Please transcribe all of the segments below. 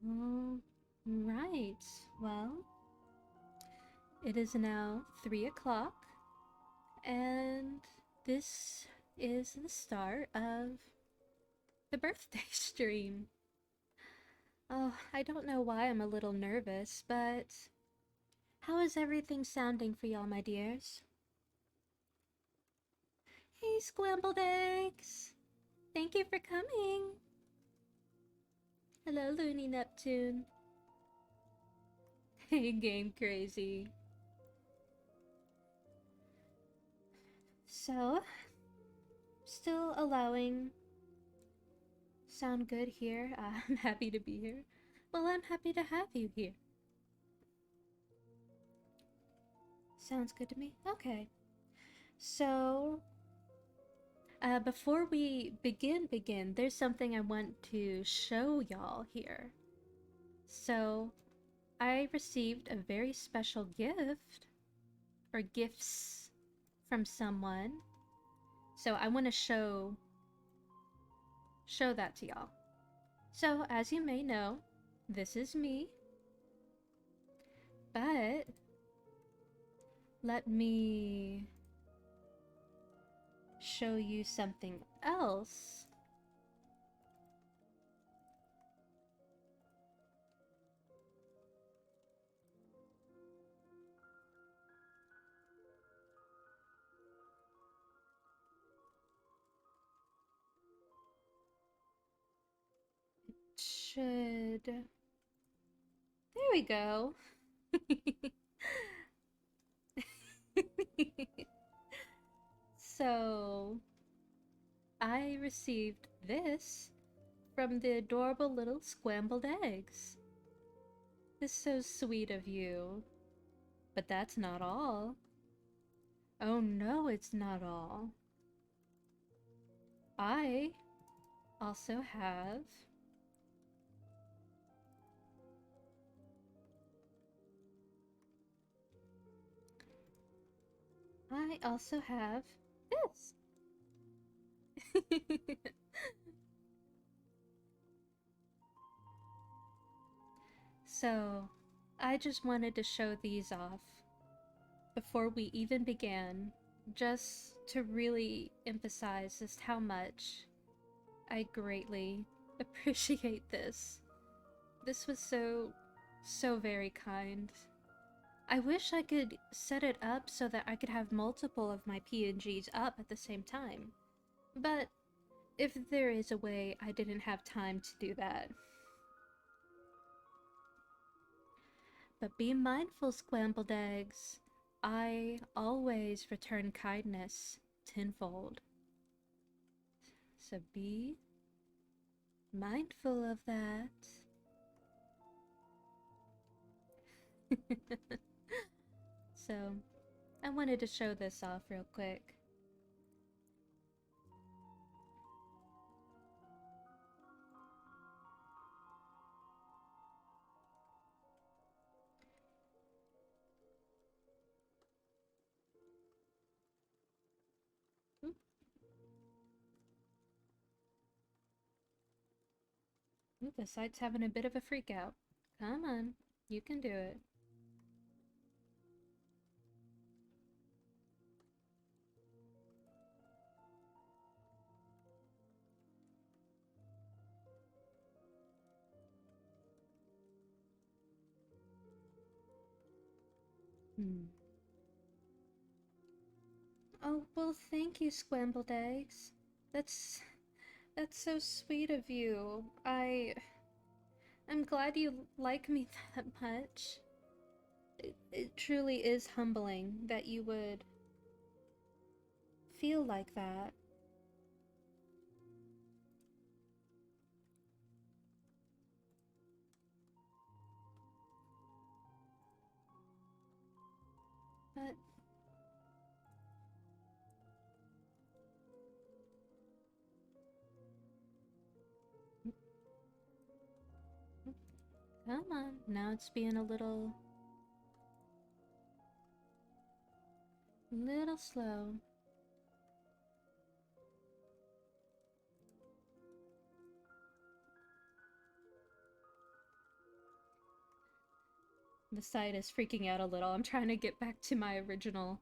All right. Well, it is now 3 o'clock, and this is the start of the birthday stream. Oh, I don't know why I'm a little nervous, but how is everything sounding for y'all, my dears? Hey, Scrambled Eggs! Thank you for coming! Hello, Looney Neptune. Hey, Game Crazy. So, still allowing sound good here. I'm happy to be here. Well, I'm happy to have you here. Sounds good to me. Okay. So, before we begin, there's something I want to show y'all here. So, I received a very special gift, or gifts, from someone. So I want to show that to y'all. So, as you may know, this is me. But let me show you something else. Should... There we go. So, I received this from the adorable little scrambled eggs. This is so sweet of you. But that's not all. Oh no, it's not all. I also have this. So, I just wanted to show these off before we even began, just to really emphasize just how much I greatly appreciate this. This was so very kind. I wish I could set it up so that I could have multiple of my PNGs up at the same time. But if there is a way, I didn't have time to do that. But be mindful, scrambled eggs. I always return kindness tenfold. So be mindful of that. So, I wanted to show this off real quick. Oop. Ooh, the site's having a bit of a freak out. Come on, you can do it. Oh, well, thank you, scrambled eggs. That's so sweet of you. I'm glad you like me that much. It truly is humbling that you would feel like that. But come on, now it's being a little slow. The site is freaking out a little. I'm trying to get back to my original.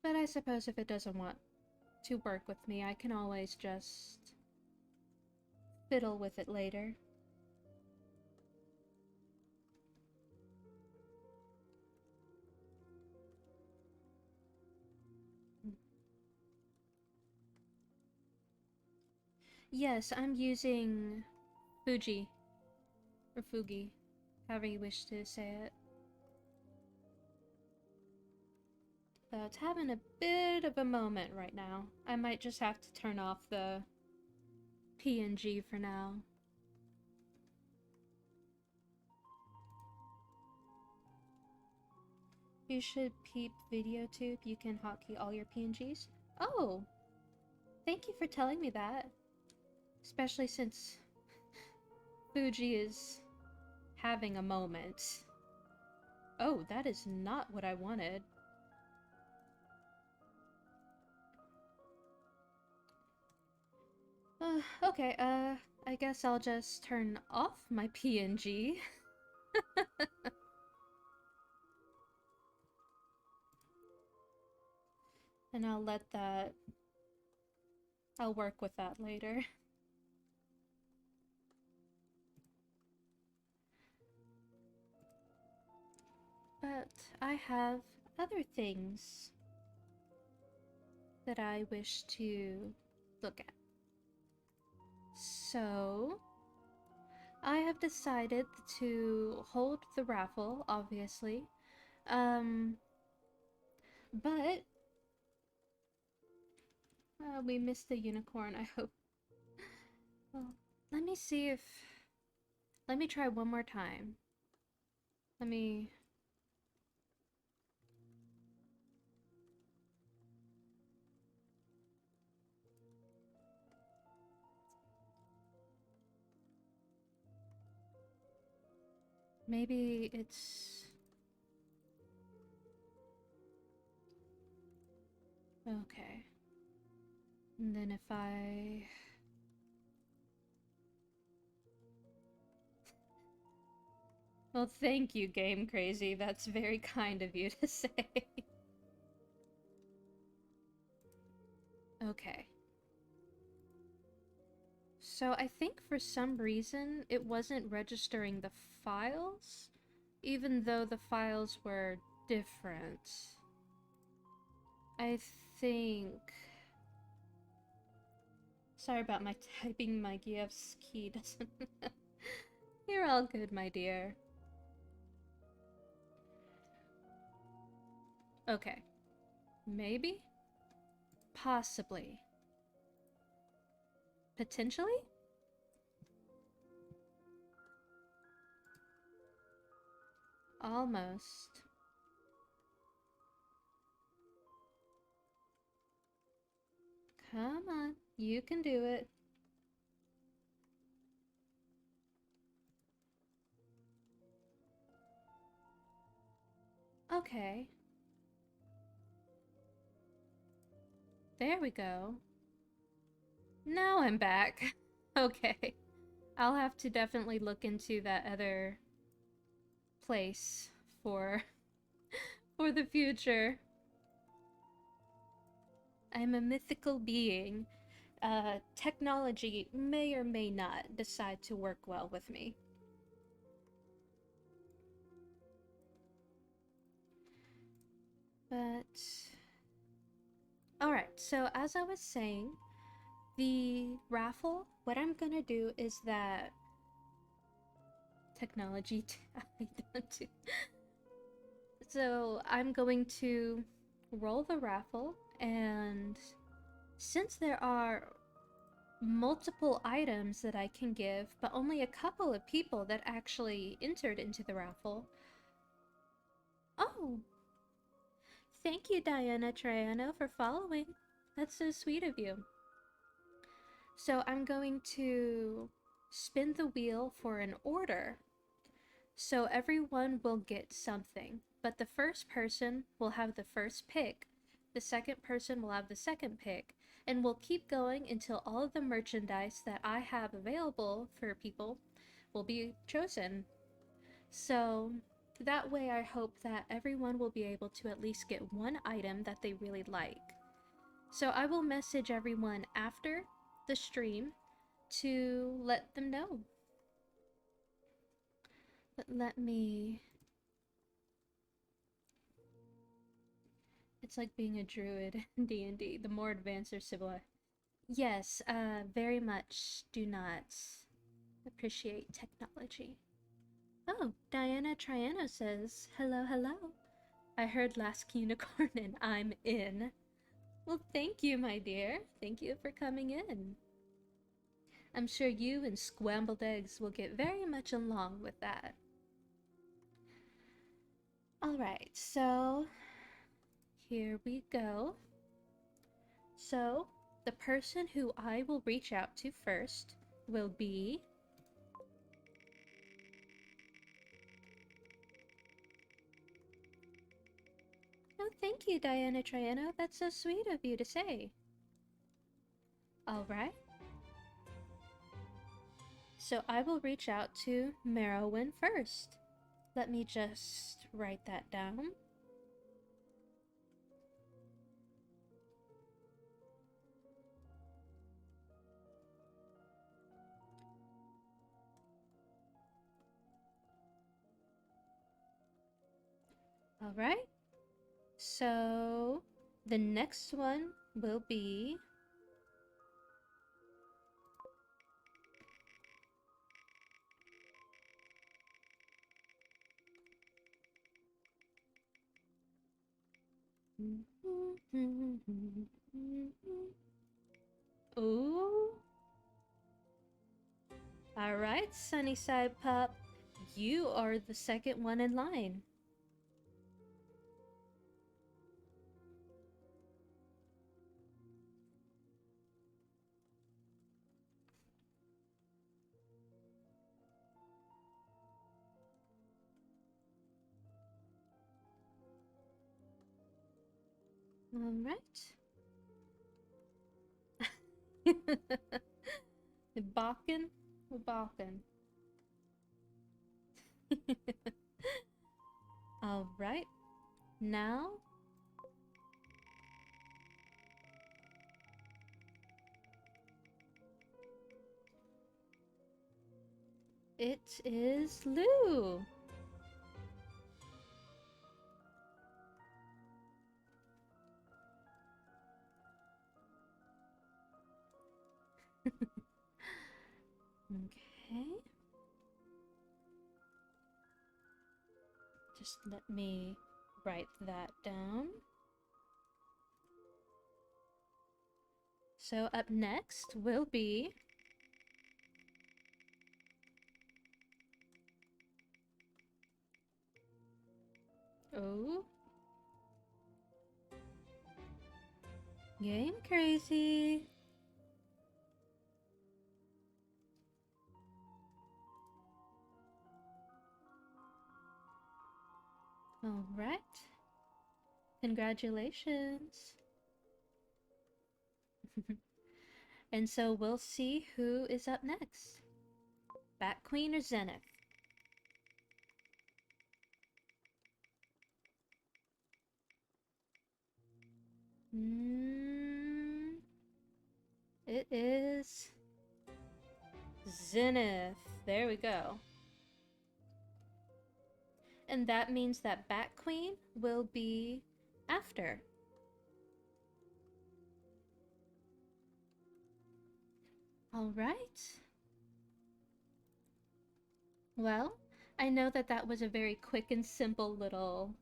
But I suppose if it doesn't want to work with me, I can always just fiddle with it later. Yes, I'm using Fuji, or Fugi, however you wish to say it. It's having a bit of a moment right now. I might just have to turn off the PNG for now. You should peep VideoTube. You can hotkey all your PNGs. Oh! Thank you for telling me that. Especially since Fuji is having a moment. Oh, that is not what I wanted. Okay, I guess I'll just turn off my PNG. And I'll let that... I'll work with that later. But I have other things that I wish to look at. So, I have decided to hold the raffle, obviously. But we missed the unicorn, I hope. Well, let me see if... Let me try one more time. Let me... Maybe it's... Okay. And then if I... Well, thank you, Game Crazy. That's very kind of you to say. Okay. So I think for some reason it wasn't registering the files, even though the files were different. I think... Sorry about my typing, my GF's key doesn't... You're all good, my dear. Okay. Maybe? Possibly. Potentially? Almost. Come on, you can do it. Okay. There we go. Now I'm back. Okay. I'll have to definitely look into that other place for the future. I'm a mythical being. Technology may or may not decide to work well with me. But Alright, so as I was saying, the raffle, what I'm gonna do is that technology. I don't do. So I'm going to roll the raffle, and since there are multiple items that I can give, but only a couple of people that actually entered into the raffle. Oh, thank you, Diana Triano, for following. That's so sweet of you. So I'm going to spin the wheel for an order. So everyone will get something, but the first person will have the first pick. The second person will have the second pick, and we'll keep going until all of the merchandise that I have available for people will be chosen. So that way I hope that everyone will be able to at least get one item that they really like. So I will message everyone after the stream to let them know. But let me... It's like being a druid in D&D. The more advanced or civilized. Yes, very much do not appreciate technology. Oh, Diana Triano says, hello, hello. I heard Last Unicorn and I'm in. Well, thank you, my dear. Thank you for coming in. I'm sure you and Scrambled Eggs will get very much along with that. Alright, so here we go. So, the person who I will reach out to first will be... Oh, thank you, Diana Triano. That's so sweet of you to say. Alright. So I will reach out to Merowyn first. Let me just write that down. Alright. So the next one will be... Ooh. Alright, Sunnyside Pup. You are the second one in line. Alright. Balkan? Balkan. Alright. Now... It is Lou! Okay. Just let me write that down. So up next will be... Oh. Game Crazy. Alright. Congratulations. And so we'll see who is up next. Bat Queen or Zenith? It is... Zenith. There we go. And that means that Bat Queen will be after. Alright. Well, I know that that was a very quick and simple little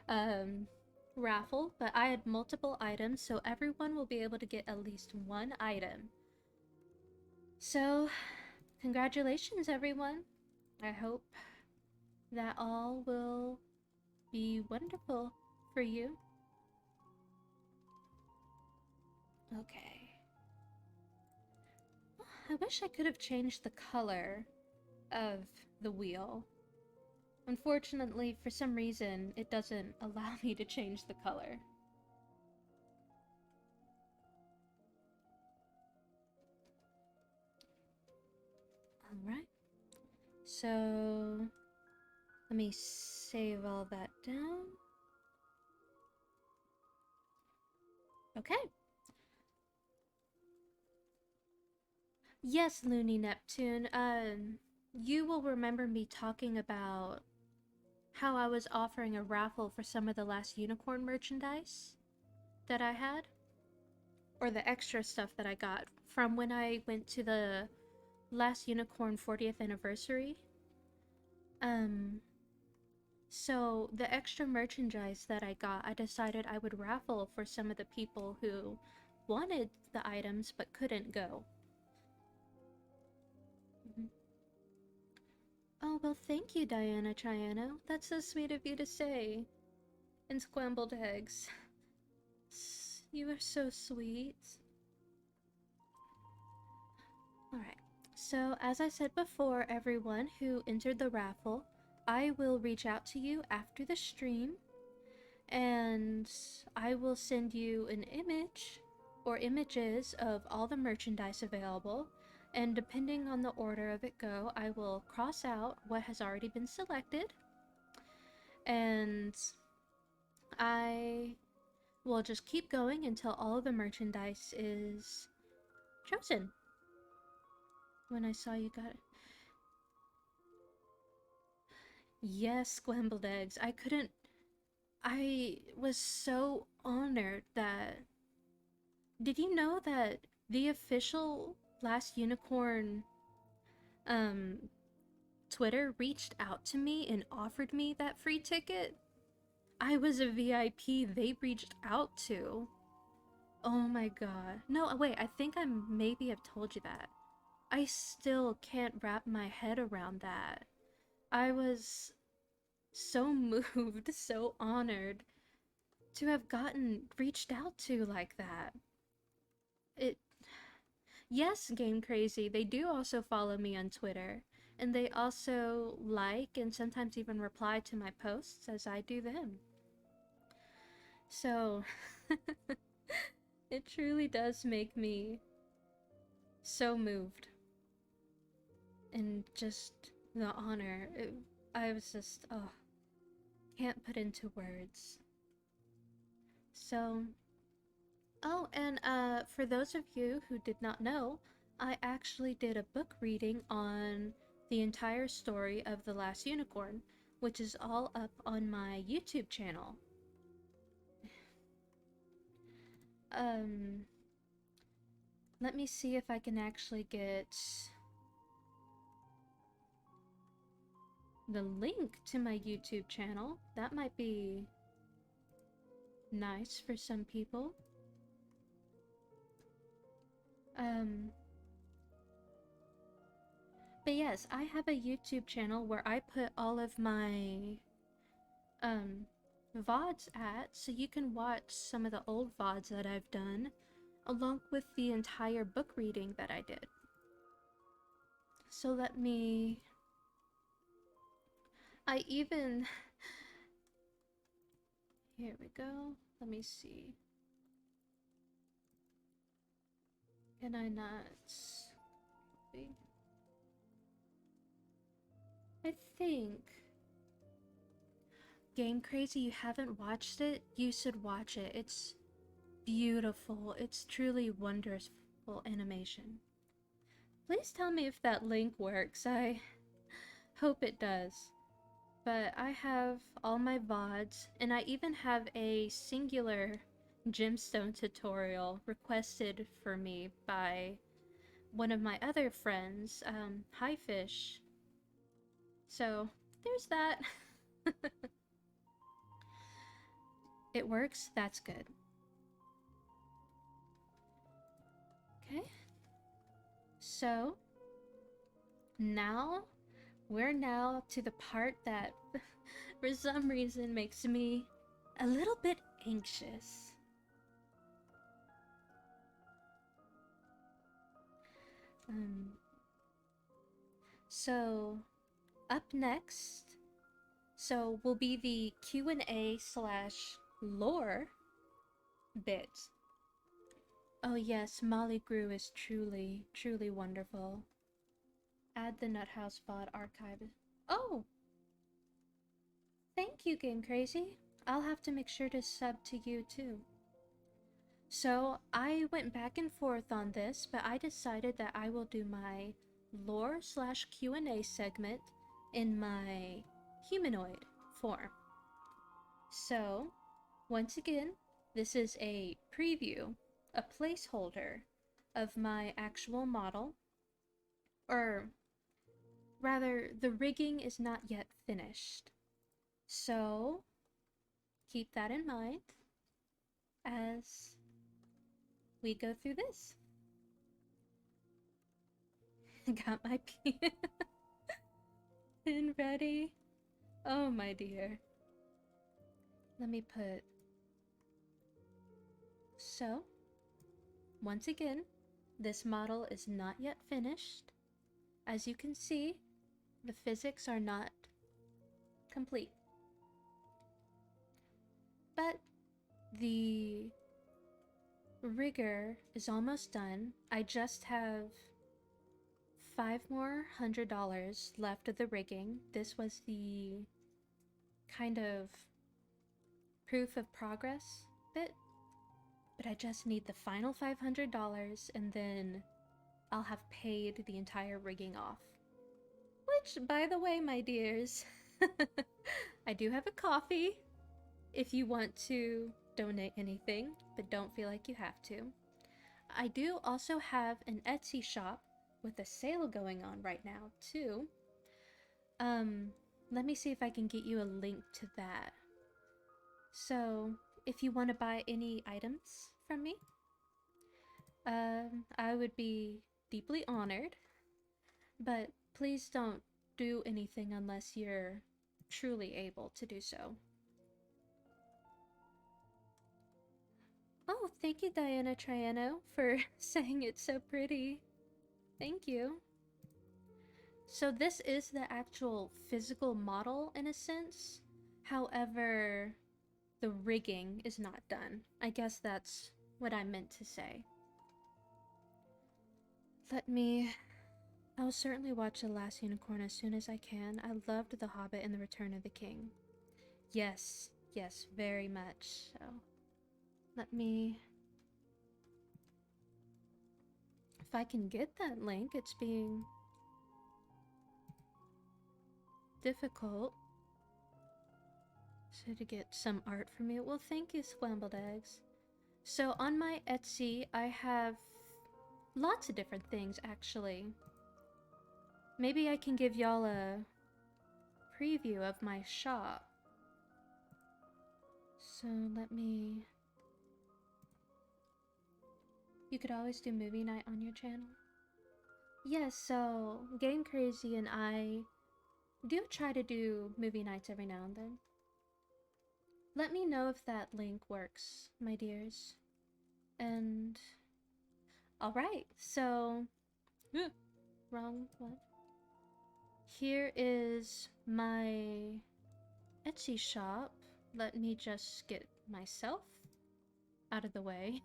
um, raffle, but I had multiple items, so everyone will be able to get at least one item. So, congratulations, everyone. I hope that all will be wonderful for you. Okay. I wish I could have changed the color of the wheel. Unfortunately, for some reason, it doesn't allow me to change the color. Alright. So, let me save all that down. Okay. Yes, Looney Neptune, you will remember me talking about how I was offering a raffle for some of the last unicorn merchandise that I had? Or the extra stuff that I got from when I went to the last unicorn 40th anniversary. So the extra merchandise that I got, I decided I would raffle for some of the people who wanted the items but couldn't go. Oh, well, thank you, Diana Triano. That's so sweet of you to say. And scrambled eggs. You are so sweet. Alright, so as I said before, everyone who entered the raffle, I will reach out to you after the stream, and I will send you an image or images of all the merchandise available, and depending on the order of it go, I will cross out what has already been selected, and I will just keep going until all of the merchandise is chosen. When I saw you got it. Yes, scrambled eggs. I was so honored that. Did you know that the official Last Unicorn um Twitter reached out to me and offered me that free ticket? I was a VIP they reached out to. Oh my god. No, wait, I think I maybe have told you that. I still can't wrap my head around that. I was so moved, so honored to have gotten reached out to like that. It Yes, Game Crazy, they do also follow me on Twitter, and they also like and sometimes even reply to my posts as I do them. So, it truly does make me so moved. And just the honor. I was just, oh, can't put into words. So, oh, and for those of you who did not know, I actually did a book reading on the entire story of The Last Unicorn, which is all up on my YouTube channel. Let me see if I can actually get the link to my YouTube channel. That might be nice for some people. But yes, I have a YouTube channel where I put all of my VODs at, so you can watch some of the old VODs that I've done, along with the entire book reading that I did. So let me... I even... Here we go. Let me see. Can I not... I think... Game Crazy, you haven't watched it? You should watch it. It's beautiful. It's truly wonderful animation. Please tell me if that link works. I hope it does. But I have all my VODs, and I even have a singular gemstone tutorial requested for me by one of my other friends, Hi Fish. So there's that. It works, that's good. Okay. So now we're now to the part that for some reason makes me a little bit anxious. So up next, will be the Q&A / lore bit. Oh yes, Molly Grew is truly, truly wonderful. Add the Nuthouse VOD archive. Oh! Thank you, Game Crazy. I'll have to make sure to sub to you too. So I went back and forth on this, but I decided that I will do my lore / Q&A segment in my humanoid form. So, once again, this is a preview, a placeholder of my actual model, or rather, the rigging is not yet finished. So, keep that in mind as we go through this. Got my pin ready. Oh my dear. Let me put... So, once again, this model is not yet finished. As you can see, the physics are not complete. But the rigger is almost done. I just have $5 more left of the rigging. This was the kind of proof of progress bit, but I just need the final $500 and then I'll have paid the entire rigging off. Which, by the way, my dears, I do have a coffee if you want to donate anything, but don't feel like you have to. I do also have an Etsy shop with a sale going on right now, too. Let me see if I can get you a link to that. So, if you want to buy any items from me, I would be deeply honored, but please don't do anything unless you're truly able to do so. Oh, thank you, Diana Triano, for saying it's so pretty. Thank you. So this is the actual physical model in a sense. However, the rigging is not done. I guess that's what I meant to say. I'll certainly watch The Last Unicorn as soon as I can. I loved The Hobbit and The Return of the King. Yes, very much so. If I can get that link, it's being difficult. So to get some art from you. Well, thank you, Scrambled Eggs. So on my Etsy, I have lots of different things, actually. Maybe I can give y'all a preview of my shop. So You could always do movie night on your channel. Yes, so Game Crazy and I do try to do movie nights every now and then. Let me know if that link works, my dears. And... Alright, so... Wrong one. Here is my Etsy shop. Let me just get myself out of the way.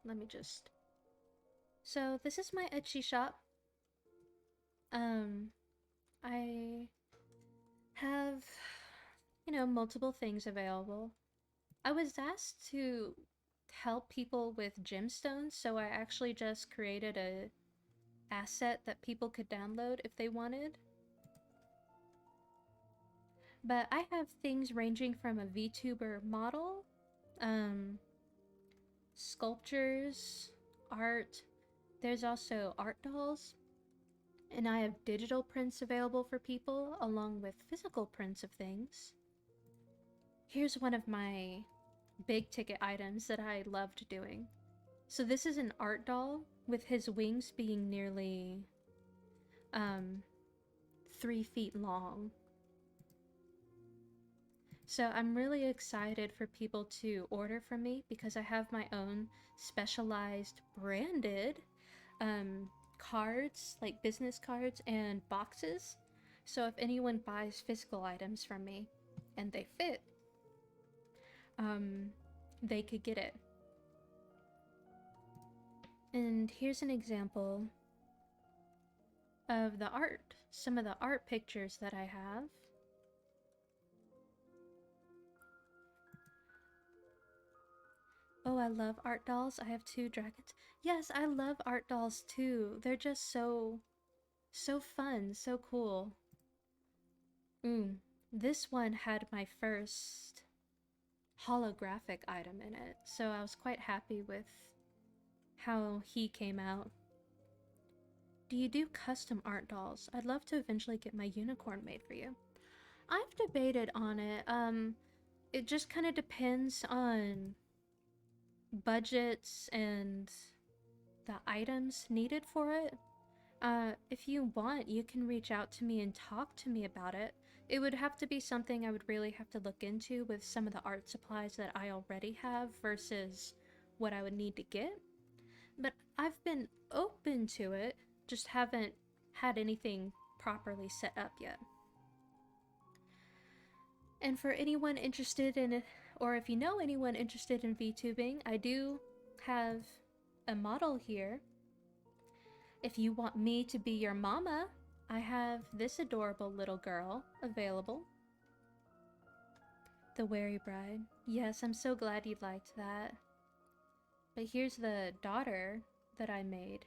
Let me just... So, this is my Etsy shop. I have, multiple things available. I was asked to help people with gemstones, so I actually just created a asset that people could download if they wanted. But I have things ranging from a VTuber model, um, sculptures, art. There's also art dolls, and I have digital prints available for people along with physical prints of things. Here's one of my big ticket items that I loved doing. So this is an art doll with his wings being nearly 3 feet long. So I'm really excited for people to order from me because I have my own specialized branded cards, like business cards and boxes. So if anyone buys physical items from me and they fit, they could get it. And here's an example of the art, some of the art pictures that I have. Oh, I love art dolls. I have 2 dragons. Yes, I love art dolls too. They're just so fun, so cool. This one had my first holographic item in it, so I was quite happy with how he came out. Do you do custom art dolls? I'd love to eventually get my unicorn made for you. I've debated on it. It just kind of depends on budgets and the items needed for it. If you want, you can reach out to me and talk to me about it. It would have to be something I would really have to look into with some of the art supplies that I already have versus what I would need to get. But I've been open to it, just haven't had anything properly set up yet. And for anyone interested in it, or if you know anyone interested in VTubing, I do have a model here. If you want me to be your mama, I have this adorable little girl available. The Wary Bride. Yes, I'm so glad you liked that. But here's the daughter that I made.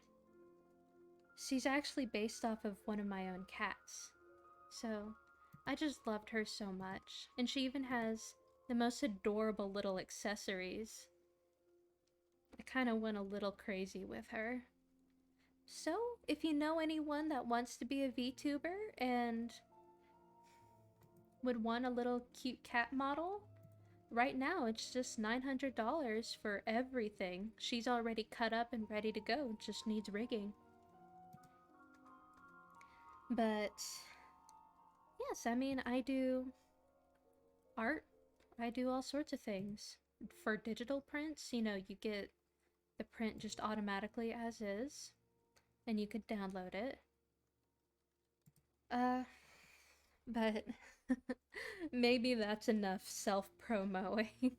She's actually based off of one of my own cats. So I just loved her so much. And she even has the most adorable little accessories. I kind of went a little crazy with her. So, if you know anyone that wants to be a VTuber and would want a little cute cat model, right now it's just $900 for everything. She's already cut up and ready to go, just needs rigging. But, yes, I mean, I do art, I do all sorts of things. For digital prints, you know, you get the print just automatically as is, and you could download it. But maybe that's enough self-promoing.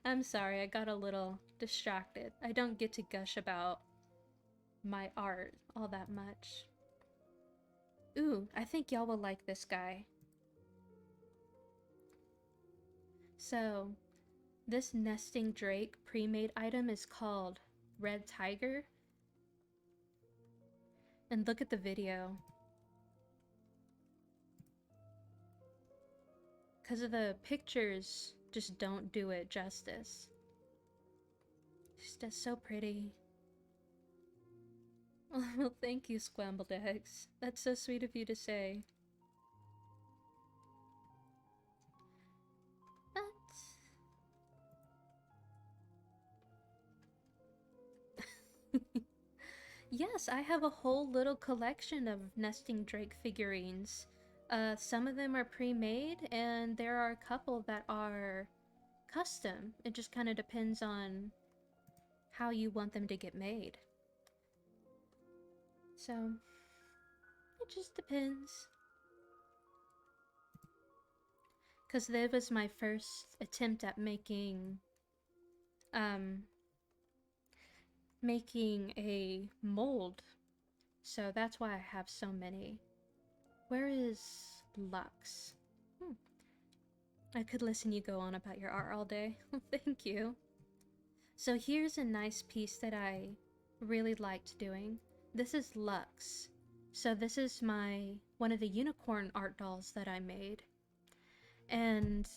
I'm sorry, I got a little distracted. I don't get to gush about my art all that much. Ooh, I think y'all will like this guy. So, this nesting drake pre-made item is called Red Tiger. And look at the video. Because of the pictures just don't do it justice. She's just so pretty. Well, thank you, Scrambled Eggs. That's so sweet of you to say. But... yes, I have a whole little collection of nesting drake figurines. Some of them are pre-made, and there are a couple that are custom. It just kind of depends on how you want them to get made. So, it just depends. Because that was my first attempt at making a mold. So that's why I have so many. Where is Lux? I could listen you go on about your art all day. Thank you. So here's a nice piece that I really liked doing. This is Lux. So this is one of the unicorn art dolls that I made. And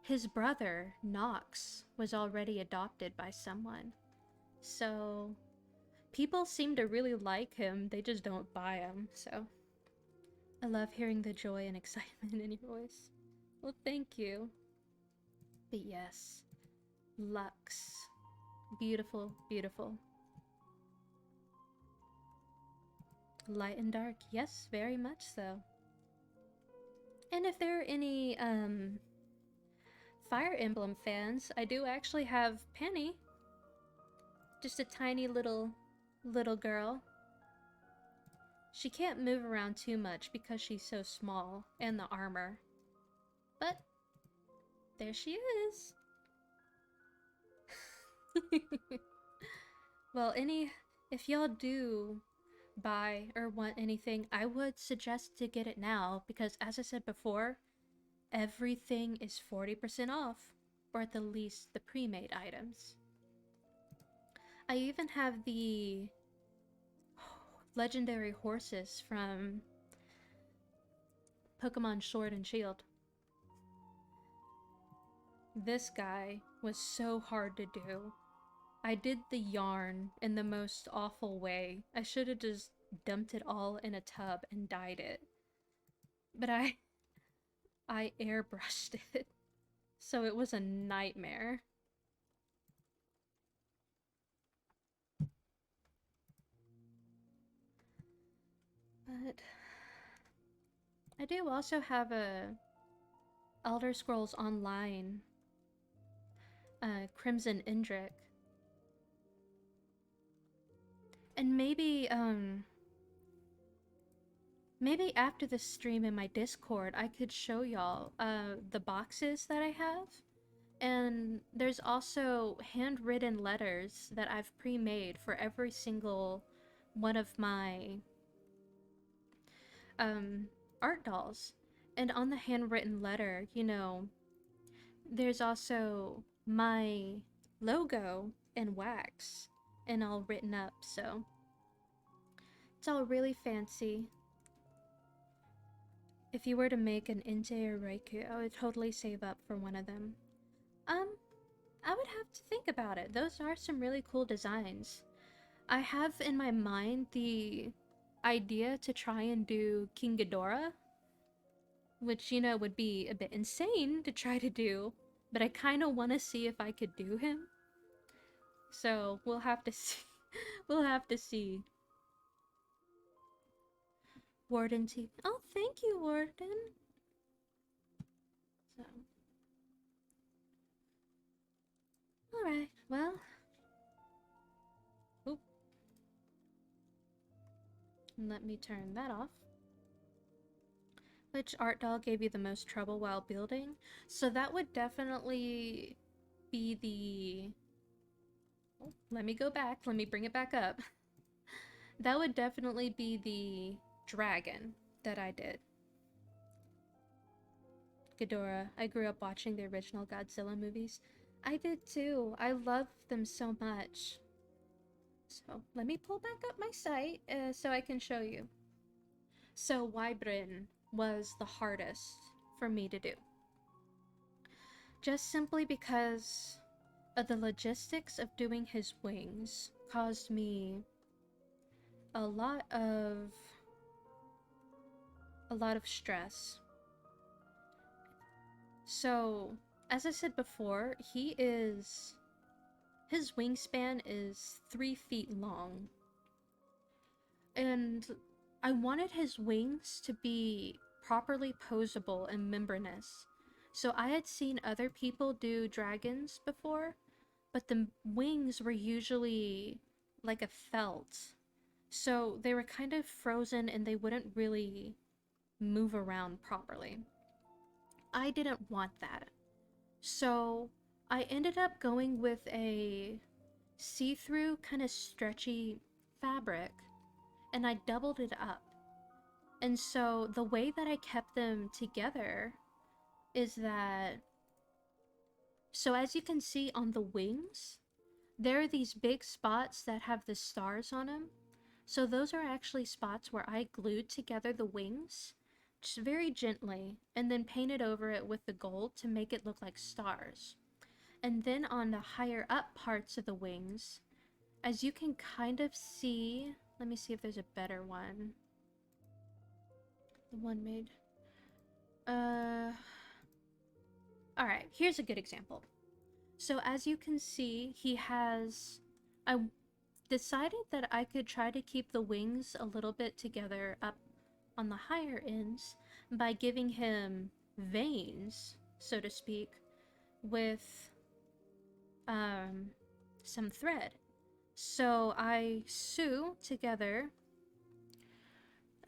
his brother, Knox, was already adopted by someone. So people seem to really like him, they just don't buy him, so I love hearing the joy and excitement in your voice. Well, thank you. But yes, Lux. Beautiful, beautiful. Light and dark, yes, very much so. And if there are any Fire Emblem fans, I do actually have Penny. Just a tiny little girl. She can't move around too much because she's so small, and the armor. But there she is. Well, if y'all do buy or want anything, I would suggest to get it now because, as I said before, everything is 40% off, or at the least the pre-made items. I even have the legendary horses from Pokemon Sword and Shield. This guy was so hard to do. I did the yarn in the most awful way. I should have just dumped it all in a tub and dyed it. But I airbrushed it. So it was a nightmare. But I do also have a Elder Scrolls Online Crimson Indrik. And maybe after the stream in my Discord, I could show y'all the boxes that I have. And there's also handwritten letters that I've pre-made for every single one of my art dolls. And on the handwritten letter, you know, there's also my logo in wax and all written up, so it's all really fancy. If you were to make an Entei or Raikou, I would totally save up for one of them. I would have to think about it. Those are some really cool designs. I have in my mind the idea to try and do King Ghidorah, which, you know, would be a bit insane to try to do, but I kind of want to see if I could do him. So we'll have to see. We'll have to see. Warden T. Oh, thank you, Warden. So. Alright, well. Oop. Let me turn that off. Which art doll gave you the most trouble while building? So that would definitely be the... Oh, let me go back. Let me bring it back up. That would definitely be the dragon that I did. Ghidorah. I grew up watching the original Godzilla movies. I did too. I love them so much. So let me pull back up my site so I can show you. So Wybryn was the hardest for me to do. Just simply because of the logistics of doing his wings caused me a lot of stress. So, as I said before, his wingspan is 3 feet long. And I wanted his wings to be properly posable and membranous. So I had seen other people do dragons before, but the wings were usually like a felt. So they were kind of frozen and they wouldn't really move around properly. I didn't want that. So I ended up going with a see-through kind of stretchy fabric, and I doubled it up. And so the way that I kept them together is that, so as you can see on the wings, there are these big spots that have the stars on them. So those are actually spots where I glued together the wings very gently, and then painted over it with the gold to make it look like stars. And then on the higher up parts of the wings, as you can kind of see, let me see if there's a better one. The one made. Alright, here's a good example. So as you can see, I decided that I could try to keep the wings a little bit together up on the higher ends by giving him veins, so to speak, with some thread. So I sew together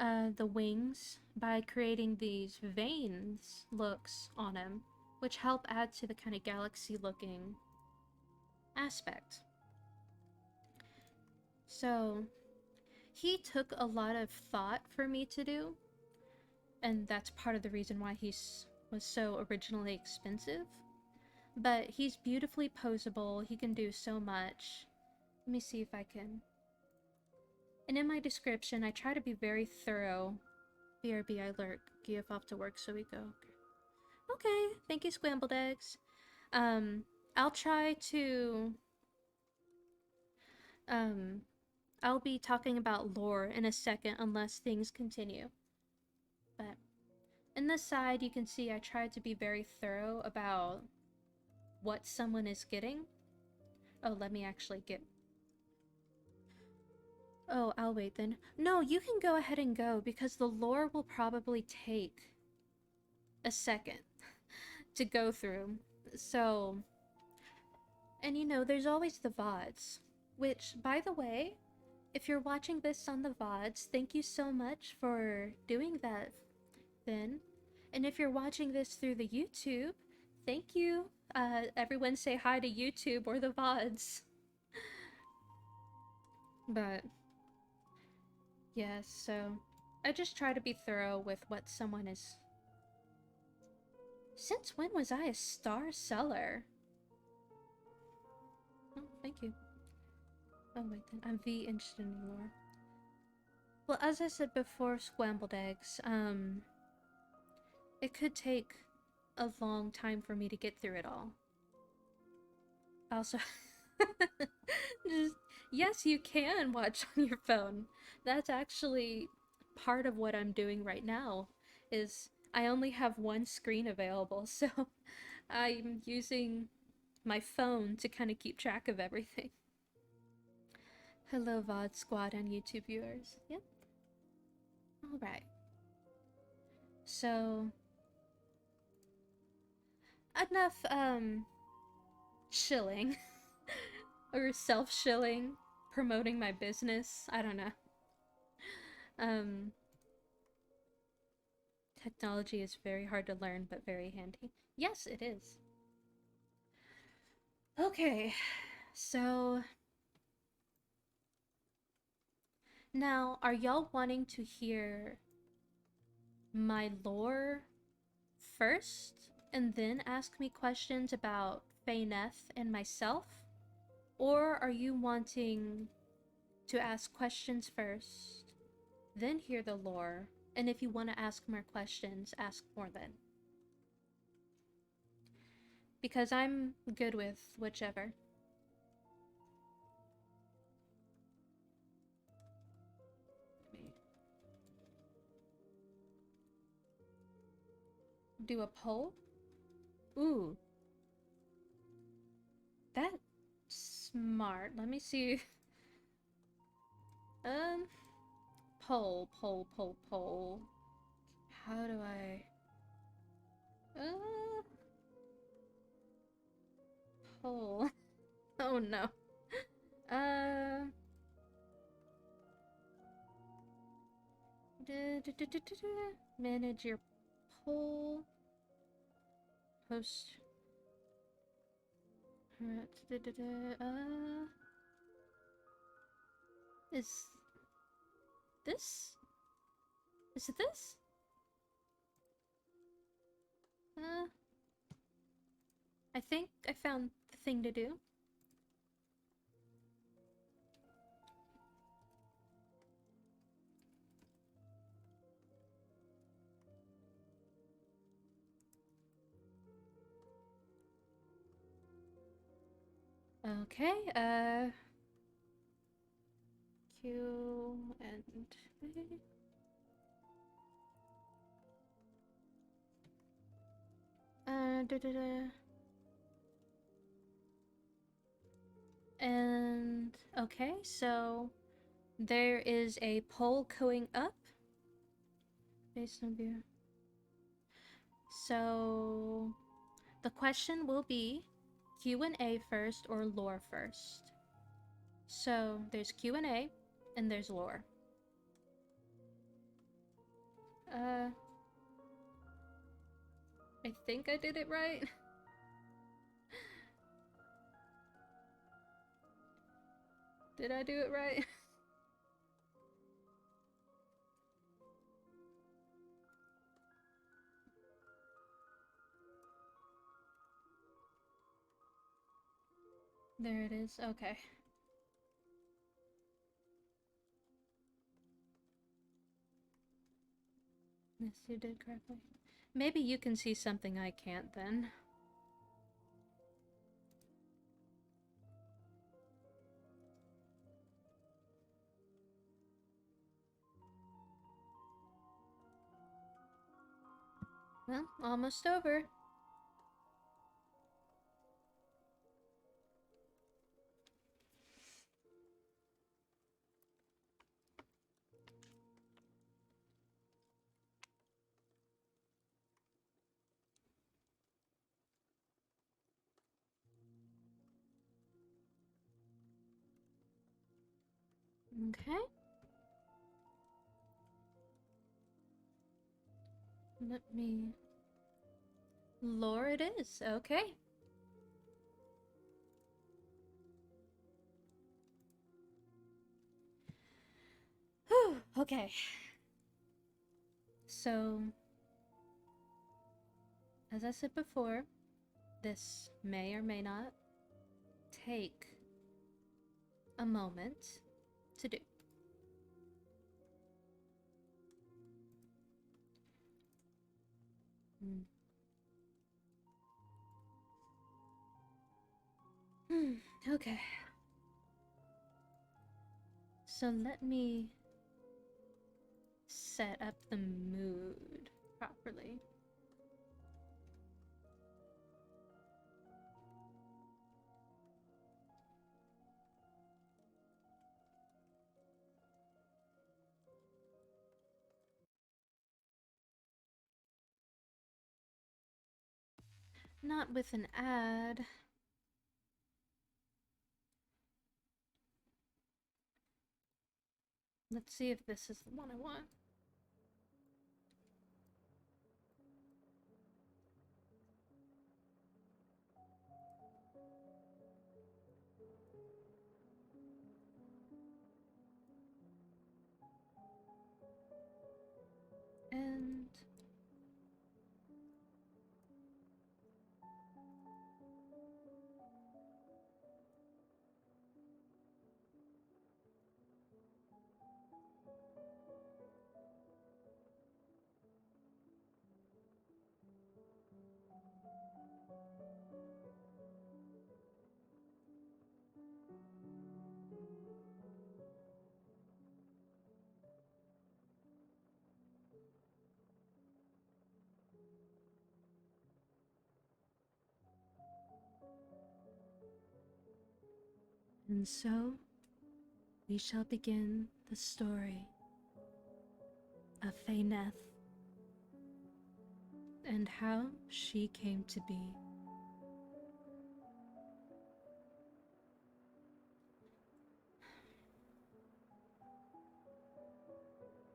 the wings by creating these veins looks on him, which help add to the kind of galaxy looking aspect. So he took a lot of thought for me to do, and that's part of the reason why he was so originally expensive. But he's beautifully posable. He can do so much. Let me see if I can. And in my description, I try to be very thorough. BRB, I lurk. Give off to work, so we go. Okay, thank you, Scrambled Eggs. I'll try to... I'll be talking about lore in a second unless things continue. But in this side, you can see I tried to be very thorough about what someone is getting. Oh, let me actually get... Oh, I'll wait then. No, you can go ahead and go because the lore will probably take a second to go through. So, and you know, there's always the VODs, which, by the way, if you're watching this on the VODs, thank you so much for doing that then. And if you're watching this through the YouTube, thank you. Everyone say hi to YouTube or the VODs. But yes, so I just try to be thorough with what someone is. Since when was I a star seller? Oh, thank you. Oh wait, then I'm interested in lore. Well, as I said before, Scrambled Eggs, it could take a long time for me to get through it all. Also, yes, you can watch on your phone. That's actually part of what I'm doing right now, is I only have one screen available, so I'm using my phone to kind of keep track of everything. Hello, VOD Squad and YouTube viewers. Yep. Alright. So, enough, shilling. Or self-shilling. Promoting my business. I don't know. Technology is very hard to learn, but very handy. Yes, it is. Okay, so... Now, are y'all wanting to hear my lore first, and then ask me questions about FaeNeth and myself? Or are you wanting to ask questions first, then hear the lore, and if you want to ask more questions, ask more then? Because I'm good with whichever. Do a poll? Ooh. That's smart. Let me see. Poll. How do I... Poll. Oh no. Manage your poll. Post. Is this? Is it this? I think I found the thing to do. Okay, Q and And okay, so there is a poll going up based on view. So the question will be Q&A first or lore first. So there's Q&A and there's lore. I think I did it right. Did I do it right? There it is. Okay. Yes, you did correctly. Maybe you can see something I can't then. Well, almost over. Okay. Let me... Lore it is. Okay. Whew. Okay. So, as I said before, this may or may not take a moment to do. Okay. So let me set up the mood properly. Not with an ad. Let's see if this is the one I want. And so we shall begin the story of Faeneth and how she came to be.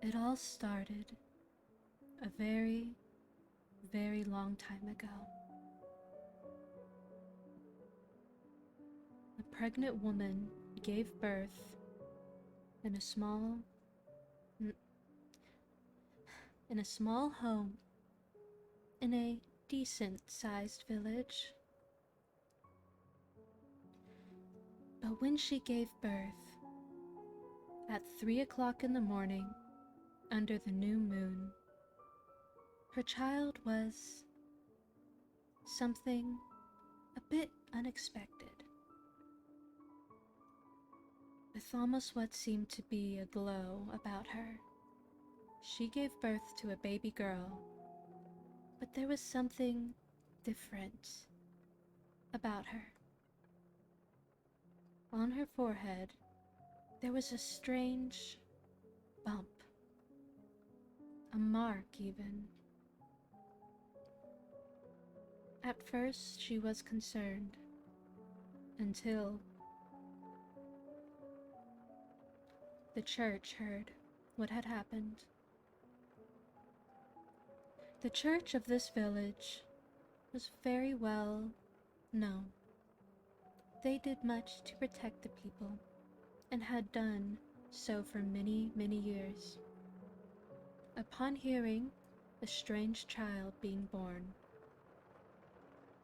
It all started a very, very long time ago. A pregnant woman gave birth in a small home in a decent-sized village. But when she gave birth, at 3 o'clock in the morning, under the new moon, her child was something a bit unexpected. with almost what seemed to be a glow about her. She gave birth to a baby girl, but there was something different about her. On her forehead, there was a strange bump, a mark even. At first, she was concerned, until the church heard what had happened. The church of this village was very well known. They did much to protect the people and had done so for many, many years. Upon hearing the strange child being born,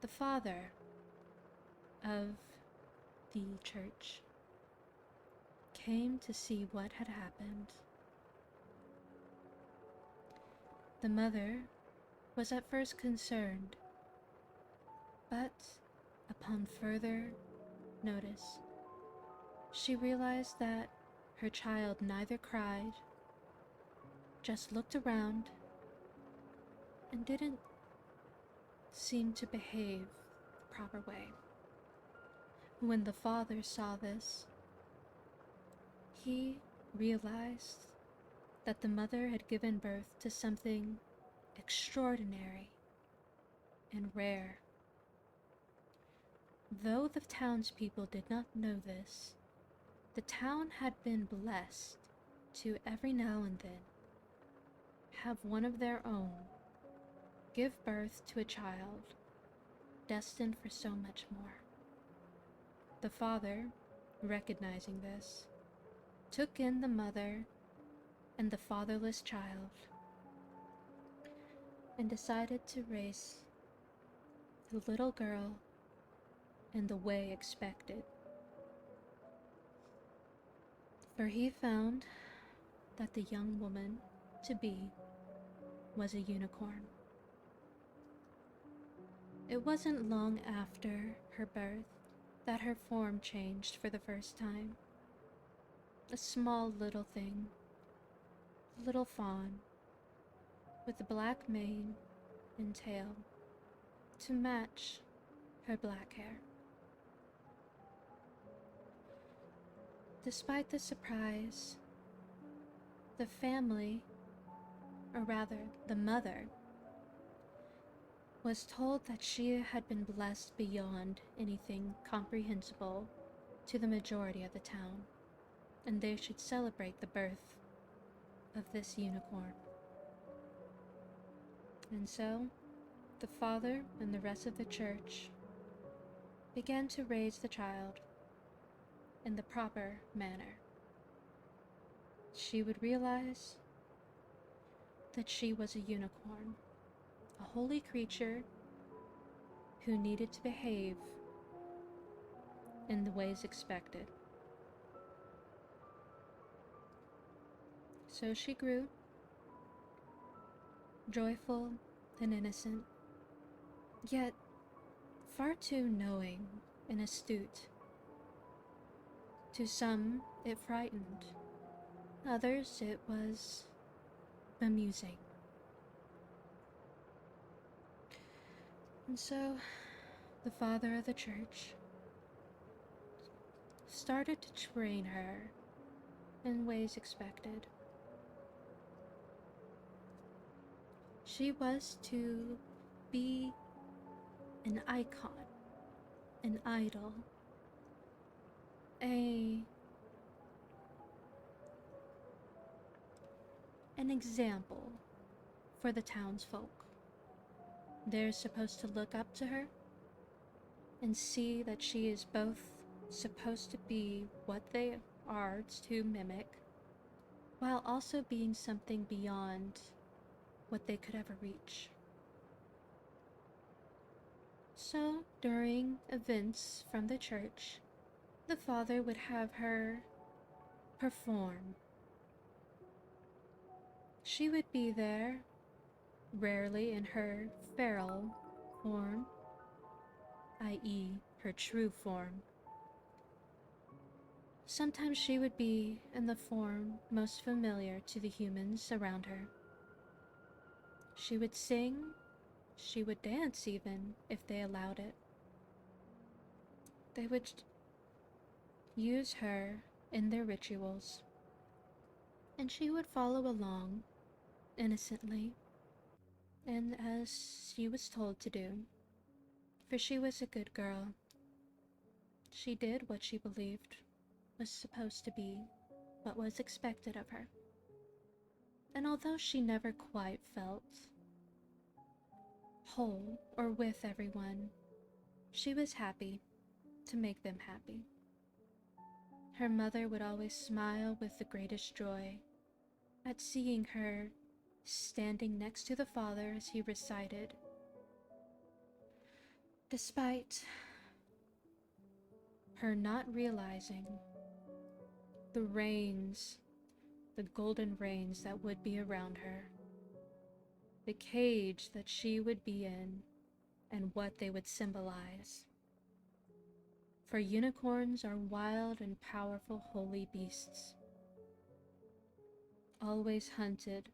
the father of the church came to see what had happened. The mother was at first concerned, but upon further notice, she realized that her child neither cried, just looked around, and didn't seem to behave the proper way. When the father saw this, he realized that the mother had given birth to something extraordinary and rare. Though the townspeople did not know this, the town had been blessed to every now and then have one of their own give birth to a child destined for so much more. The father, recognizing this, took in the mother and the fatherless child and decided to raise the little girl in the way expected. For he found that the young woman to be was a unicorn. It wasn't long after her birth that her form changed for the first time. A small little thing, a little fawn, with a black mane and tail to match her black hair. Despite the surprise, the family, or rather the mother, was told that she had been blessed beyond anything comprehensible to the majority of the town, and they should celebrate the birth of this unicorn. And so, the father and the rest of the church began to raise the child in the proper manner. She would realize that she was a unicorn, a holy creature who needed to behave in the ways expected. So she grew, joyful and innocent, yet far too knowing and astute. To some, it frightened. Others, it was amusing. And so, the father of the church started to train her in ways expected. She was to be an icon, an idol, an example for the townsfolk. They're supposed to look up to her and see that she is both supposed to be what they are to mimic, while also being something beyond what they could ever reach. So, during events from the church, the father would have her perform. She would be there, rarely in her feral form, i.e., her true form. Sometimes she would be in the form most familiar to the humans around her. She would sing, she would dance even, if they allowed it. They would use her in their rituals, and she would follow along innocently, and as she was told to do, for she was a good girl. She did what she believed was supposed to be what was expected of her. And although she never quite felt whole or with everyone, she was happy to make them happy. Her mother would always smile with the greatest joy at seeing her standing next to the father as he recited, despite her not realizing the reins, the golden reins that would be around her, the cage that she would be in, and what they would symbolize. For unicorns are wild and powerful holy beasts, always hunted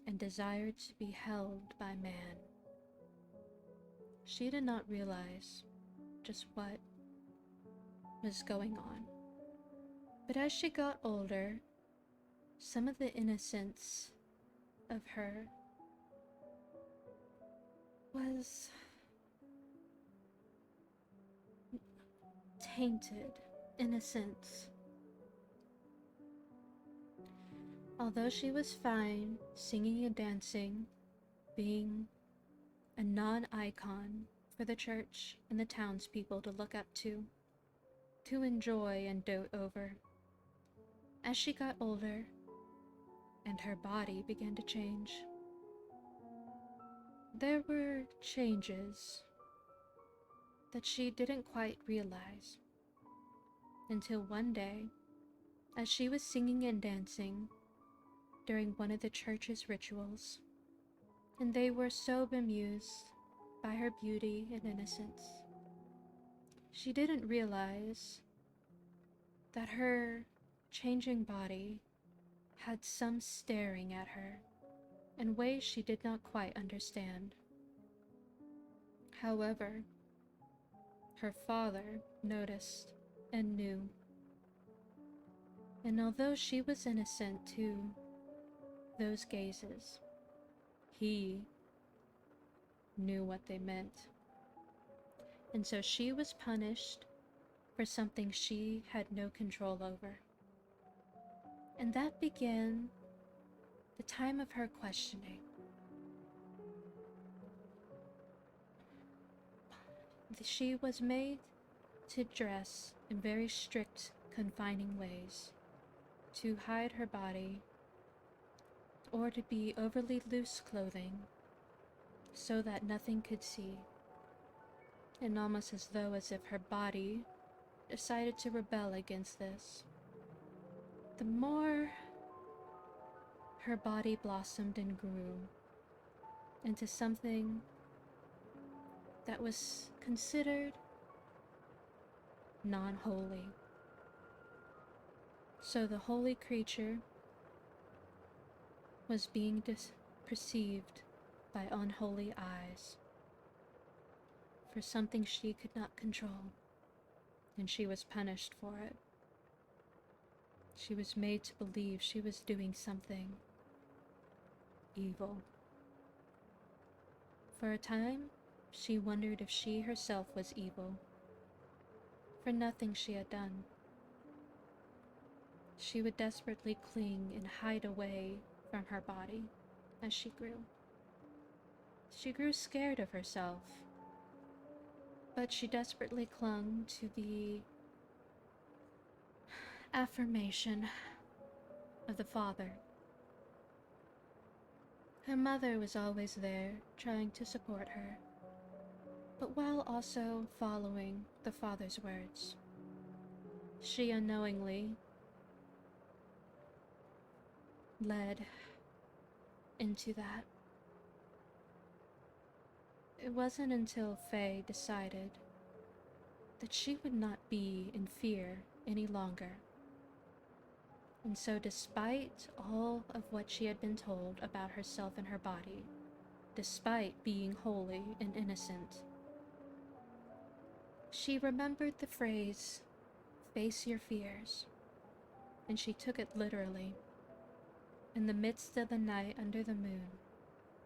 and desired to be held by man. She did not realize just what was going on. But as she got older, some of the innocence of her was tainted innocence. Although she was fine singing and dancing, being a non-icon for the church and the townspeople to look up to enjoy and dote over, as she got older and her body began to change, there were changes that she didn't quite realize until one day, as she was singing and dancing during one of the church's rituals, and they were so bemused by her beauty and innocence. She didn't realize that her changing body had some staring at her in ways she did not quite understand. However, her father noticed and knew, and although she was innocent to those gazes, he knew what they meant. And so she was punished for something she had no control over. And that began the time of her questioning. She was made to dress in very strict, confining ways, to hide her body, or to be overly loose clothing, so that nothing could see, and almost as though as if her body decided to rebel against this. The more her body blossomed and grew into something that was considered non-holy. So the holy creature was being perceived by unholy eyes for something she could not control, and she was punished for it. She was made to believe she was doing something evil. For a time, she wondered if she herself was evil, for nothing she had done. She would desperately cling and hide away from her body as she grew. She grew scared of herself, but she desperately clung to the affirmation of the father. Her mother was always there, trying to support her, but while also following the father's words. She unknowingly led into that. It wasn't until Faye decided that she would not be in fear any longer. And so, despite all of what she had been told about herself and her body, despite being holy and innocent, she remembered the phrase, "Face your fears," and she took it literally. In the midst of the night under the moon,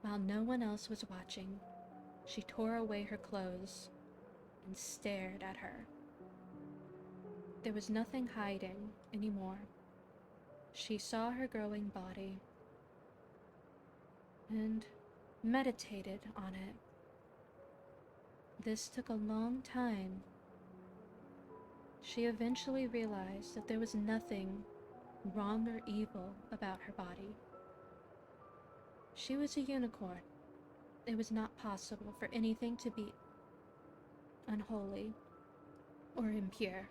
while no one else was watching, she tore away her clothes and stared at her. There was nothing hiding anymore. She saw her growing body and meditated on it. This took a long time. She eventually realized that there was nothing wrong or evil about her body. She was a unicorn. It was not possible for anything to be unholy or impure.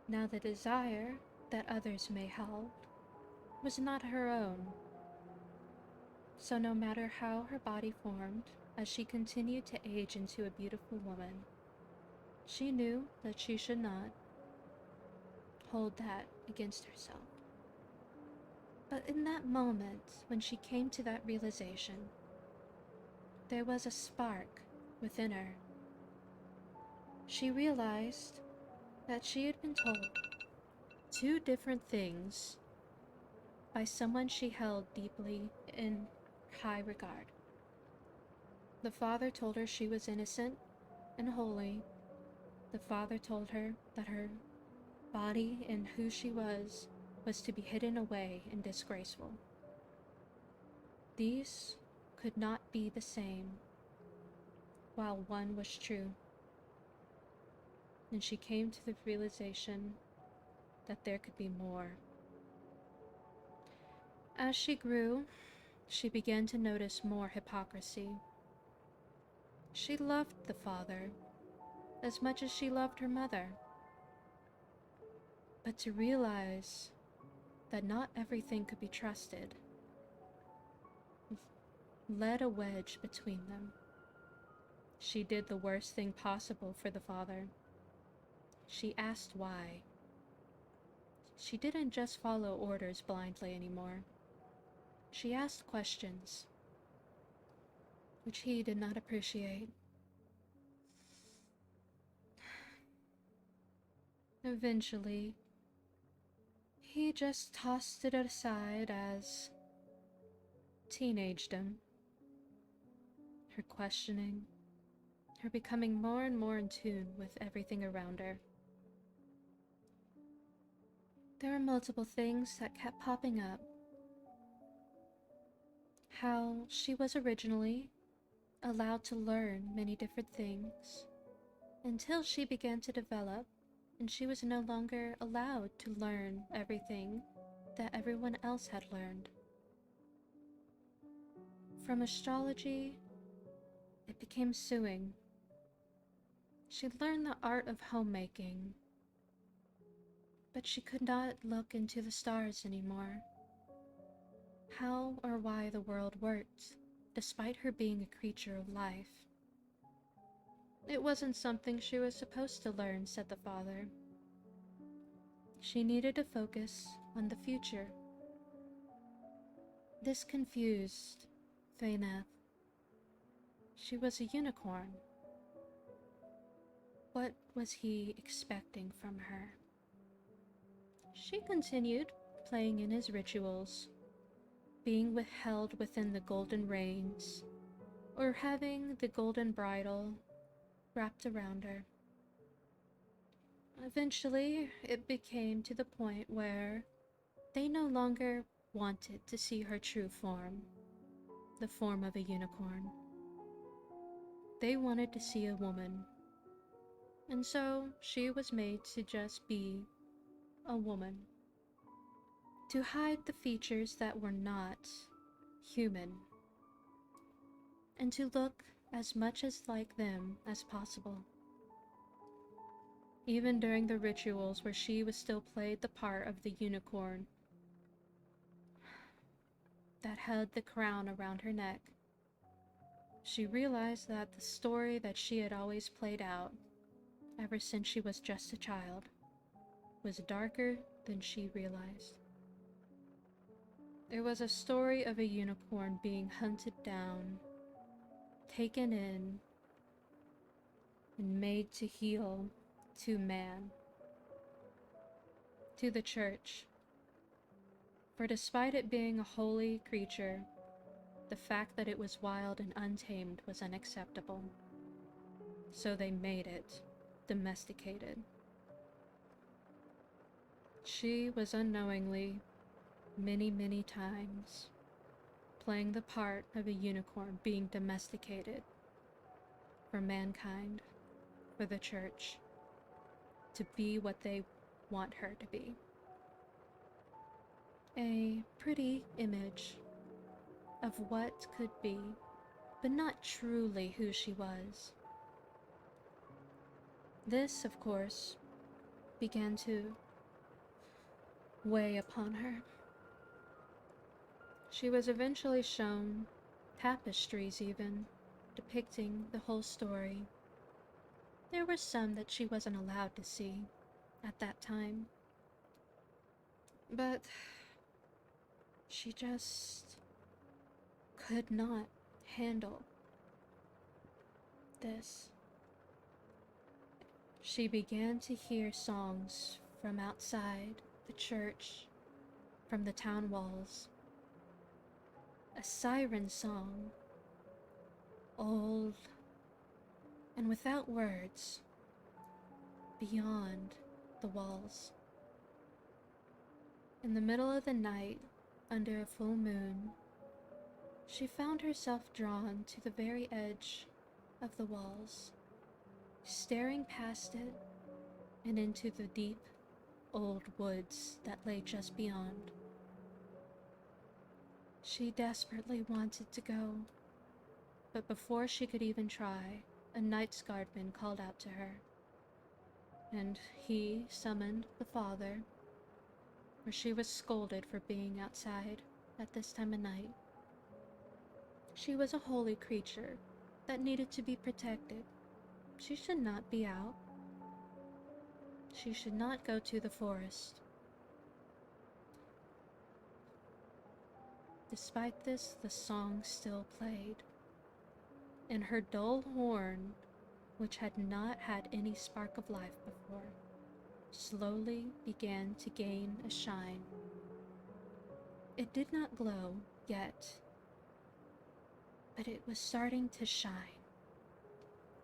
Now the desire that others may hold was not her own. So no matter how her body formed, as she continued to age into a beautiful woman, she knew that she should not hold that against herself. But in that moment, when she came to that realization, there was a spark within her. She realized that she had been told two different things by someone she held deeply in high regard. The father told her she was innocent and holy. The father told her that her body and who she was to be hidden away and disgraceful. These could not be the same, while one was true. And she came to the realization that there could be more. As she grew, she began to notice more hypocrisy. She loved the father as much as she loved her mother. But to realize that not everything could be trusted led a wedge between them. She did the worst thing possible for the father. She asked why. She didn't just follow orders blindly anymore. She asked questions, which he did not appreciate. Eventually, he just tossed it aside as teenagedom. Her questioning, her becoming more and more in tune with everything around her. There were multiple things that kept popping up. How she was originally allowed to learn many different things until she began to develop, and she was no longer allowed to learn everything that everyone else had learned. From astrology, it became sewing. She learned the art of homemaking, but she could not look into the stars anymore. How or why the world worked, despite her being a creature of life. It wasn't something she was supposed to learn, said the father. She needed to focus on the future. This confused Faeneth. She was a unicorn. What was he expecting from her? She continued playing in his rituals, being held within the golden reins, or having the golden bridle wrapped around her. Eventually, it became to the point where they no longer wanted to see her true form, the form of a unicorn. They wanted to see a woman, and so she was made to just be a woman, to hide the features that were not human, and to look as much as like them as possible. Even during the rituals where she was still played the part of the unicorn that held the crown around her neck, She realized that the story that she had always played out, ever since she was just a child, was darker than she realized. It was a story of a unicorn being hunted down, taken in, and made to heel to man, to the church. For despite it being a holy creature, the fact that it was wild and untamed was unacceptable. So they made it domesticated. She was unknowingly, many times, playing the part of a unicorn being domesticated for mankind, for the church, to be what they want her to be. A pretty image of what could be, but not truly who she was. This, of course, began to weigh upon her. She was eventually shown tapestries even, depicting the whole story. There were some that she wasn't allowed to see at that time. But she just could not handle this. She began to hear songs from outside the church, from the town walls. A siren song, old and without words, beyond the walls. In the middle of the night, under a full moon, she found herself drawn to the very edge of the walls, staring past it and into the deep, old woods that lay just beyond. She desperately wanted to go, but before she could even try, a knight's guardman called out to her, and he summoned the father, where she was scolded for being outside at this time of night. She was a holy creature that needed to be protected. She should not be out. She should not go to the forest. Despite this, the song still played, and her dull horn, which had not had any spark of life before, slowly began to gain a shine. It did not glow yet, but it was starting to shine,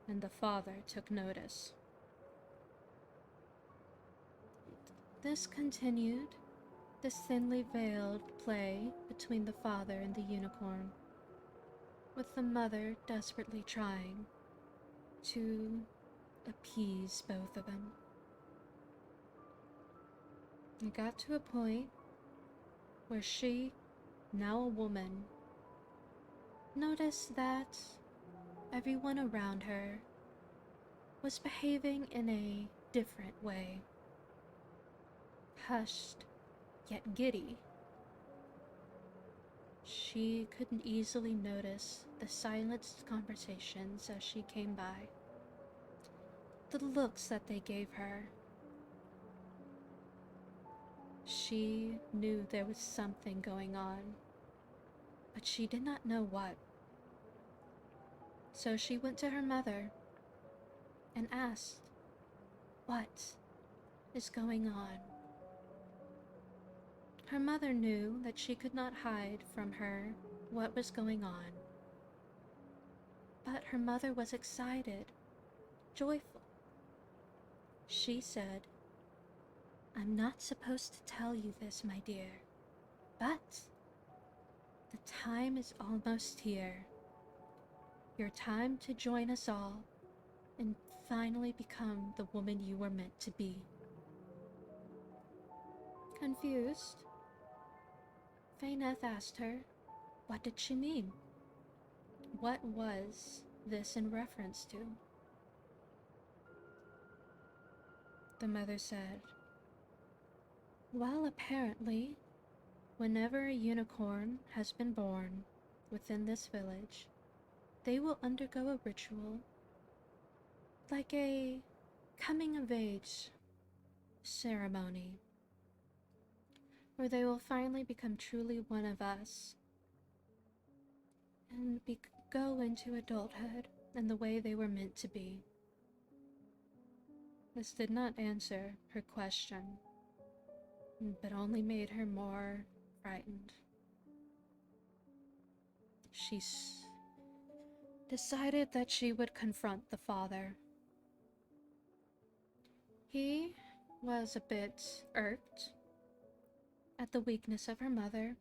and the father took notice. This continued, this thinly veiled play between the father and the unicorn, with the mother desperately trying to appease both of them. It got to a point where she, now a woman, noticed that everyone around her was behaving in a different way. Hushed, yet giddy. She couldn't easily notice the silenced conversations as she came by, the looks that they gave her. She knew there was something going on, but she did not know what. So she went to her mother and asked, "What is going on?" Her mother knew that she could not hide from her what was going on. But her mother was excited, joyful. She said, "I'm not supposed to tell you this, my dear, but the time is almost here. Your time to join us all and finally become the woman you were meant to be." Confused, Fayneth asked her, what did she mean? What was this in reference to? The mother said, "Well, apparently, whenever a unicorn has been born within this village, they will undergo a ritual, like a coming of age ceremony, where they will finally become truly one of us and go into adulthood in the way they were meant to be. This did not answer her question, but only made her more frightened. She decided that she would confront the father. He was a bit irked at the weakness of her mother,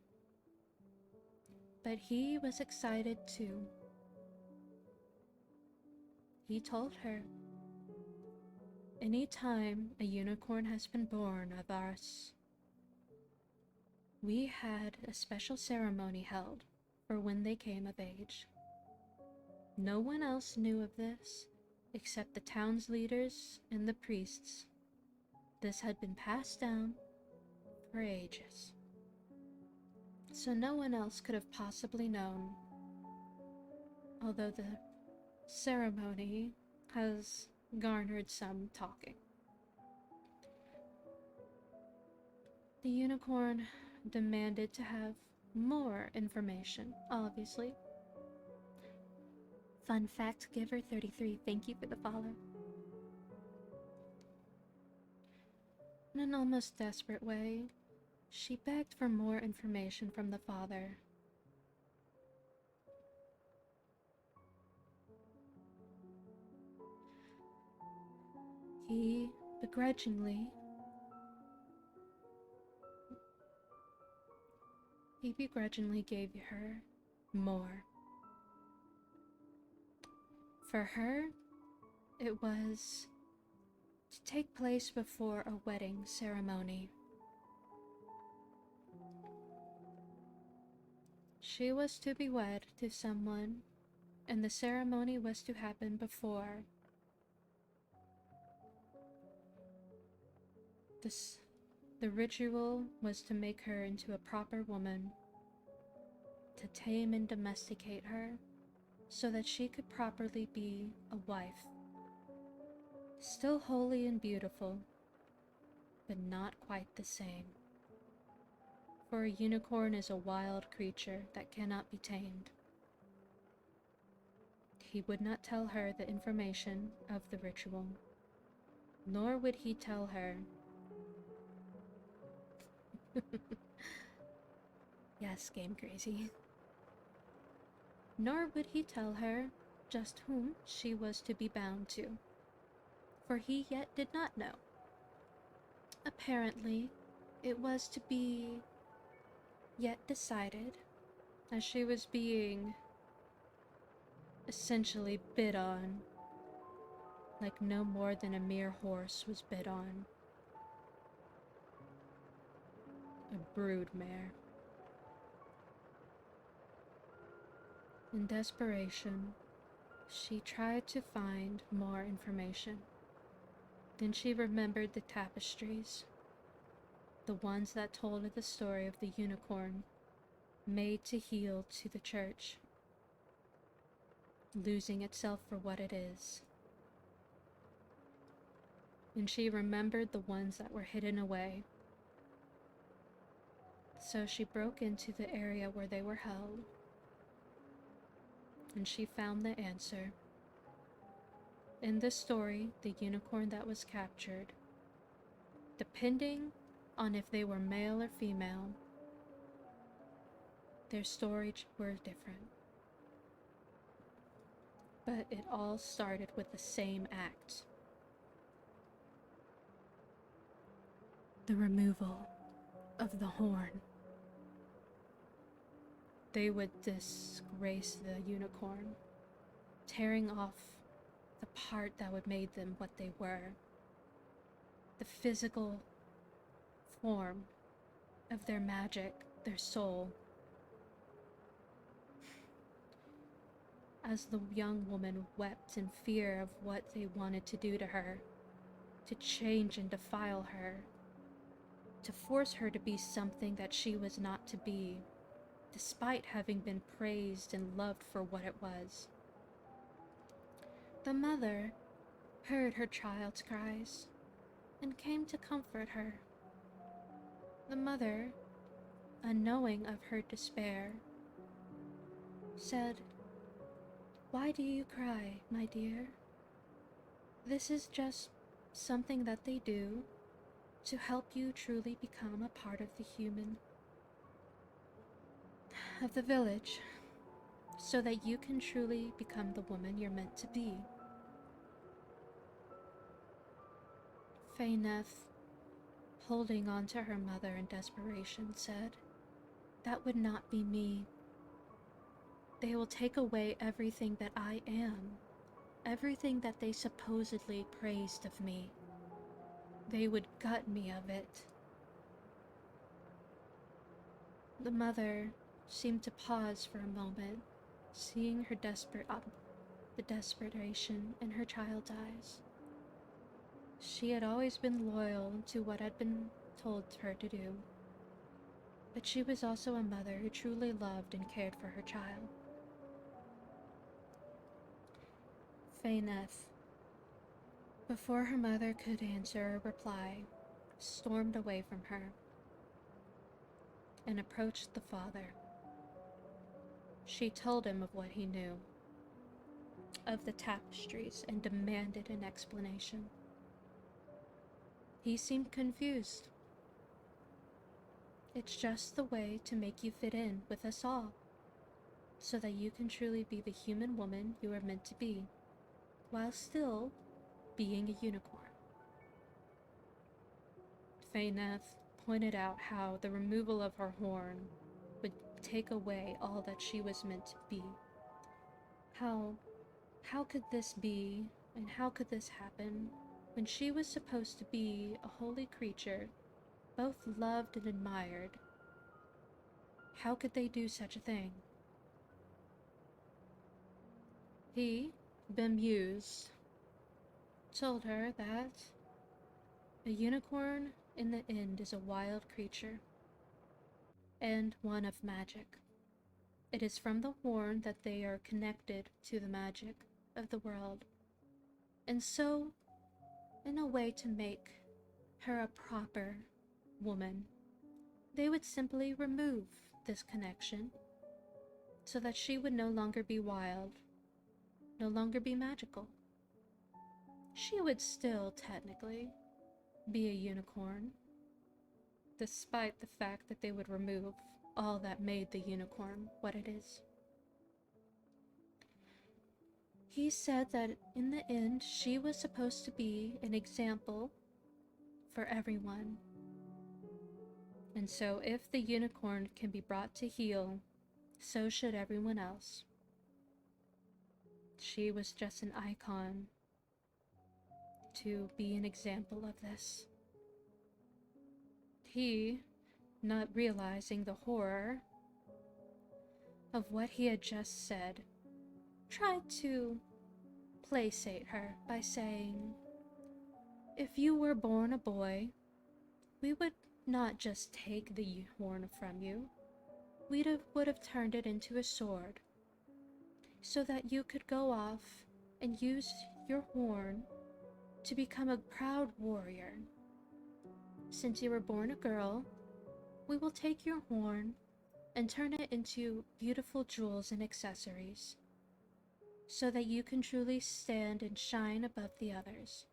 but he was excited too. He told her, "Any time a unicorn has been born of us, we had a special ceremony held for when they came of age. No one else knew of this except the town's leaders and the priests. This had been passed down for ages, so no one else could have possibly known, although the ceremony has garnered some talking." The unicorn demanded to have more information, obviously. Fun fact giver 33, thank you for the follow. In an almost desperate way, she begged for more information from the father. He begrudgingly gave her more. For her, it was to take place before a wedding ceremony. She was to be wed to someone, and the ceremony was to happen before the ritual was to make her into a proper woman, to tame and domesticate her so that she could properly be a wife. Still holy and beautiful, but not quite the same. For a unicorn is a wild creature that cannot be tamed. He would not tell her the information of the ritual, nor would he tell her yes, game crazy. Nor would he tell her just whom she was to be bound to, for he yet did not know. Apparently, it was to be yet decided, as she was being essentially bid on, like no more than a mere horse was bid on. A broodmare. In desperation, she tried to find more information. Then she remembered the tapestries, the ones that told of the story of the unicorn made to heal to the church, losing itself for what it is. And she remembered the ones that were hidden away. So she broke into the area where they were held, and she found the answer. In this story, the unicorn that was captured, depending on if they were male or female, their stories were different. But it all started with the same act. The removal of the horn. They would disgrace the unicorn, tearing off the part that would make them what they were, the physical form of their magic, their soul. As the young woman wept in fear of what they wanted to do to her, to change and defile her, to force her to be something that she was not to be, despite having been praised and loved for what it was. The mother heard her child's cries and came to comfort her. The mother, unknowing of her despair, said, "Why do you cry, my dear? This is just something that they do to help you truly become a part of the human of the village, so that you can truly become the woman you're meant to be." Faeneth, holding on to her mother in desperation, said, "That would not be me. They will take away everything that I am, everything that they supposedly praised of me. They would gut me of it." The mother seemed to pause for a moment, seeing her the desperation in her child's eyes. She had always been loyal to what had been told her to do, but she was also a mother who truly loved and cared for her child. Faeneth, before her mother could answer or reply, stormed away from her and approached the father. She told him of what he knew, of the tapestries, and demanded an explanation. He seemed confused. "It's just the way to make you fit in with us all, so that you can truly be the human woman you are meant to be, while still being a unicorn." Faeneth pointed out how the removal of her horn would take away all that she was meant to be. How could this be, and how could this happen, when she was supposed to be a holy creature, both loved and admired? How could they do such a thing? He, bemused, told her that a unicorn in the end is a wild creature, and one of magic. It is from the horn that they are connected to the magic of the world, and so, in a way to make her a proper woman, they would simply remove this connection so that she would no longer be wild, no longer be magical. She would still technically be a unicorn, despite the fact that they would remove all that made the unicorn what it is. He said that in the end, she was supposed to be an example for everyone. And so if the unicorn can be brought to heel, so should everyone else. She was just an icon to be an example of this. He, not realizing the horror of what he had just said, tried to placate her by saying, "If you were born a boy, we would not just take the horn from you, we would have turned it into a sword, so that you could go off and use your horn to become a proud warrior. Since you were born a girl, we will take your horn and turn it into beautiful jewels and accessories, so that you can truly stand and shine above the others.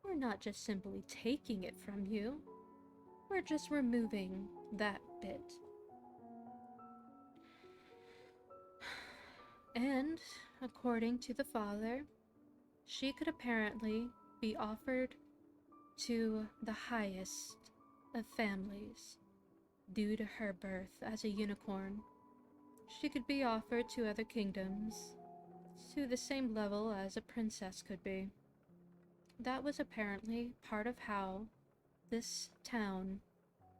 We're not just simply taking it from you, we're just removing that bit." And, according to the father, she could apparently be offered to the highest of families due to her birth as a unicorn. She could be offered to other kingdoms to the same level as a princess could be. That was apparently part of how this town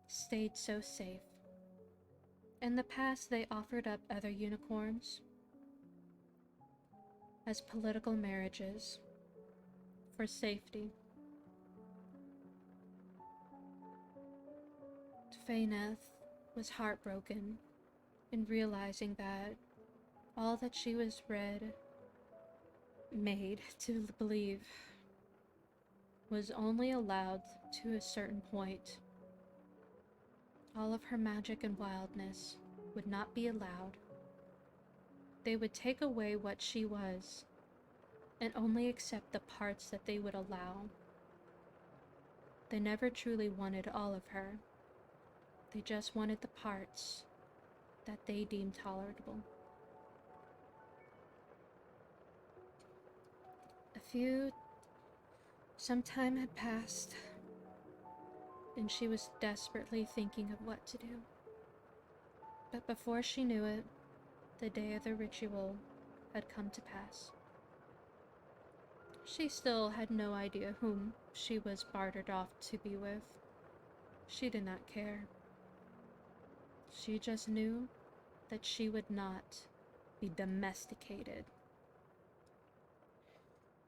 stayed so safe. In the past, they offered up other unicorns as political marriages for safety. Faeneth was heartbroken in realizing that all that she was read made to believe was only allowed to a certain point. All of her magic and wildness would not be allowed. They would take away what she was and only accept the parts that they would allow. They never truly wanted all of her. They just wanted the parts that they deemed tolerable. Some time had passed, and she was desperately thinking of what to do. But before she knew it, the day of the ritual had come to pass. She still had no idea whom she was bartered off to be with. She did not care. She just knew that she would not be domesticated.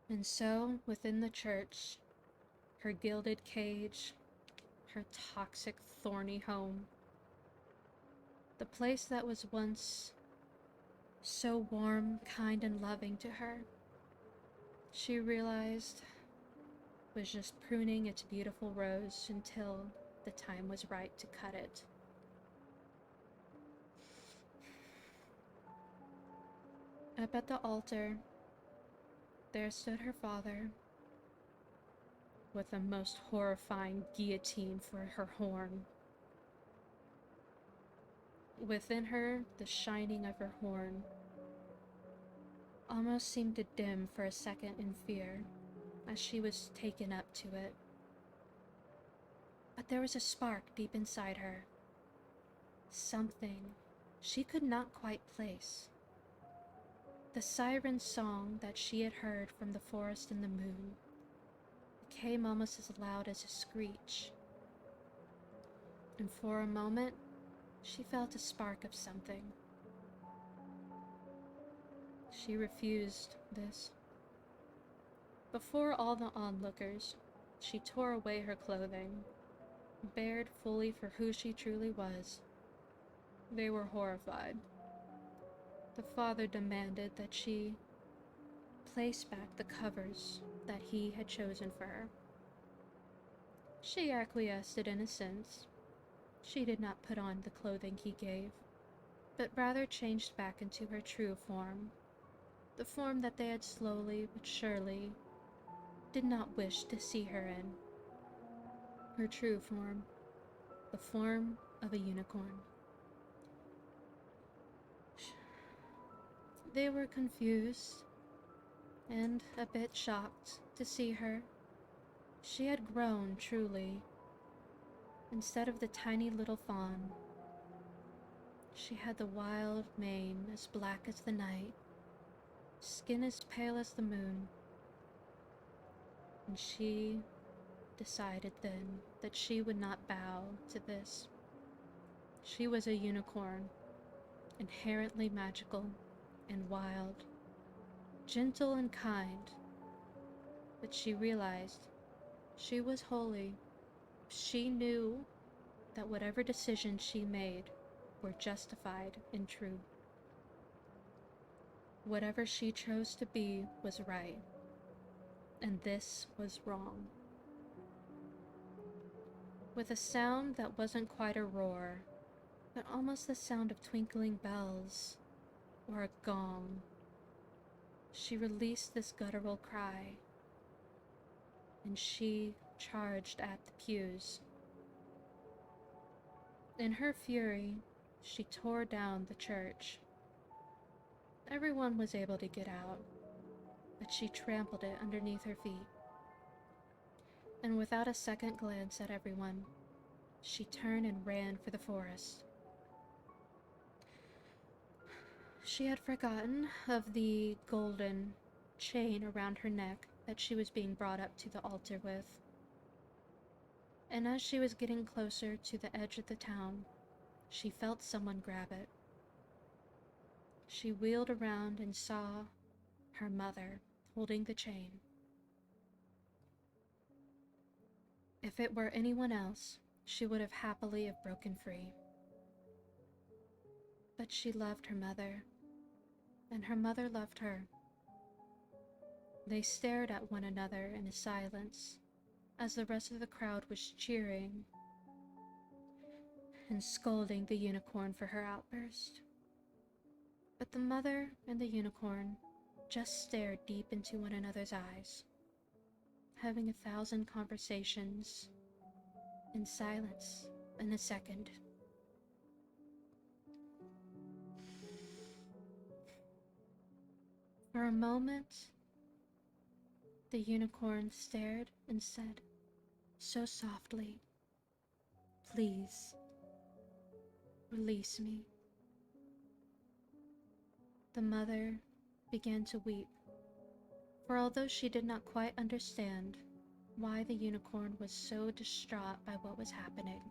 And so, within the church, her gilded cage, her toxic, thorny home, the place that was once so warm, kind, and loving to her, she realized was just pruning its beautiful rose until the time was right to cut it. Up at the altar, there stood her father, with a most horrifying guillotine for her horn. Within her, the shining of her horn almost seemed to dim for a second in fear as she was taken up to it. But there was a spark deep inside her, something she could not quite place. The siren song that she had heard from the forest in the moon became almost as loud as a screech. And for a moment, she felt a spark of something. She refused this. Before all the onlookers, she tore away her clothing, bared fully for who she truly was. They were horrified. The father demanded that she place back the covers that he had chosen for her. She acquiesced in a sense. She did not put on the clothing he gave, but rather changed back into her true form, the form that they had slowly but surely did not wish to see her in. Her true form, the form of a unicorn. They were confused and a bit shocked to see her. She had grown, truly. Instead of the tiny little fawn, she had the wild mane as black as the night, skin as pale as the moon. And she decided then that she would not bow to this. She was a unicorn, inherently magical and wild, gentle and kind, but she realized she was holy. She knew that whatever decisions she made were justified and true. Whatever she chose to be was right, and this was wrong. With a sound that wasn't quite a roar, but almost the sound of twinkling bells or a gong, she released this guttural cry, and she charged at the pews. In her fury, she tore down the church. Everyone was able to get out, but she trampled it underneath her feet. And without a second glance at everyone, she turned and ran for the forest. She had forgotten of the golden chain around her neck that she was being brought up to the altar with. And as she was getting closer to the edge of the town, she felt someone grab it. She wheeled around and saw her mother holding the chain. If it were anyone else, she would have happily have broken free. But she loved her mother, and her mother loved her. They stared at one another in a silence as the rest of the crowd was cheering and scolding the unicorn for her outburst. But the mother and the unicorn just stared deep into one another's eyes, having 1,000 conversations in silence in a second. For a moment, the unicorn stared and said, so softly, "Please, release me." The mother began to weep, for although she did not quite understand why the unicorn was so distraught by what was happening,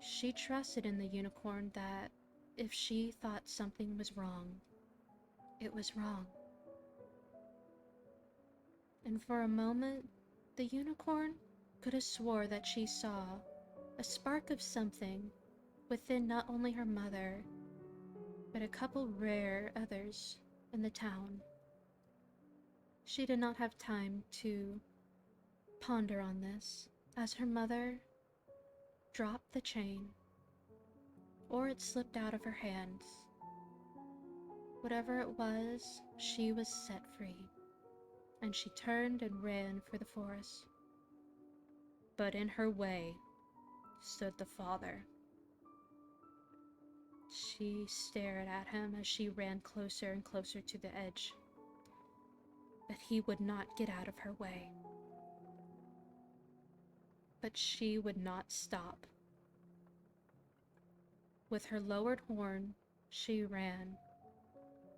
she trusted in the unicorn that if she thought something was wrong, it was wrong. And for a moment, the unicorn could have swore that she saw a spark of something within not only her mother, but a couple rare others in the town. She did not have time to ponder on this, as her mother dropped the chain, or it slipped out of her hands. Whatever it was, she was set free, and she turned and ran for the forest. But in her way stood the father. She stared at him as she ran closer and closer to the edge, but he would not get out of her way. But she would not stop. With her lowered horn, she ran.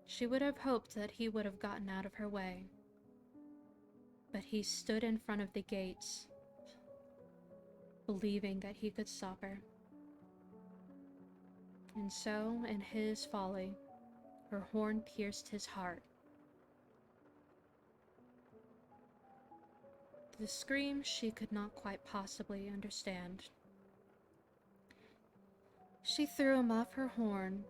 She would have hoped that he would have gotten out of her way, but he stood in front of the gates, believing that he could stop her. And so, in his folly, her horn pierced his heart. The scream she could not quite possibly understand. She threw him off her horn,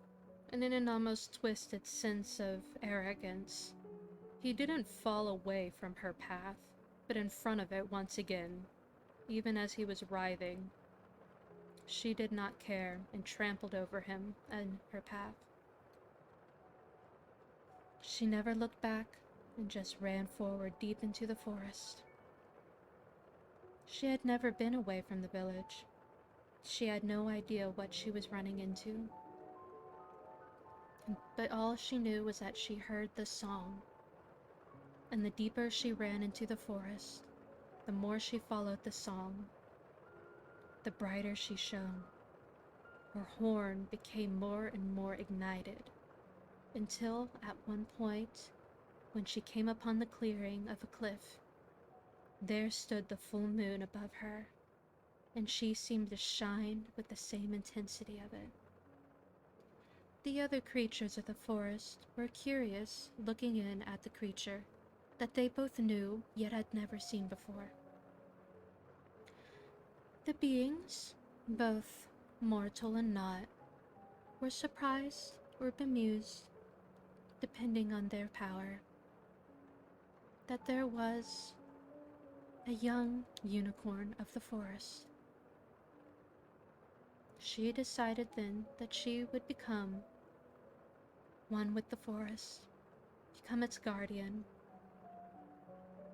and in an almost twisted sense of arrogance, he didn't fall away from her path, but in front of it once again, even as he was writhing. She did not care and trampled over him and her path. She never looked back and just ran forward deep into the forest. She had never been away from the village. She had no idea what she was running into. But all she knew was that she heard the song. And the deeper she ran into the forest, the more she followed the song, the brighter she shone. Her horn became more and more ignited, until at one point, when she came upon the clearing of a cliff, there stood the full moon above her, and she seemed to shine with the same intensity of it. The other creatures of the forest were curious, looking in at the creature that they both knew yet had never seen before. The beings, both mortal and not, were surprised or bemused, depending on their power, that there was a young unicorn of the forest. She decided then that she would become one with the forest, become its guardian,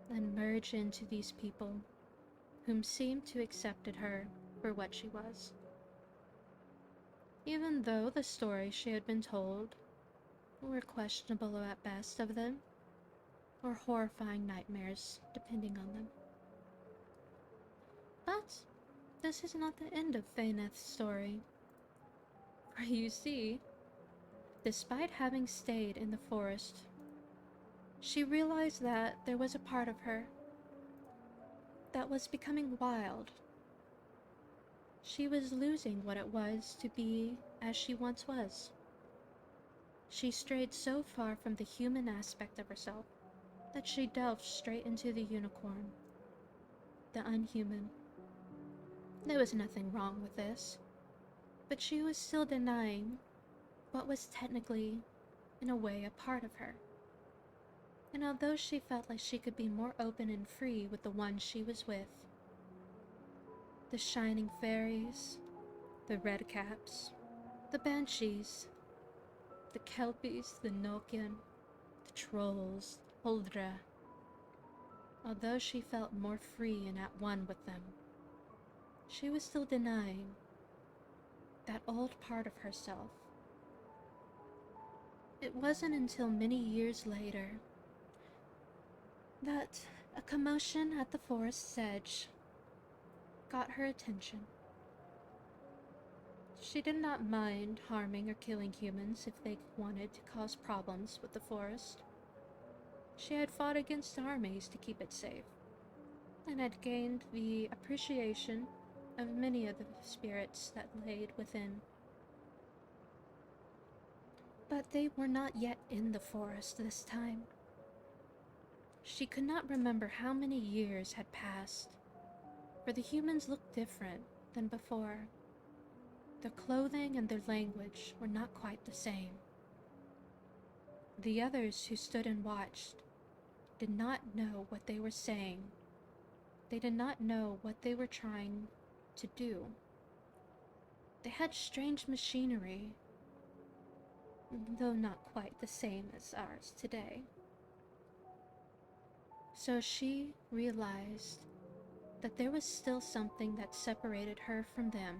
and merge into these people whom seemed to accepted her for what she was. Even though the stories she had been told were questionable at best of them, or horrifying nightmares depending on them. But this is not the end of Faeneth's story. For you see, despite having stayed in the forest, she realized that there was a part of her that was becoming wild. She was losing what it was to be as she once was. She strayed so far from the human aspect of herself that she delved straight into the unicorn, the unhuman. There was nothing wrong with this, but she was still denying what was technically, in a way, a part of her. And although she felt like she could be more open and free with the one she was with, the shining fairies, the redcaps, the banshees, the kelpies, the Nokian, the trolls, Huldra, although she felt more free and at one with them, she was still denying that old part of herself. It wasn't until many years later that a commotion at the forest's edge got her attention. She did not mind harming or killing humans if they wanted to cause problems with the forest. She had fought against armies to keep it safe, and had gained the appreciation of many of the spirits that laid within. But they were not yet in the forest this time. She could not remember how many years had passed, for the humans looked different than before. Their clothing and their language were not quite the same. The others who stood and watched did not know what they were saying. They did not know what they were trying to do. They had strange machinery, though not quite the same as ours today. So she realized that there was still something that separated her from them.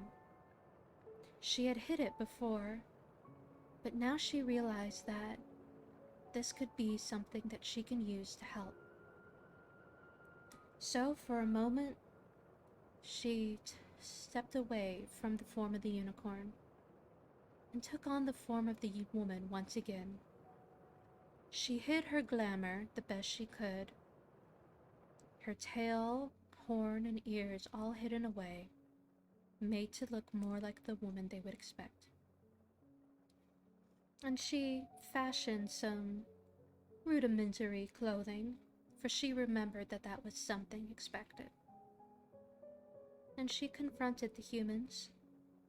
She had hid it before, but now she realized that this could be something that she can use to help. So for a moment, she stepped away from the form of the unicorn and took on the form of the woman once again. She hid her glamour the best she could, her tail, horn, and ears all hidden away, made to look more like the woman they would expect. And she fashioned some rudimentary clothing, for she remembered that that was something expected. And she confronted the humans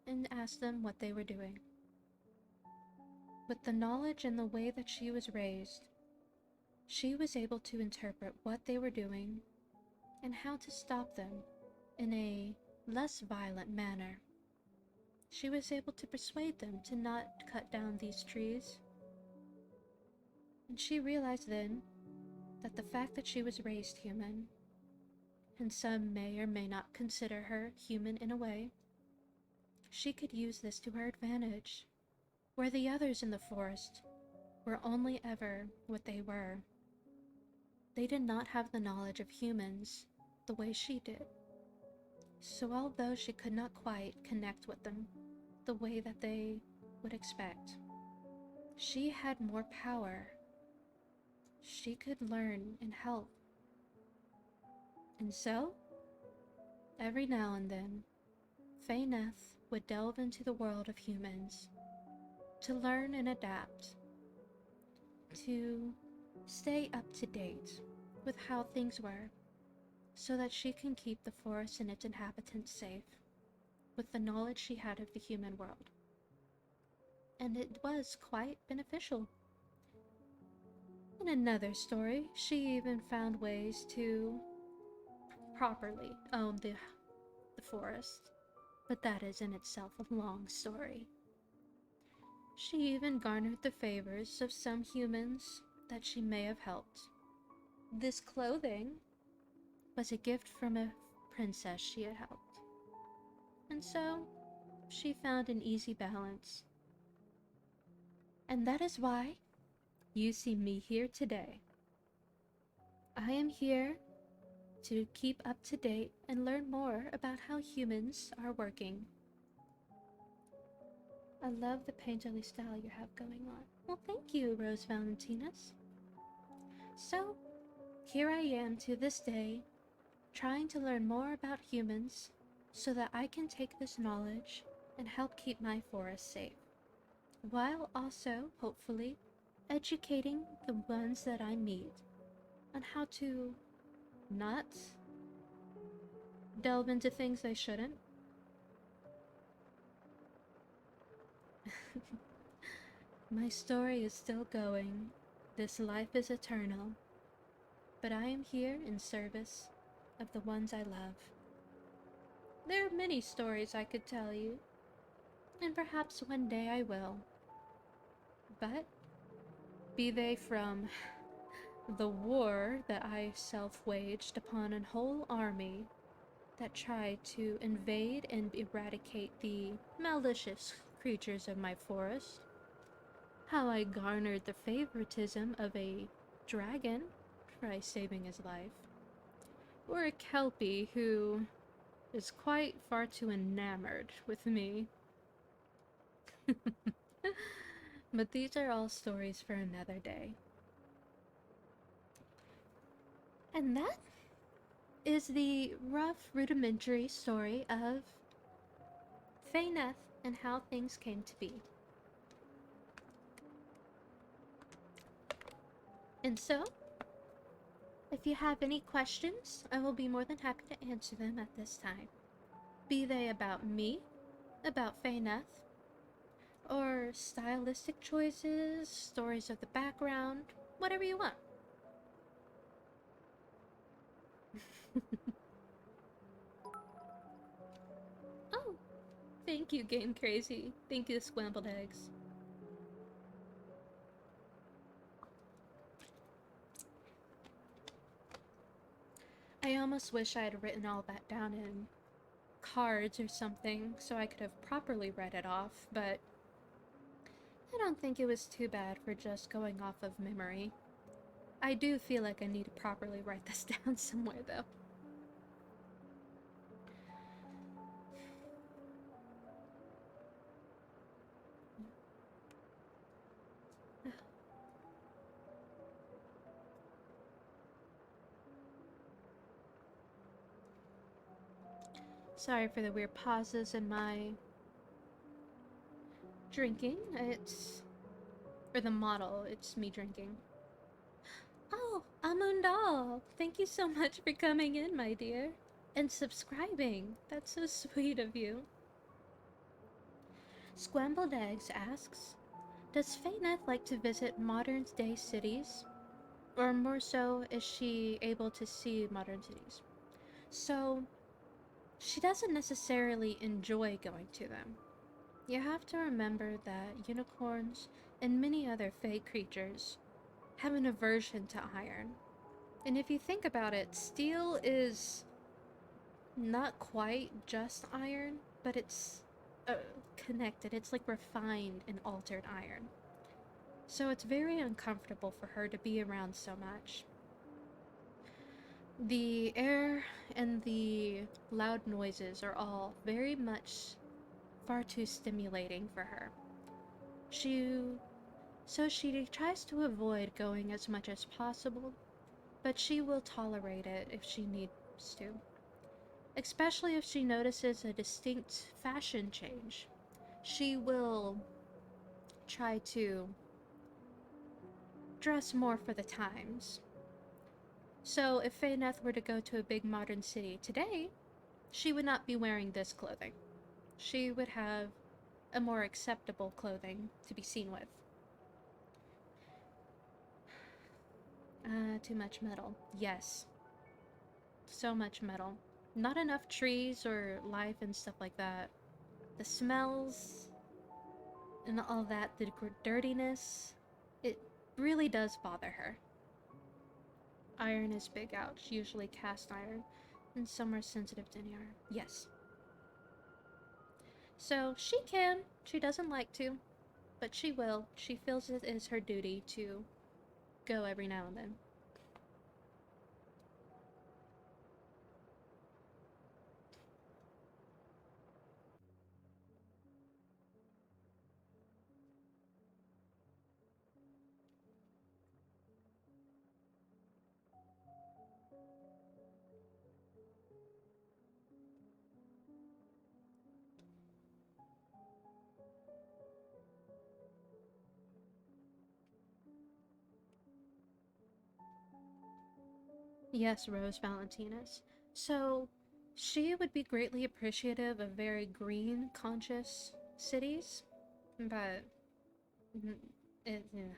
and asked them what they were doing. With the knowledge and the way that she was raised, she was able to interpret what they were doing and how to stop them in a less violent manner. She was able to persuade them to not cut down these trees. And she realized then that the fact that she was raised human, and some may or may not consider her human in a way, she could use this to her advantage, where the others in the forest were only ever what they were. They did not have the knowledge of humans the way she did. So although she could not quite connect with them the way that they would expect, she had more power. She could learn and help. And so, every now and then, Faeneth would delve into the world of humans to learn and adapt, to stay up to date with how things were, so that she can keep the forest and its inhabitants safe with the knowledge she had of the human world. And it was quite beneficial. In another story, she even found ways to properly own the forest, but that is in itself a long story. She even garnered the favors of some humans that she may have helped. This clothing was a gift from a princess she had helped, and so she found an easy balance. And that is why you see me here today. I am here to keep up to date and learn more about how humans are working. I love the painterly style you have going on. Well, thank you, Rose Valentinas. So, here I am to this day, trying to learn more about humans so that I can take this knowledge and help keep my forest safe, while also, hopefully, educating the ones that I meet on how to not delve into things they shouldn't. My story is still going. This life is eternal, but I am here in service of the ones I love. There are many stories I could tell you, and perhaps one day I will. But be they from the war that I self-waged upon a whole army that tried to invade and eradicate the malicious creatures of my forest, how I garnered the favoritism of a dragon by saving his life, or a kelpie who is quite far too enamored with me. But these are all stories for another day. And that is the rough, rudimentary story of FaeNeth and how things came to be. And so, if you have any questions, I will be more than happy to answer them at this time. Be they about me, about FaeNeth, or stylistic choices, stories of the background, whatever you want. Oh, thank you, Game Crazy. Thank you, Scrambled Eggs. I almost wish I had written all that down in cards or something so I could have properly read it off, but I don't think it was too bad for just going off of memory. I do feel like I need to properly write this down somewhere, though. Sorry for the weird pauses in my drinking. Or the model, it's me drinking. Oh, Amundal! Thank you so much for coming in, my dear. And subscribing. That's so sweet of you. Scrambled Eggs asks, does FaeNeth like to visit modern-day cities? Or more so, is she able to see modern cities? So, she doesn't necessarily enjoy going to them. You have to remember that unicorns and many other fey creatures have an aversion to iron. And if you think about it, steel is not quite just iron, but it's connected. It's like refined and altered iron. So it's very uncomfortable for her to be around so much. The air and the loud noises are all very much far too stimulating for her. So she tries to avoid going as much as possible, but she will tolerate it if she needs to. Especially if she notices a distinct fashion change. She will try to dress more for the times. So if FaeNeth were to go to a big modern city today, she would not be wearing this clothing. She would have a more acceptable clothing to be seen with. Too much metal. Yes. So much metal. Not enough trees or life and stuff like that. The smells and all that, the dirtiness, it really does bother her. Iron is big out, usually cast iron, and some are sensitive to any iron. Yes. So she can. She doesn't like to, but she will. She feels it is her duty to go every now and then. Yes, Rose Valentinus. So, she would be greatly appreciative of very green conscious cities, but yeah.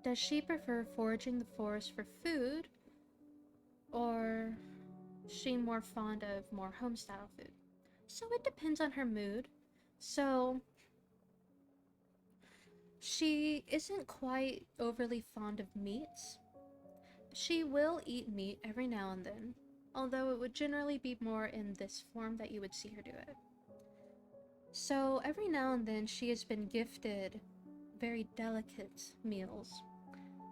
Does she prefer foraging the forest for food, or is she more fond of more home-style food? So it depends on her mood. So she isn't quite overly fond of meats. She will eat meat every now and then, although it would generally be more in this form that you would see her do it. So every now and then she has been gifted very delicate meals.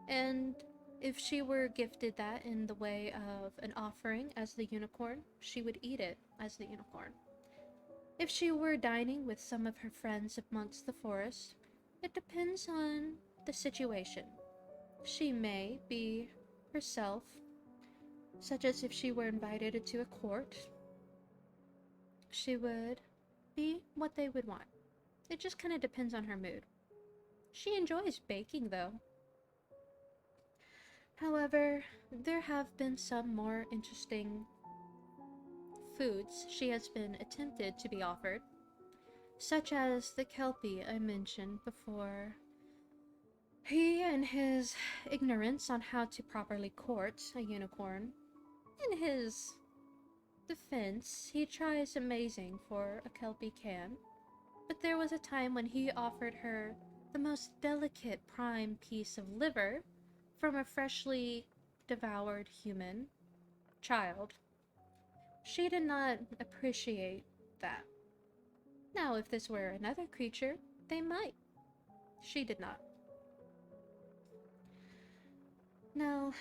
And if she were gifted that in the way of an offering as the unicorn, she would eat it as the unicorn. If she were dining with some of her friends amongst the forest, it depends on the situation. She may be herself, such as if she were invited into a court, she would be what they would want. It just kind of depends on her mood. She enjoys baking, though. However, there have been some more interesting foods she has been attempted to be offered, such as the Kelpie I mentioned before. He, in his ignorance on how to properly court a unicorn, in his defense, he tries amazing for a Kelpie can, but there was a time when he offered her the most delicate prime piece of liver from a freshly devoured human child. She did not appreciate that. Now, if this were another creature, they might. She did not. Now,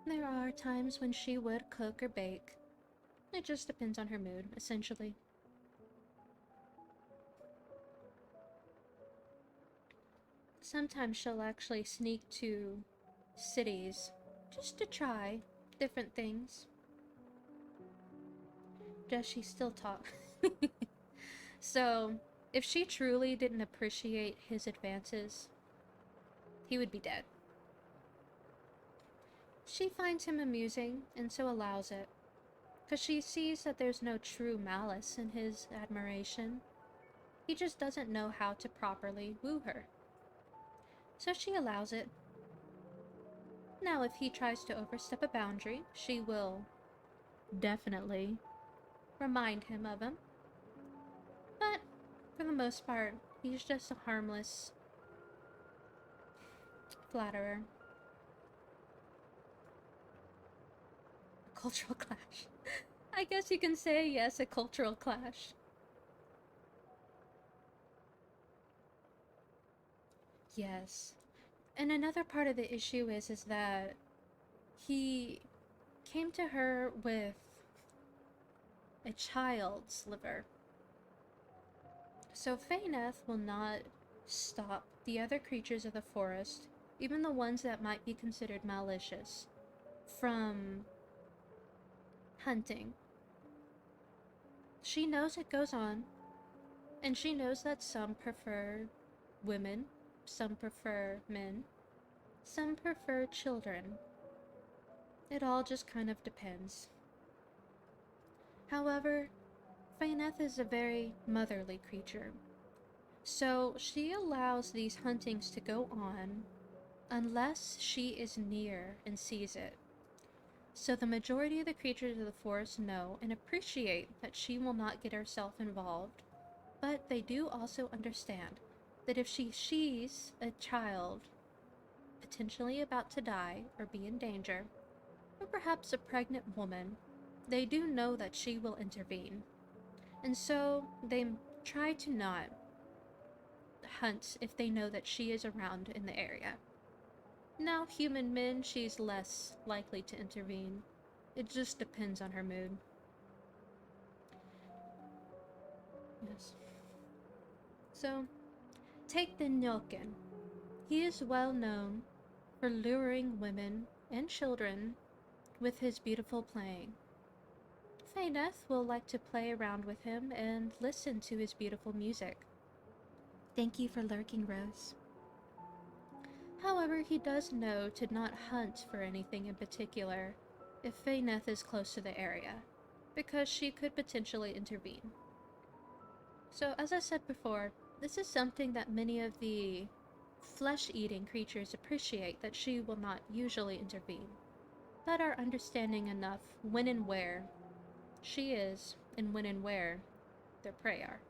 there are times when she would cook or bake. It just depends on her mood, essentially. Sometimes she'll actually sneak to cities just to try different things. Does she still talk? So, if she truly didn't appreciate his advances, he would be dead. She finds him amusing and so allows it, because she sees that there's no true malice in his admiration. He just doesn't know how to properly woo her. So she allows it. Now, if he tries to overstep a boundary, she will definitely remind him of him. But, for the most part, he's just a harmless flatterer. A cultural clash. I guess you can say, yes, a cultural clash. Yes. And another part of the issue is that he came to her with a child's liver. So Faeneth will not stop the other creatures of the forest, even the ones that might be considered malicious, from hunting. She knows it goes on, and she knows that some prefer women, some prefer men, some prefer children. It all just kind of depends. However, Faeneth is a very motherly creature, so she allows these huntings to go on unless she is near and sees it. So the majority of the creatures of the forest know and appreciate that she will not get herself involved, but they do also understand that if she sees a child potentially about to die or be in danger, or perhaps a pregnant woman, they do know that she will intervene. And so they try to not hunt if they know that she is around in the area. Now, human men, she's less likely to intervene. It just depends on her mood. Yes. So, take the Nilken. He is well known for luring women and children with his beautiful playing. Faeneth will like to play around with him and listen to his beautiful music. Thank you for lurking, Rose. However, he does know to not hunt for anything in particular if Faeneth is close to the area, because she could potentially intervene. So, as I said before, this is something that many of the Flesh-eating creatures appreciate that she will not usually intervene, but are understanding enough when and where she is and when and where their prey are.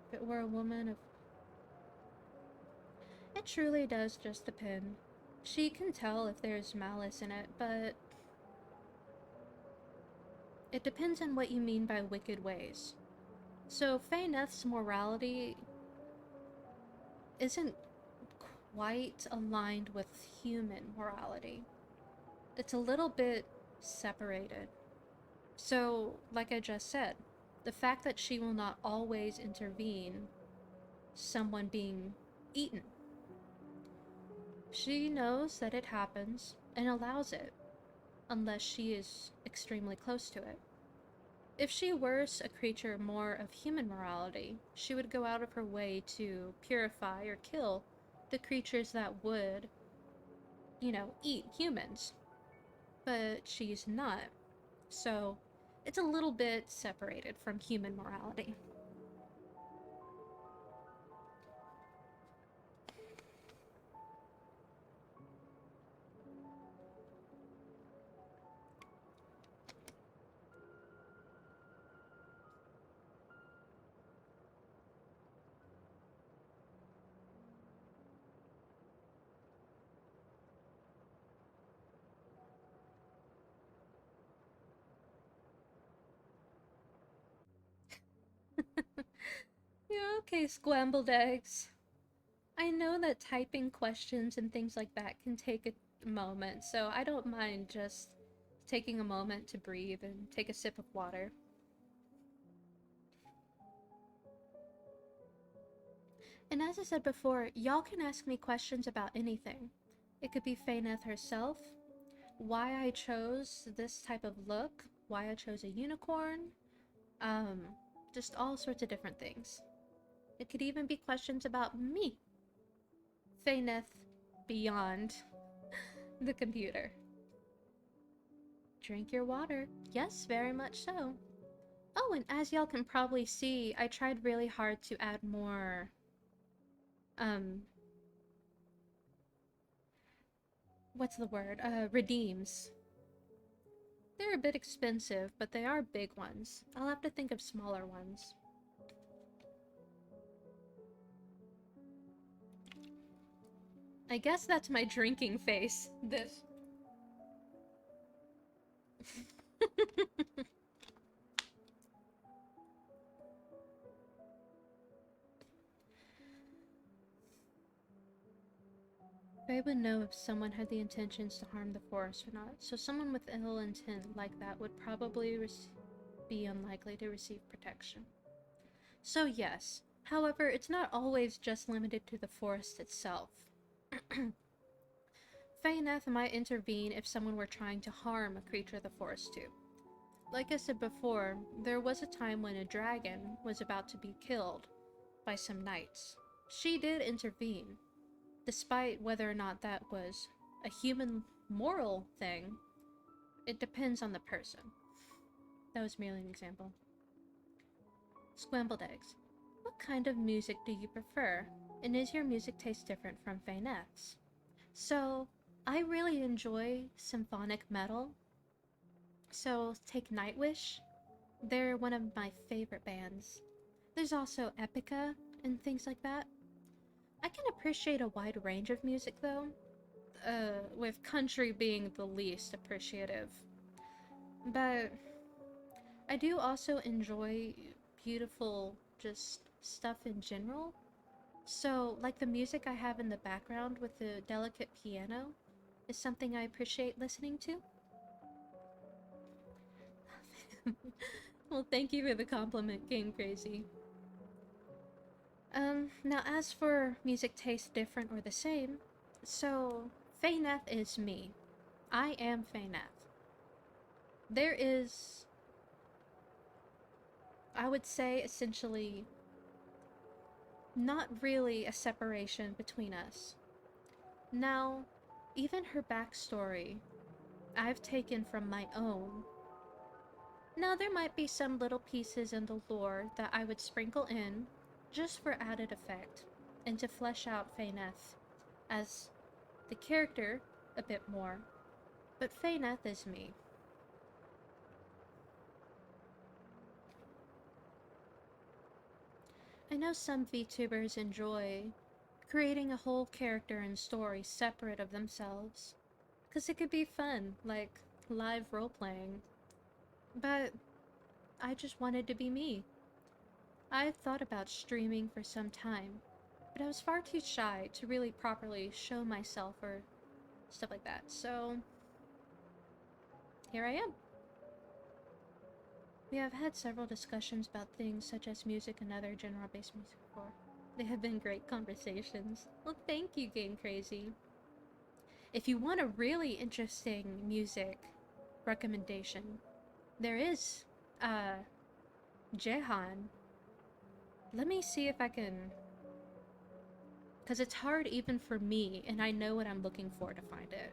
If it were a woman of... It truly does just depend. She can tell if there's malice in it, but it depends on what you mean by wicked ways. So FaeNeth's morality isn't quite aligned with human morality. It's a little bit separated. So, like I just said, the fact that she will not always intervene someone being eaten. She knows that it happens and allows it, unless she is extremely close to it. If she were a creature more of human morality, she would go out of her way to purify or kill the creatures that would, eat humans. But she's not. So it's a little bit separated from human morality. Yeah, okay, scrambled eggs. I know that typing questions and things like that can take a moment, so I don't mind just taking a moment to breathe and take a sip of water. And as I said before, y'all can ask me questions about anything. It could be FaeNeth herself, why I chose this type of look, why I chose a unicorn, um, just all sorts of different things. It could even be questions about me, FaeNeth, beyond the computer. Drink your water. Yes, very much so. Oh, and as y'all can probably see, I tried really hard to add more, what's the word? Redeems. They're a bit expensive, but they are big ones. I'll have to think of smaller ones. I guess that's my drinking face. This. Faye would know if someone had the intentions to harm the forest or not, so someone with ill intent like that would probably be unlikely to receive protection. So yes, however, it's not always just limited to the forest itself. FaeNeth might intervene if someone were trying to harm a creature the forest too. Like I said before, there was a time when a dragon was about to be killed by some knights. She did intervene, despite whether or not that was a human moral thing. It depends on the person. That was merely an example. Scrambled eggs. What kind of music do you prefer? And is your music taste different from FaeNeth's? So, I really enjoy symphonic metal. So, take Nightwish. They're one of my favorite bands. There's also Epica and things like that. I can appreciate a wide range of music though, with country being the least appreciative. But I do also enjoy beautiful just stuff in general. So, like the music I have in the background with the delicate piano is something I appreciate listening to. Well, thank you for the compliment, Game Crazy. Now as for music taste different or the same, so FaeNeth is me. I am FaeNeth. There is, I would say, essentially not really a separation between us. Now, even her backstory, I've taken from my own. Now, there might be some little pieces in the lore that I would sprinkle in, just for added effect, and to flesh out FaeNeth as the character a bit more. But FaeNeth is me. I know some VTubers enjoy creating a whole character and story separate of themselves, because it could be fun, like live role-playing. But I just wanted to be me. I've thought about streaming for some time, but I was far too shy to really properly show myself or stuff like that, so here I am. We have had several discussions about things such as music and other genre-based music before. They have been great conversations. Well, thank you, Game Crazy. If you want a really interesting music recommendation, there is, Jehan. Let me see if I can... because it's hard even for me, and I know what I'm looking for to find it.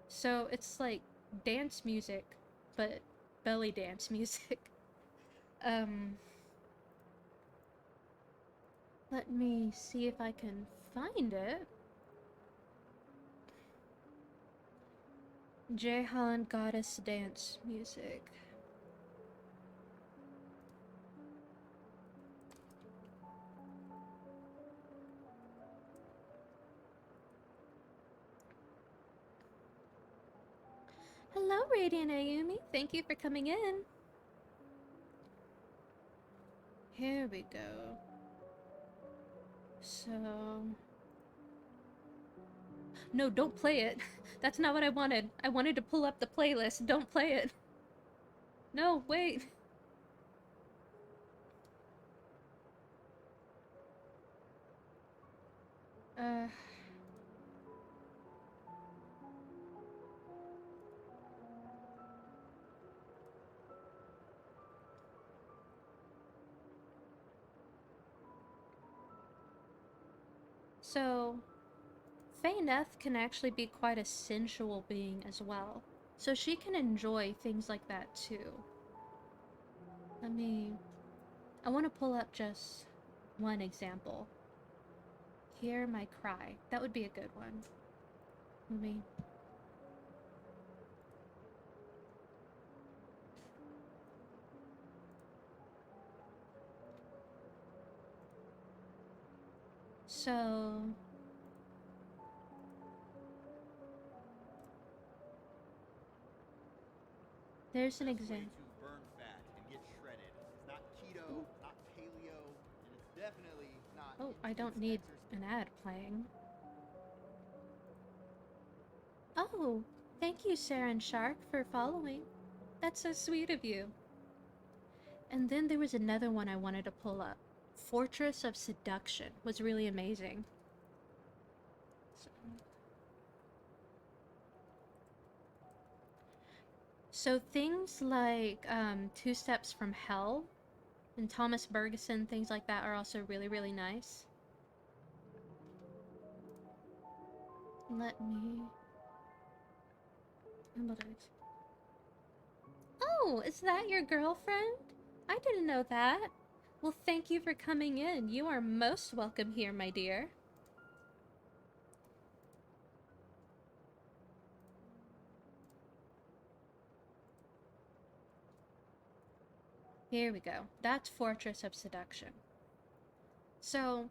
So it's like dance music, but belly dance music. Let me see if I can find it. Jehan Goddess Dance Music. Hello, Radiant Ayumi. Thank you for coming in. Here we go. So... no, don't play it. That's not what I wanted. I wanted to pull up the playlist. Don't play it. No, wait. So... FaeNeth can actually be quite a sensual being as well. So she can enjoy things like that too. I want to pull up just one example. Hear My Cry. That would be a good one. So... there's an example. Burn fat and get shredded. It's not keto, not paleo, and it's definitely not. Oh, I don't need an ad playing. Oh, thank you, Sarah and Shark, for following. That's so sweet of you. And then there was another one I wanted to pull up. Fortress of Seduction was really amazing. So things like Two Steps from Hell and Thomas Bergeson, things like that are also really, really nice. Let me... oh, is that your girlfriend? I didn't know that. Well, thank you for coming in. You are most welcome here, my dear. Here we go. That's Fortress of Seduction. So,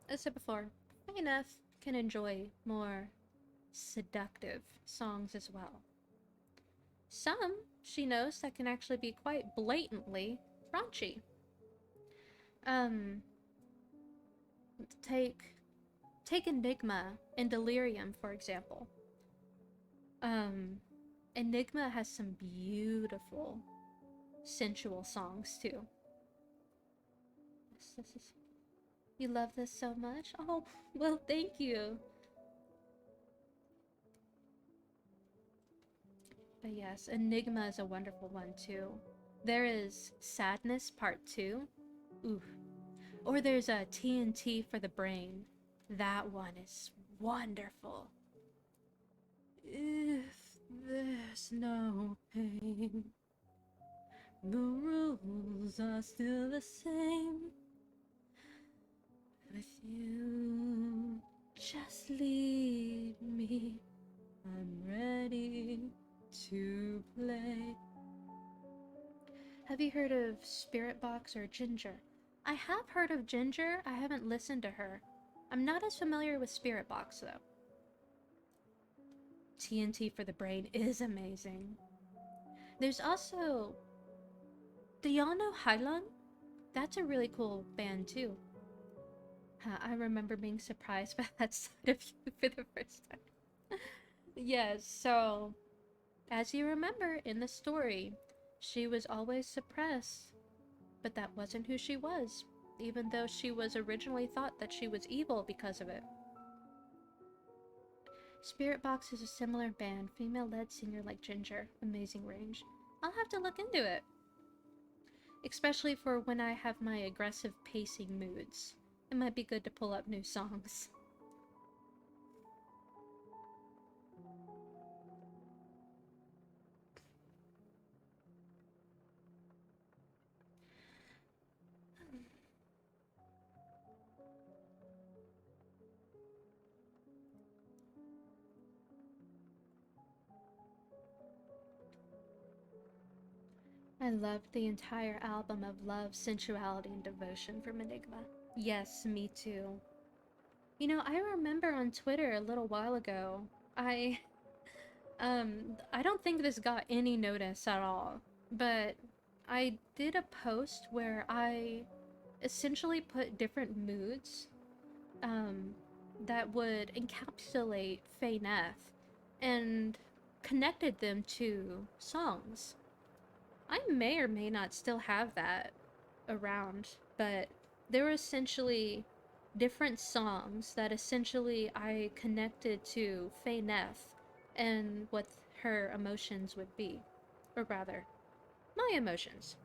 as I said before, FaeNeth can enjoy more seductive songs as well. Some, she knows, that can actually be quite blatantly raunchy. Take Enigma and Delirium, for example. Enigma has some beautiful, sensual songs, too. You love this so much? Oh, well, thank you. But yes, Enigma is a wonderful one, too. There is Sadness Part 2. Ooh. Or there's a TNT for the Brain. That one is wonderful. If there's no pain, the rules are still the same. With you, just lead me. I'm ready to play. Have you heard of Spirit Box or Ginger? I have heard of Ginger. I haven't listened to her. I'm not as familiar with Spirit Box though. TNT for the Brain is amazing. There's also... Do y'all know Hailan? That's a really cool band too. I remember being surprised by that side of you for the first time. Yes, so... As you remember in the story, she was always suppressed, but that wasn't who she was, even though she was originally thought that she was evil because of it. Spirit Box is a similar band, female-led singer like Ginger, amazing range. I'll have to look into it. Especially for when I have my aggressive pacing moods. It might be good to pull up new songs. I loved the entire album of love, sensuality, and devotion from Enigma. Yes, me too. You know, I remember on Twitter a little while ago, I don't think this got any notice at all, but I did a post where I essentially put different moods, um, that would encapsulate FaeNeth and connected them to songs. I may or may not still have that around, but there were essentially different songs that essentially I connected to FaeNeth and what her emotions would be. Or rather, my emotions.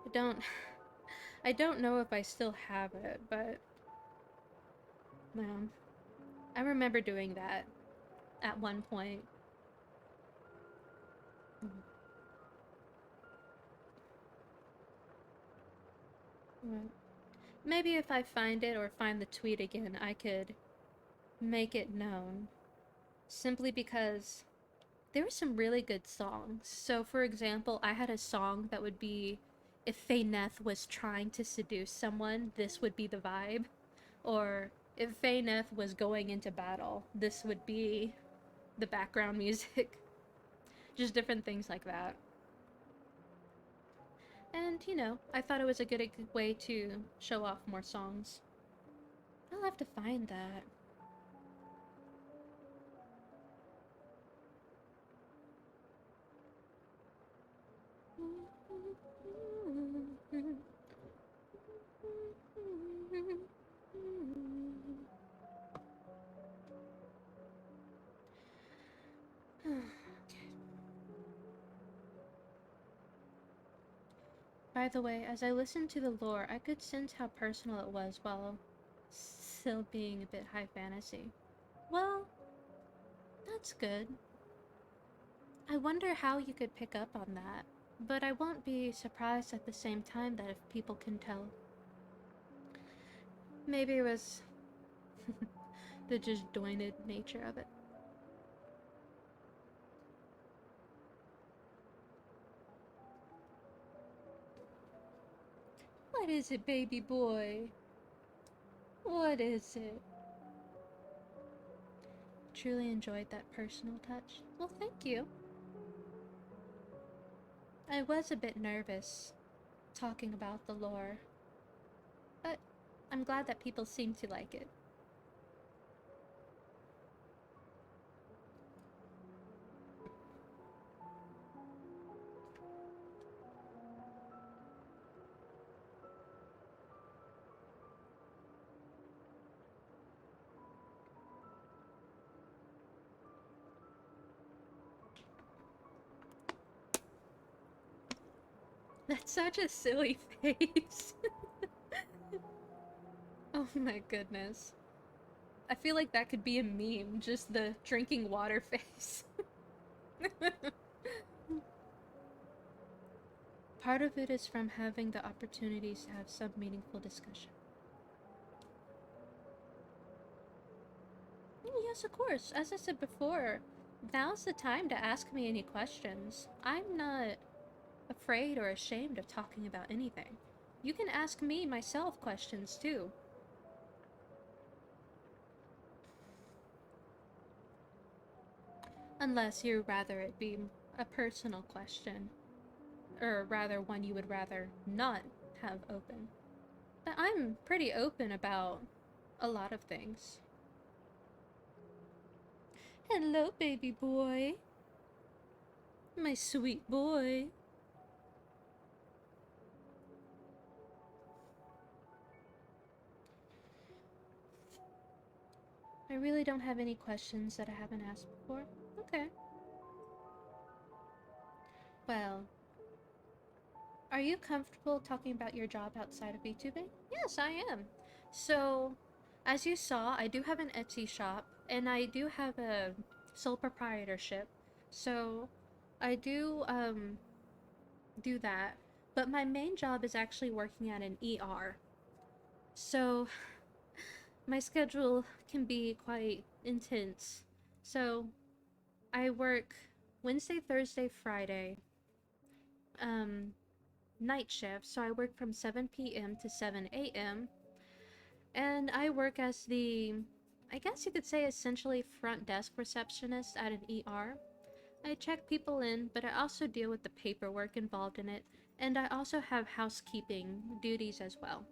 I don't I don't know if I still have it, but well, I remember doing that at one point. Well, maybe if I find it or find the tweet again, I could make it known. Simply because there were some really good songs. So, for example, I had a song that would be if FaeNeth was trying to seduce someone, this would be the vibe. Or if FaeNeth was going into battle, this would be the background music. Just different things like that. And, you know, I thought it was a good way to show off more songs. I'll have to find that. By the way, as I listened to the lore, I could sense how personal it was while still being a bit high fantasy. Well, that's good. I wonder how you could pick up on that, but I won't be surprised at the same time that if people can tell. Maybe it was the disjointed nature of it. What is it, baby boy? What is it? Truly enjoyed that personal touch. Well, thank you. I was a bit nervous talking about the lore, but I'm glad that people seem to like it. That's such a silly face. Oh my goodness. I feel like that could be a meme, just the drinking water face. part of it is from having the opportunities to have some meaningful discussion. Yes, of course. As I said before, now's the time to ask me any questions. I'm not afraid or ashamed of talking about anything. You can ask me myself questions too. Unless you'd rather it be a personal question, or rather one you would rather not have open. But I'm pretty open about a lot of things. Hello, baby boy. My sweet boy. I really don't have any questions that I haven't asked before. Okay. Well, are you comfortable talking about your job outside of VTubing? Yes, I am. So, as you saw, I do have an Etsy shop, and I do have a sole proprietorship. So, I do that. But my main job is actually working at an ER. So, my schedule can be quite intense. So, I work Wednesday, Thursday, Friday, um, night shift. So I work from 7 p.m. to 7 a.m. And I work as the, I guess you could say, essentially front desk receptionist at an ER. I check people in, but I also deal with the paperwork involved in it, and I also have housekeeping duties as well.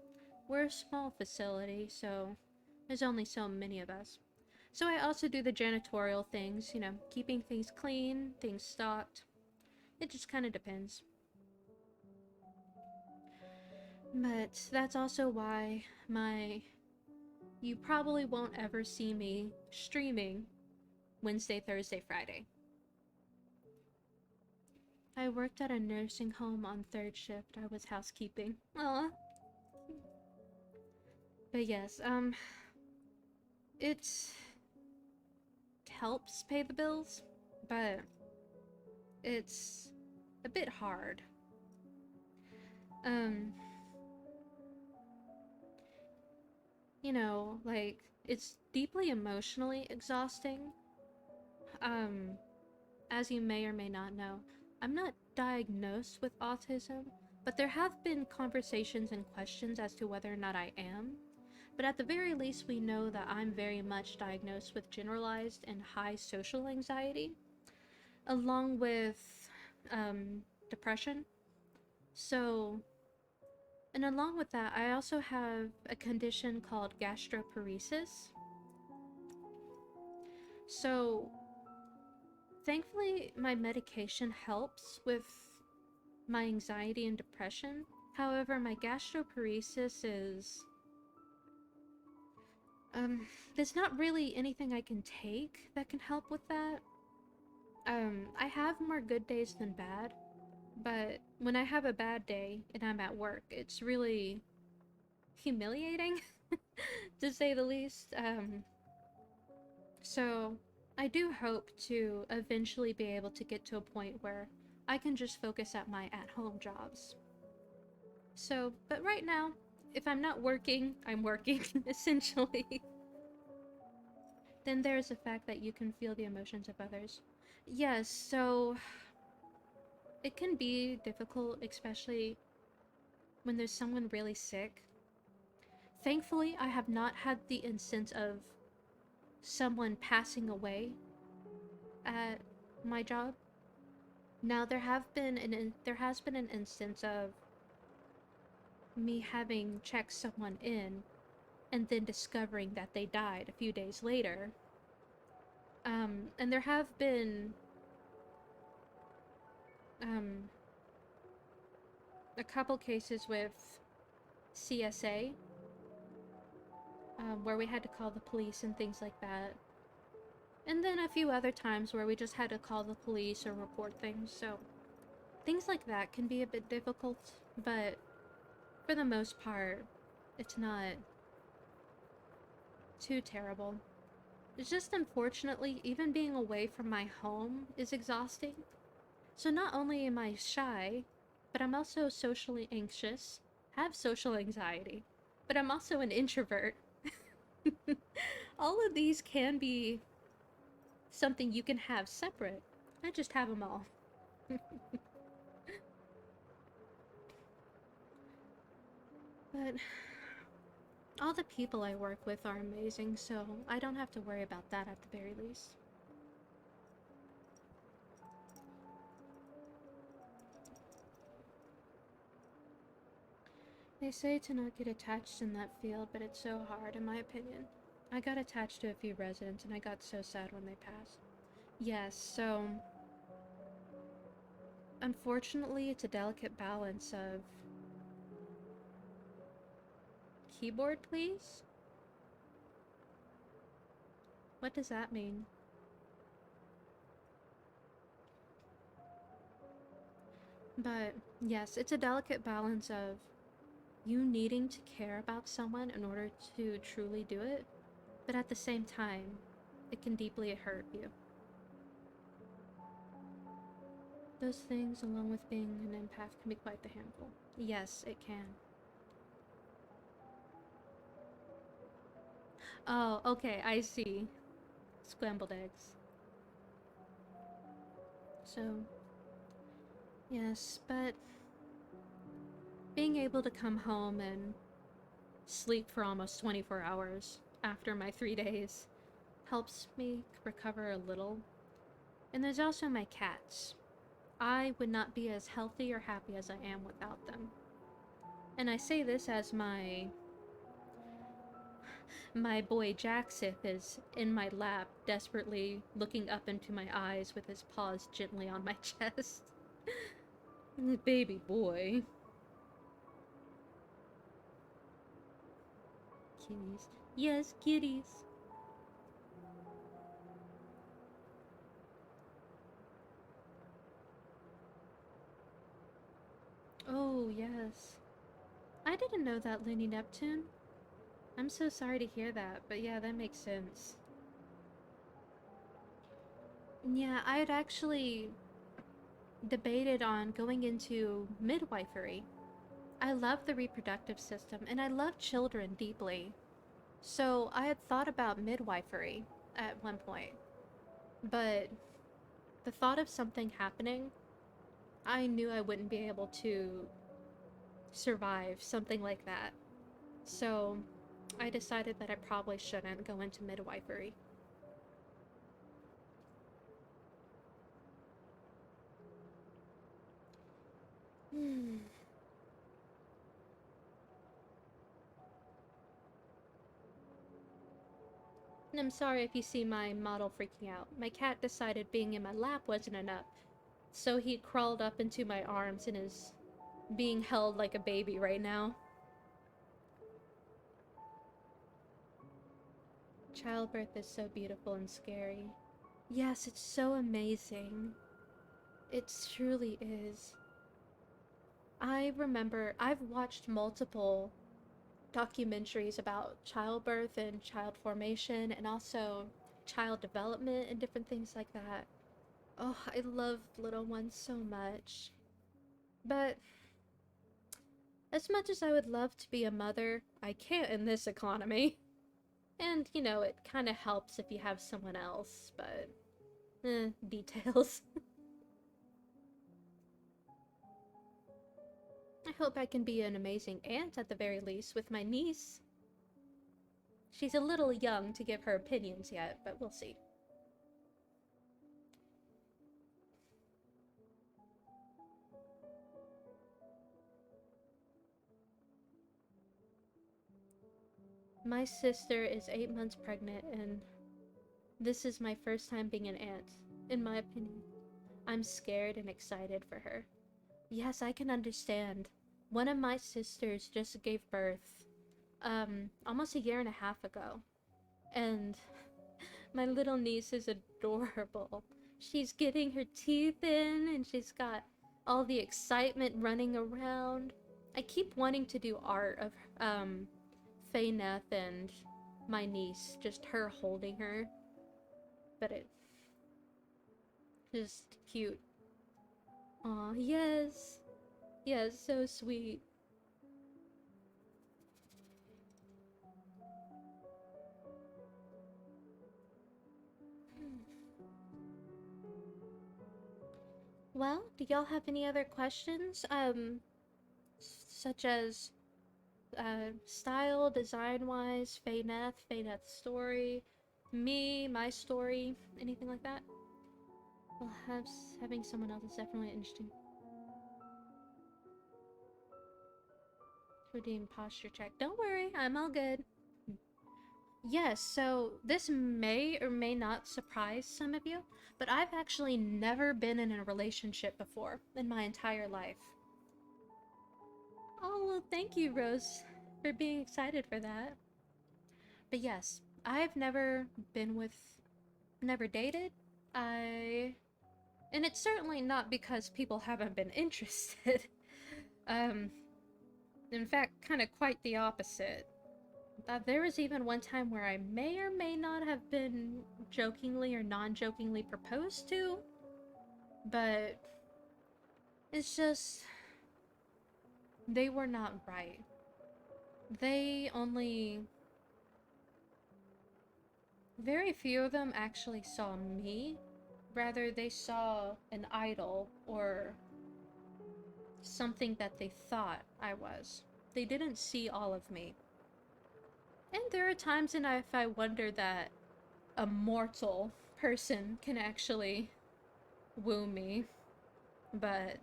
We're a small facility, so there's only so many of us. So I also do the janitorial things, keeping things clean, things stocked. It just kind of depends. But that's also why you probably won't ever see me streaming Wednesday, Thursday, Friday. I worked at a nursing home on third shift. I was housekeeping. Aw. But yes, it helps pay the bills, but it's a bit hard. Um, like, it's deeply emotionally exhausting. Um, as you may or may not know, I'm not diagnosed with autism, but there have been conversations and questions as to whether or not I am. But at the very least, we know that I'm very much diagnosed with generalized and high social anxiety, along with depression. So, and along with that, I also have a condition called gastroparesis. So, thankfully, my medication helps with my anxiety and depression. However, my gastroparesis is there's not really anything I can take that can help with that. I have more good days than bad, but when I have a bad day and I'm at work, it's really humiliating, to say the least. So I do hope to eventually be able to get to a point where I can just focus at my at-home jobs. So, but right now, if I'm not working, I'm working, essentially. Then there's the fact that you can feel the emotions of others. Yes, so it can be difficult, especially when there's someone really sick. Thankfully, I have not had the instance of someone passing away at my job. Now there has been an instance of me having checked someone in and then discovering that they died a few days later. And there have been a couple cases with CSA, where we had to call the police and things like that. And then a few other times where we just had to call the police or report things, so things like that can be a bit difficult, but for the most part, it's not too terrible. It's just unfortunately, even being away from my home is exhausting. So not only am I shy, but I'm also socially anxious, have social anxiety, but I'm also an introvert. All of these can be something you can have separate. I just have them all. But all the people I work with are amazing, so I don't have to worry about that at the very least. They say to not get attached in that field, but it's so hard, in my opinion. I got attached to a few residents, and I got so sad when they passed. Yes, so unfortunately, it's a delicate balance of. Keyboard, please? What does that mean? But yes, it's a delicate balance of you needing to care about someone in order to truly do it, but at the same time, it can deeply hurt you. Those things, along with being an empath, can be quite the handful. Yes, it can. Oh, okay, I see. Scrambled eggs. So, yes, but being able to come home and sleep for almost 24 hours after my 3 days helps me recover a little. And there's also my cats. I would not be as healthy or happy as I am without them. And I say this as my boy Jacksith is in my lap, desperately looking up into my eyes with his paws gently on my chest. Baby boy. Kitties. Yes, kitties. Oh, yes. I didn't know that, Looney Neptune. I'm so sorry to hear that, but yeah, that makes sense. Yeah, I had actually debated on going into midwifery. I love the reproductive system and I love children deeply. So I had thought about midwifery at one point. But the thought of something happening, I knew I wouldn't be able to survive something like that. So I decided that I probably shouldn't go into midwifery. Hmm. And I'm sorry if you see my model freaking out. My cat decided being in my lap wasn't enough, so he crawled up into my arms and is being held like a baby right now. Childbirth is so beautiful and scary. Yes, it's so amazing. It truly is. I remember I've watched multiple documentaries about childbirth and child formation and also child development and different things like that. Oh, I love little ones so much. But as much as I would love to be a mother, I can't in this economy. And, it kind of helps if you have someone else, but details. I hope I can be an amazing aunt at the very least with my niece. She's a little young to give her opinions yet, but we'll see. My sister is 8 months pregnant, and this is my first time being an aunt, in my opinion. I'm scared and excited for her. Yes, I can understand. One of my sisters just gave birth, almost a year and a half ago. And my little niece is adorable. She's getting her teeth in, and she's got all the excitement running around. I keep wanting to do art of, Faye Neth and my niece, just her holding her. But it's just cute. Aw, yes. Yeah, it's so sweet. Well, do y'all have any other questions? Such as style, design-wise, Fayneth's story, me, my story, anything like that? Well, having someone else is definitely interesting. Redeem posture check. Don't worry, I'm all good. Yes, so this may or may not surprise some of you, but I've actually never been in a relationship before in my entire life. Oh, well, thank you, Rose, for being excited for that. But yes, I've never been with, never dated. I, and it's certainly not because people haven't been interested. um, in fact, kind of quite the opposite. There was even one time where I may or may not have been jokingly or non-jokingly proposed to, but it's just, they were not right. They only, very few of them actually saw me. Rather, they saw an idol or something that they thought I was. They didn't see all of me. And there are times in life I wonder that a mortal person can actually woo me, but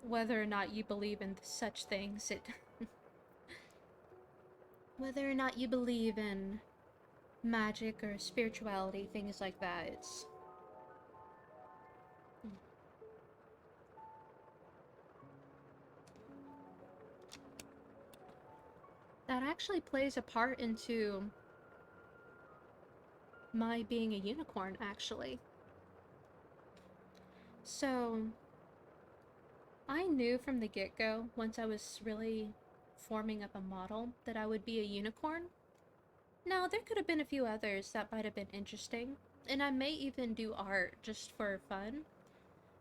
whether or not you believe in such things, whether or not you believe in magic or spirituality, things like that, it's... That actually plays a part into my being a unicorn, actually. So, I knew from the get-go, once I was really forming up a model, that I would be a unicorn. Now, there could have been a few others that might have been interesting, and I may even do art just for fun,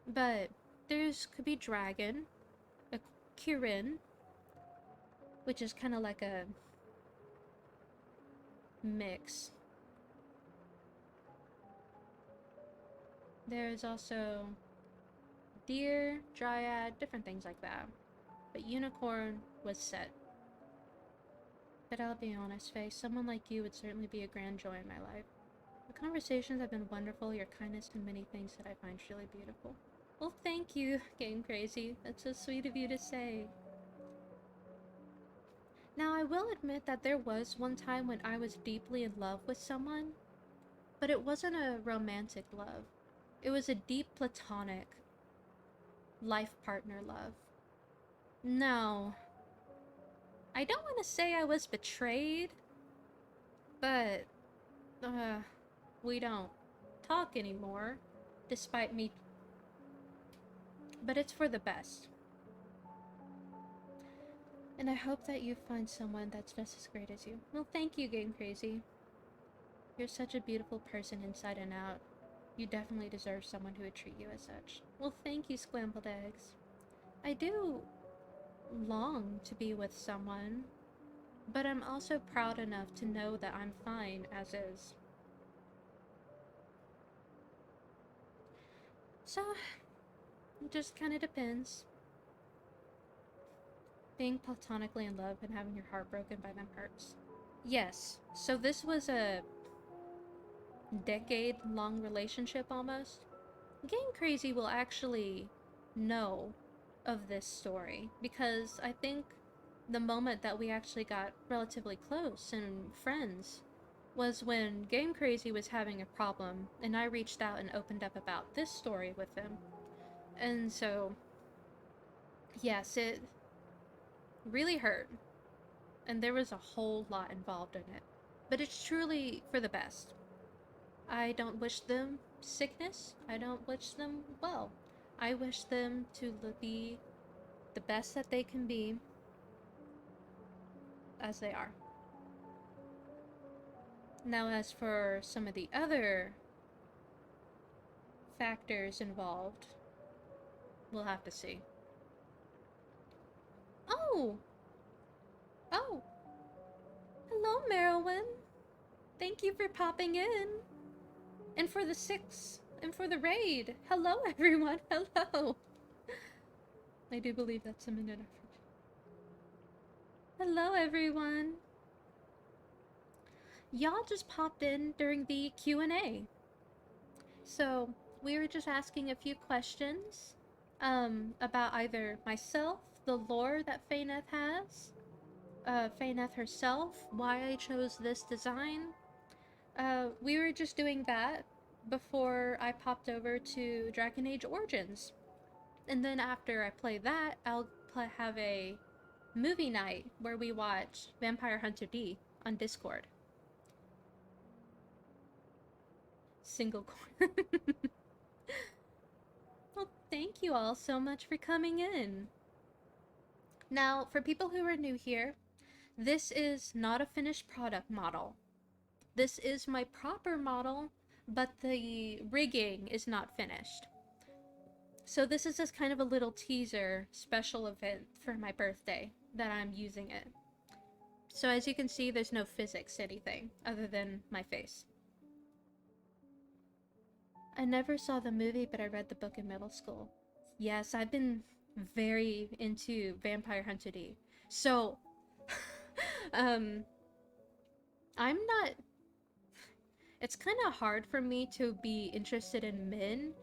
but there's could be dragon, a Kirin, which is kind of like a mix. There's also deer, dryad, different things like that. But unicorn was set. But I'll be honest, Faye, someone like you would certainly be a grand joy in my life. The conversations have been wonderful, your kindness and many things that I find truly beautiful. Well, thank you, Game Crazy. That's so sweet of you to say. Now, I will admit that there was one time when I was deeply in love with someone, but it wasn't a romantic love. It was a deep platonic life partner love. No, I don't want to say I was betrayed, but we don't talk anymore, despite me. But it's for the best. And I hope that you find someone that's just as great as you. Well, thank you, Game Crazy. You're such a beautiful person inside and out. You definitely deserve someone who would treat you as such. Well, thank you, Scrambled Eggs. I do long to be with someone, but I'm also proud enough to know that I'm fine as is. So, it just kind of depends. Being platonically in love and having your heart broken by them hurts. Yes, so this was a decade-long relationship almost. Game Crazy will actually know of this story because I think the moment that we actually got relatively close and friends was when Game Crazy was having a problem and I reached out and opened up about this story with him. And so, yes, it really hurt. And there was a whole lot involved in it. But it's truly for the best. I don't wish them sickness. I don't wish them well. I wish them to be the best that they can be as they are. Now, as for some of the other factors involved, we'll have to see. Oh! Oh! Hello, Merylwyn! Thank you for popping in! And for the 6, and for the raid! Hello, everyone! Hello! I do believe that's a minute after. Hello, everyone! Y'all just popped in during the Q&A. So, we were just asking a few questions about either myself, the lore that Faeneth has, Faeneth herself, why I chose this design. We were just doing that before I popped over to Dragon Age Origins. And then after I play that, I'll have a movie night where we watch Vampire Hunter D on Discord. Single core. Well, thank you all so much for coming in. Now, for people who are new here, this is not a finished product model. This is my proper model, but the rigging is not finished. So this is just kind of a little teaser special event for my birthday that I'm using it. So as you can see, there's no physics anything other than my face. I never saw the movie, but I read the book in middle school. Yes, I've been very into Vampire Hunter D. So, I'm not... It's kind of hard for me to be interested in men.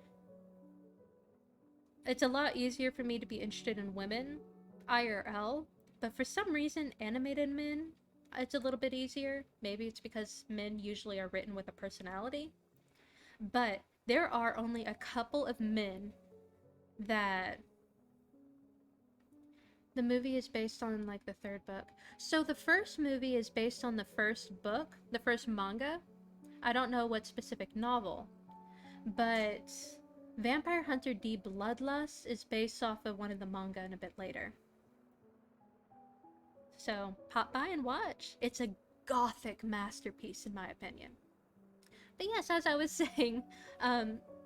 It's a lot easier for me to be interested in women, IRL, but for some reason, animated men, it's a little bit easier. Maybe it's because men usually are written with a personality. But there are only a couple of men that... The movie is based on, like, the 3rd book. So the first movie is based on the first book, the first manga. I don't know what specific novel, but Vampire Hunter D Bloodlust is based off of one of the manga and a bit later. So pop by and watch. It's a gothic masterpiece in my opinion. But yes, as I was saying,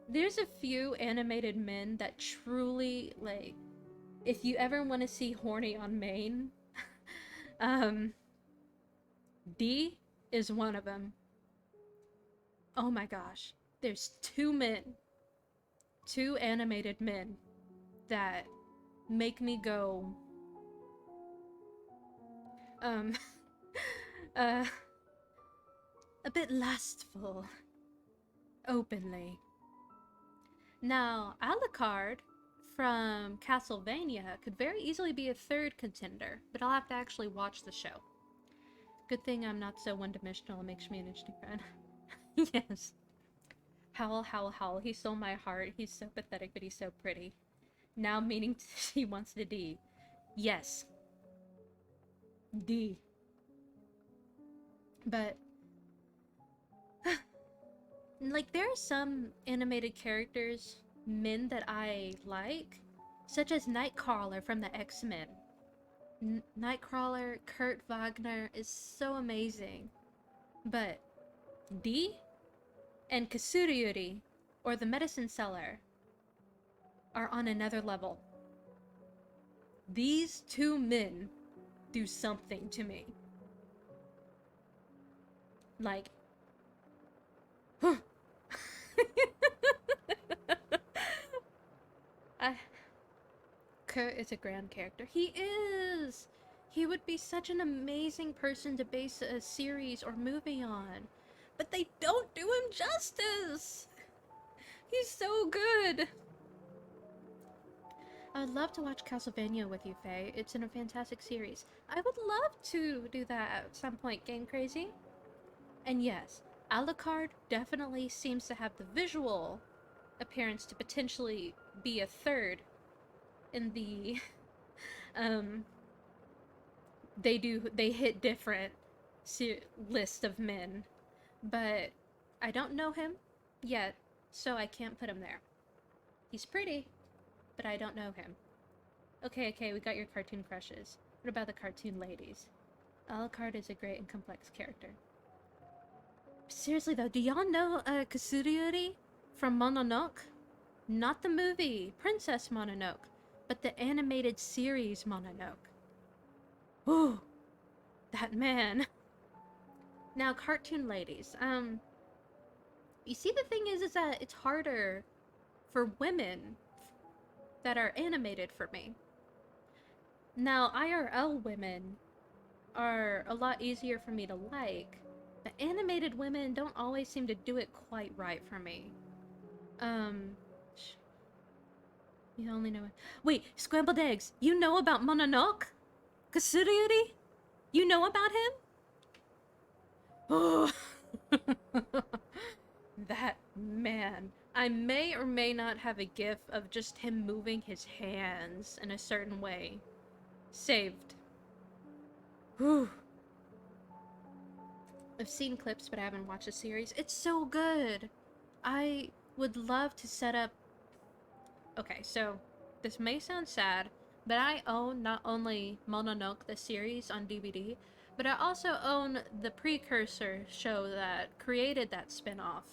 there's a few animated men that truly, like, if you ever want to see horny on main, D is one of them. Oh my gosh. There's 2 animated men that make me go a bit lustful openly. Now, Alucard from Castlevania could very easily be a 3rd contender, but I'll have to actually watch the show. Good thing I'm not so one-dimensional, it makes me an interesting friend. Yes. Howl, howl, howl. He stole my heart. He's so pathetic, but he's so pretty. Now meaning he wants the D. Yes. D. But... like, there are some animated characters, men that I like, such as Nightcrawler from the X-Men. Nightcrawler, Kurt Wagner is so amazing. But D and Kasuriyuri, or the Medicine Seller, are on another level. These 2 men do something to me. Like, Kurt is a grand character. He is! He would be such an amazing person to base a series or movie on. But they don't do him justice! He's so good! I'd love to watch Castlevania with you, Faye. It's in a fantastic series. I would love to do that at some point, Game Crazy. And yes, Alucard definitely seems to have the visual appearance to potentially be a 3rd in the they hit different list of men, but I don't know him yet, so I can't put him there. He's pretty, but I don't know him. Okay, we got your cartoon crushes. What about the cartoon ladies? Alucard is a great and complex character. Seriously though, do y'all know Kasuriyuri from Mononoke? Not the movie, Princess Mononoke, but the animated series Mononoke. Ooh, that man. Now, cartoon ladies. You see, the thing is that it's harder for women that are animated for me. Now, IRL women are a lot easier for me to like, but animated women don't always seem to do it quite right for me. Um, you only know it. Wait, scrambled eggs. You know about Mononoke? Kasuriuri? You know about him? Oh, that man. I may or may not have a gif of just him moving his hands in a certain way. Saved. Whew. I've seen clips, but I haven't watched the series. It's so good. I would love to set up. Okay, so this may sound sad, but I own not only Mononoke the series on DVD, but I also own the precursor show that created that spin-off.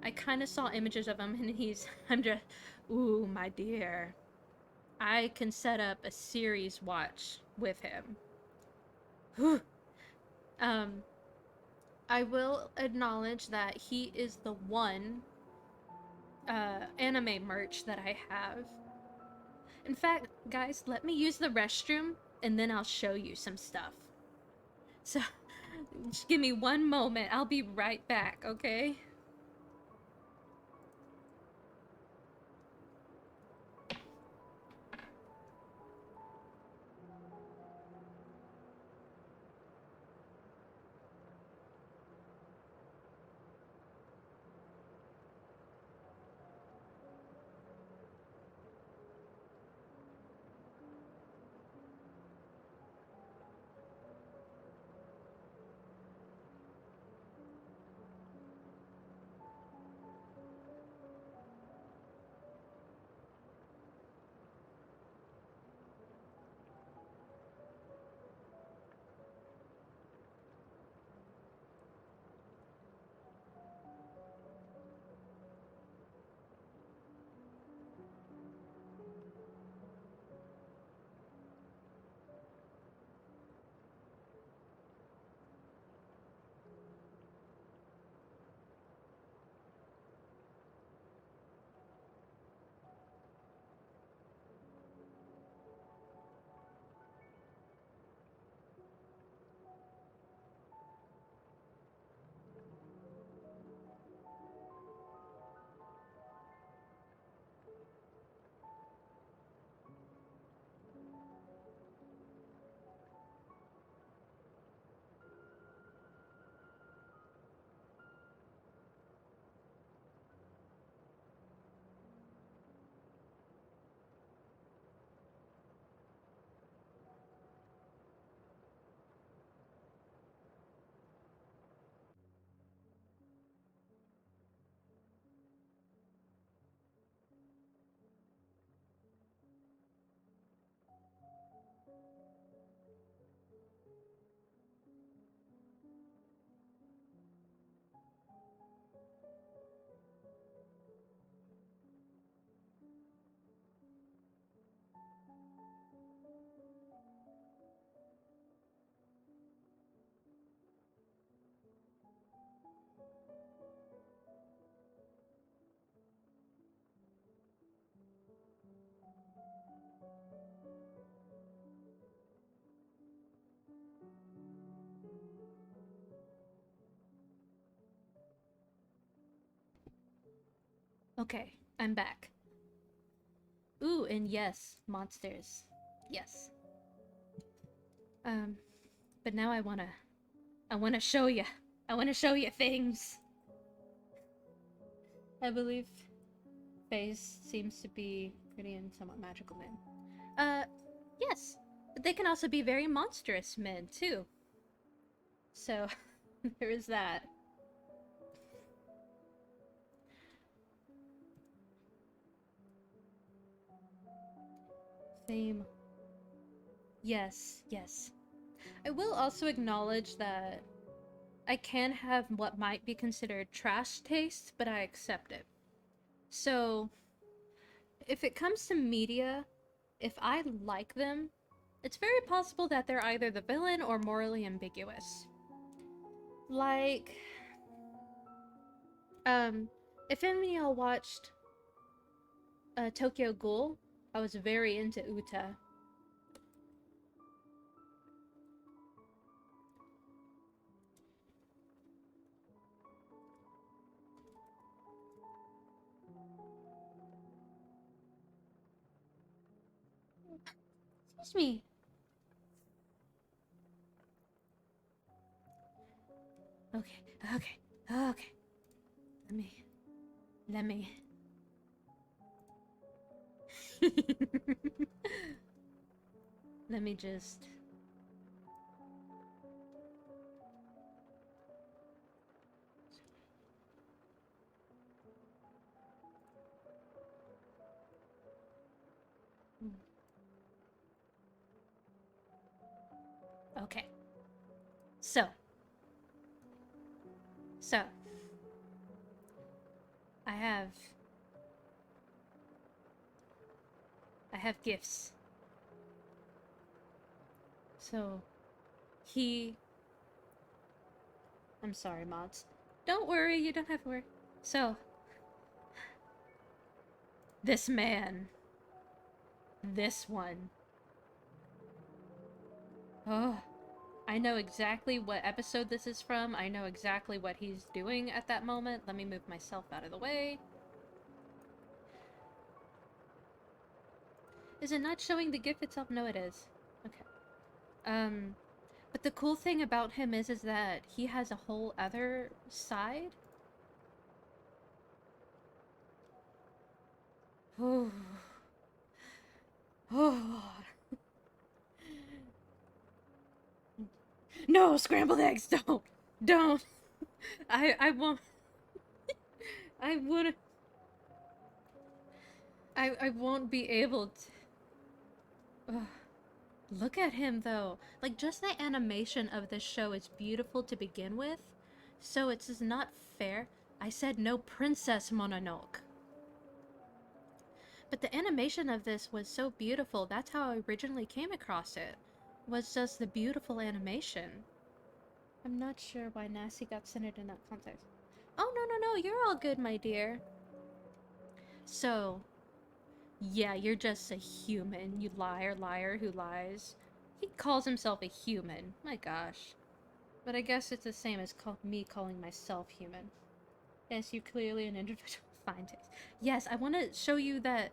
I kind of saw images of him, and I'm just, ooh, my dear. I can set up a series watch with him. Whew. Um, I will acknowledge that he is the one anime merch that I have. In fact, guys, let me use the restroom and then I'll show you some stuff. So, just give me one moment. I'll be right back, okay? Okay, I'm back. Ooh, and yes, monsters. Yes. Um, but now I wanna show you. I wanna show you things. I believe Faze seems to be pretty and somewhat magical men. Yes. But they can also be very monstrous men, too. So, there is that. Fame. Yes, yes. I will also acknowledge that I can have what might be considered trash taste, but I accept it. So, if it comes to media, if I like them, it's very possible that they're either the villain or morally ambiguous. Like, if any of y'all watched Tokyo Ghoul, I was very into Uta. Excuse me. Okay, okay, okay. Let me. Let me just. Okay. So. I have. I have gifts. So. I'm sorry, mods. Don't worry, you don't have to worry. So. This man. This one. Oh. I know exactly what episode this is from. I know exactly what he's doing at that moment. Let me move myself out of the way. Is it not showing the GIF itself? No, it is. Okay. But the cool thing about him is that he has a whole other side. Oh. Oh. No, scrambled eggs, don't. Don't. I won't. I would. I won't be able to. Ugh. Look at him though. Like, just the animation of this show is beautiful to begin with. So it's just not fair. I said no Princess Mononoke. But the animation of this was so beautiful. That's how I originally came across it. Was just the beautiful animation. I'm not sure why Nasty got centered in that context. Oh, no, you're all good, my dear. So, yeah, you're just a human, you liar who lies. He calls himself a human. My gosh. But I guess it's the same as me calling myself human. Yes, you clearly an individual. Fine taste. Yes, I want to show you that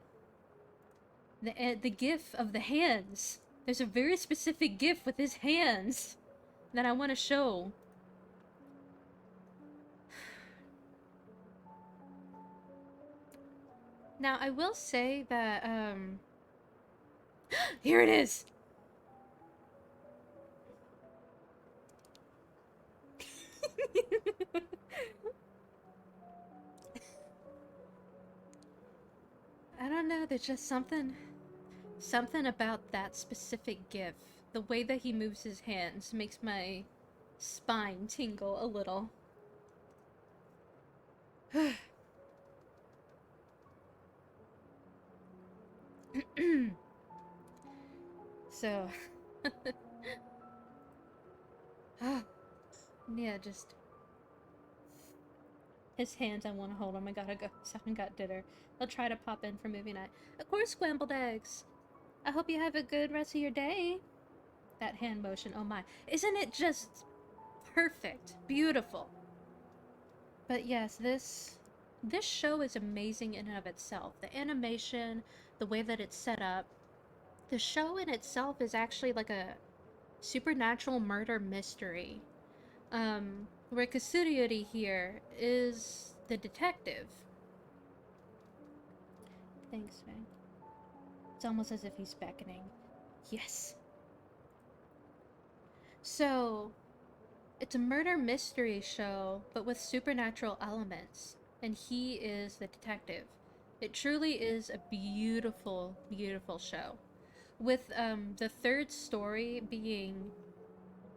the gif of the hands. There's a very specific gif with his hands that I want to show. Now, I will say that, here it is! I don't know, there's just something about that specific gif. The way that he moves his hands makes my spine tingle a little. So, yeah, just his hands. I want to hold him. I gotta go. Someone got dinner. I'll try to pop in for movie night. Of course, scrambled eggs. I hope you have a good rest of your day. That hand motion, oh my. Isn't it just perfect? Beautiful. But yes, this show is amazing in and of itself. The animation, the way that it's set up. The show in itself is actually like a supernatural murder mystery. Where Kasuriori here is the detective. Thanks, man. It's almost as if he's beckoning. Yes. So, it's a murder mystery show, but with supernatural elements. And he is the detective. It truly is a beautiful, beautiful show. With the third story being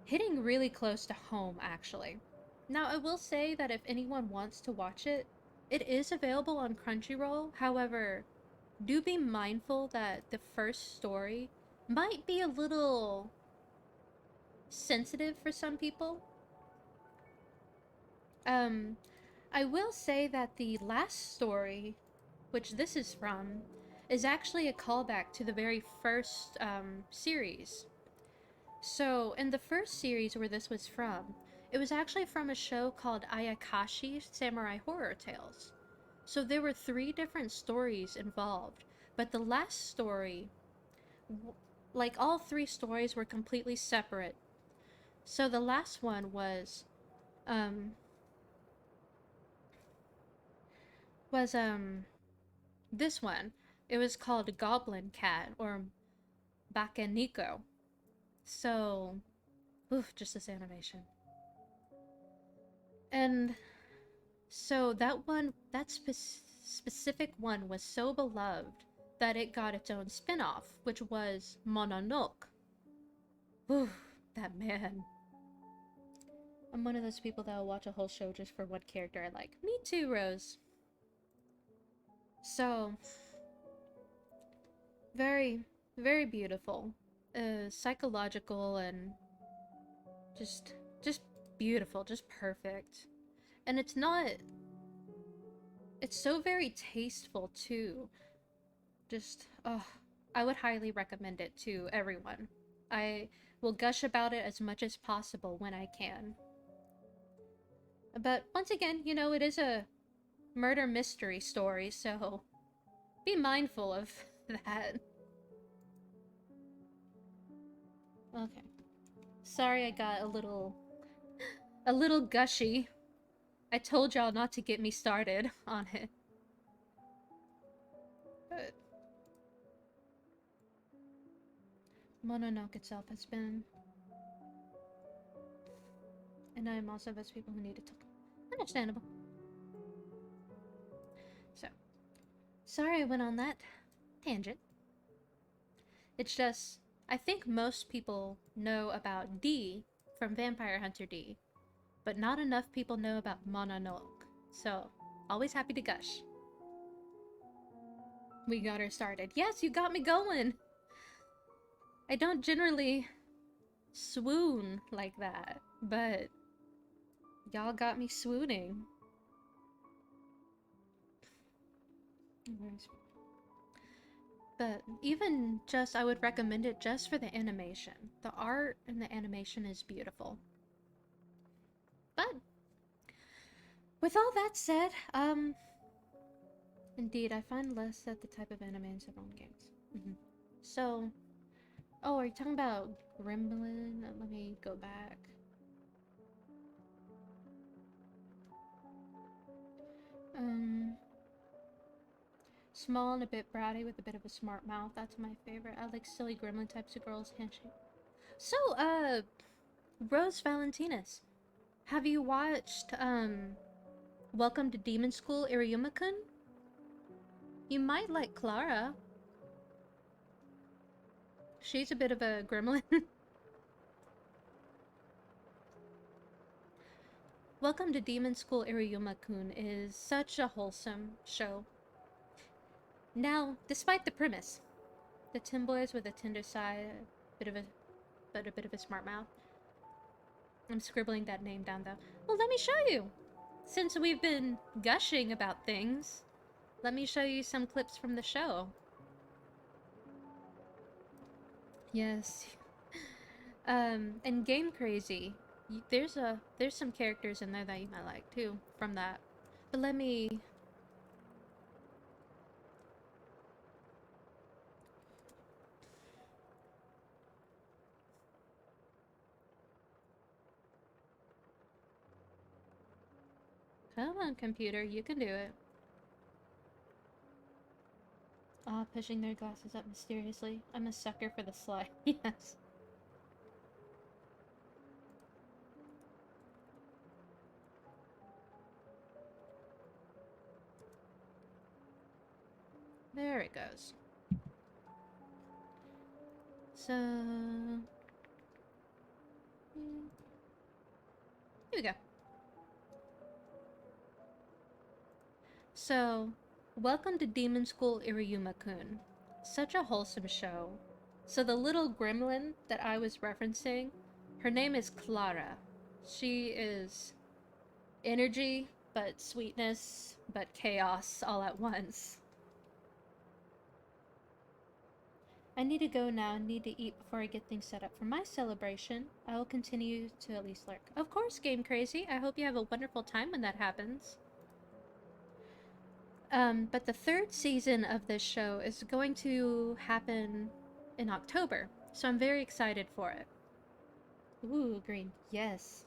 hitting really close to home, actually. Now, I will say that if anyone wants to watch it, it is available on Crunchyroll. However, do be mindful that the first story might be a little sensitive for some people. I will say that the last story, which this is from, is actually a callback to the very first series. So, in the first series where this was from, it was actually from a show called Ayakashi Samurai Horror Tales. So, there were 3 different stories involved, but the last story, like all 3 stories, were completely separate. So, the last one um, was this one. It was called Goblin Cat or Bakeniko. So, oof, just this animation. And so that specific one was so beloved that it got its own spin-off, which was Mononoke. Oof, that man. I'm one of those people that will watch a whole show just for one character I like. Me too, Rose. So, very, very beautiful. Psychological and just beautiful, just perfect. And it's so very tasteful too. Just, oh, I would highly recommend it to everyone. I will gush about it as much as possible when I can. But once again, you know, it is a murder mystery story, so be mindful of that. Okay. Sorry I got a little gushy. I told y'all not to get me started on it. But Mononoke itself has been, and I'm also those people who need to talk. Understandable. So, sorry I went on that tangent. It's just, I think most people know about D from Vampire Hunter D, but not enough people know about Mononoke. So, always happy to gush. We got her started. Yes, you got me going! I don't generally swoon like that, but y'all got me swooning. But even just, I would recommend it just for the animation. The art and the animation is beautiful. But with all that said, indeed, I find less that the type of anime in several games. So, oh, are you talking about Gremlin? Let me go back. Small and a bit bratty with a bit of a smart mouth. That's my favorite. I like silly gremlin types of girls. Handshake. So, Rose Valentinas, have you watched, Welcome to Demon School, Iriyuma-kun? You might like Clara. She's a bit of a gremlin. Welcome to Demon School, Iriyuma-kun is such a wholesome show. Now, despite the premise, the Timboys with a tender side, a bit of a smart mouth. I'm scribbling that name down though. Well, let me show you. Since we've been gushing about things, let me show you some clips from the show. Yes. And Game Crazy, there's some characters in there that you might like too from that. But let me. Come on, computer, you can do it. Ah, pushing their glasses up mysteriously. I'm a sucker for the slide. Yes. There it goes. So... here we go. So, welcome to Demon School Iriyuma-kun. Such a wholesome show. So the little gremlin that I was referencing, her name is Clara. She is energy, but sweetness, but chaos all at once. I need to go now and need to eat before I get things set up for my celebration. I will continue to at least lurk. Of course, Game Crazy. I hope you have a wonderful time when that happens. But the third season of this show is going to happen in October, so I'm very excited for it. Ooh, green. Yes.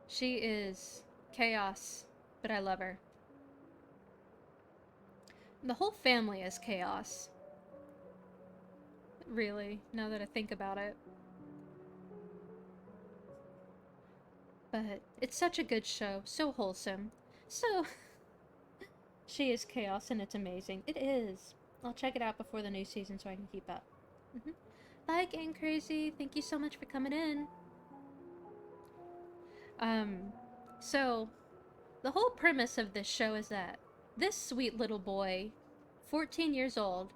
She is chaos, but I love her. The whole family is chaos. Really, now that I think about it. But it's such a good show, so wholesome. So, she is chaos and it's amazing. It is. I'll check it out before the new season so I can keep up. Mm-hmm. Bye, Game Crazy. Thank you so much for coming in. So, the whole premise of this show is that this sweet little boy, 14 years old,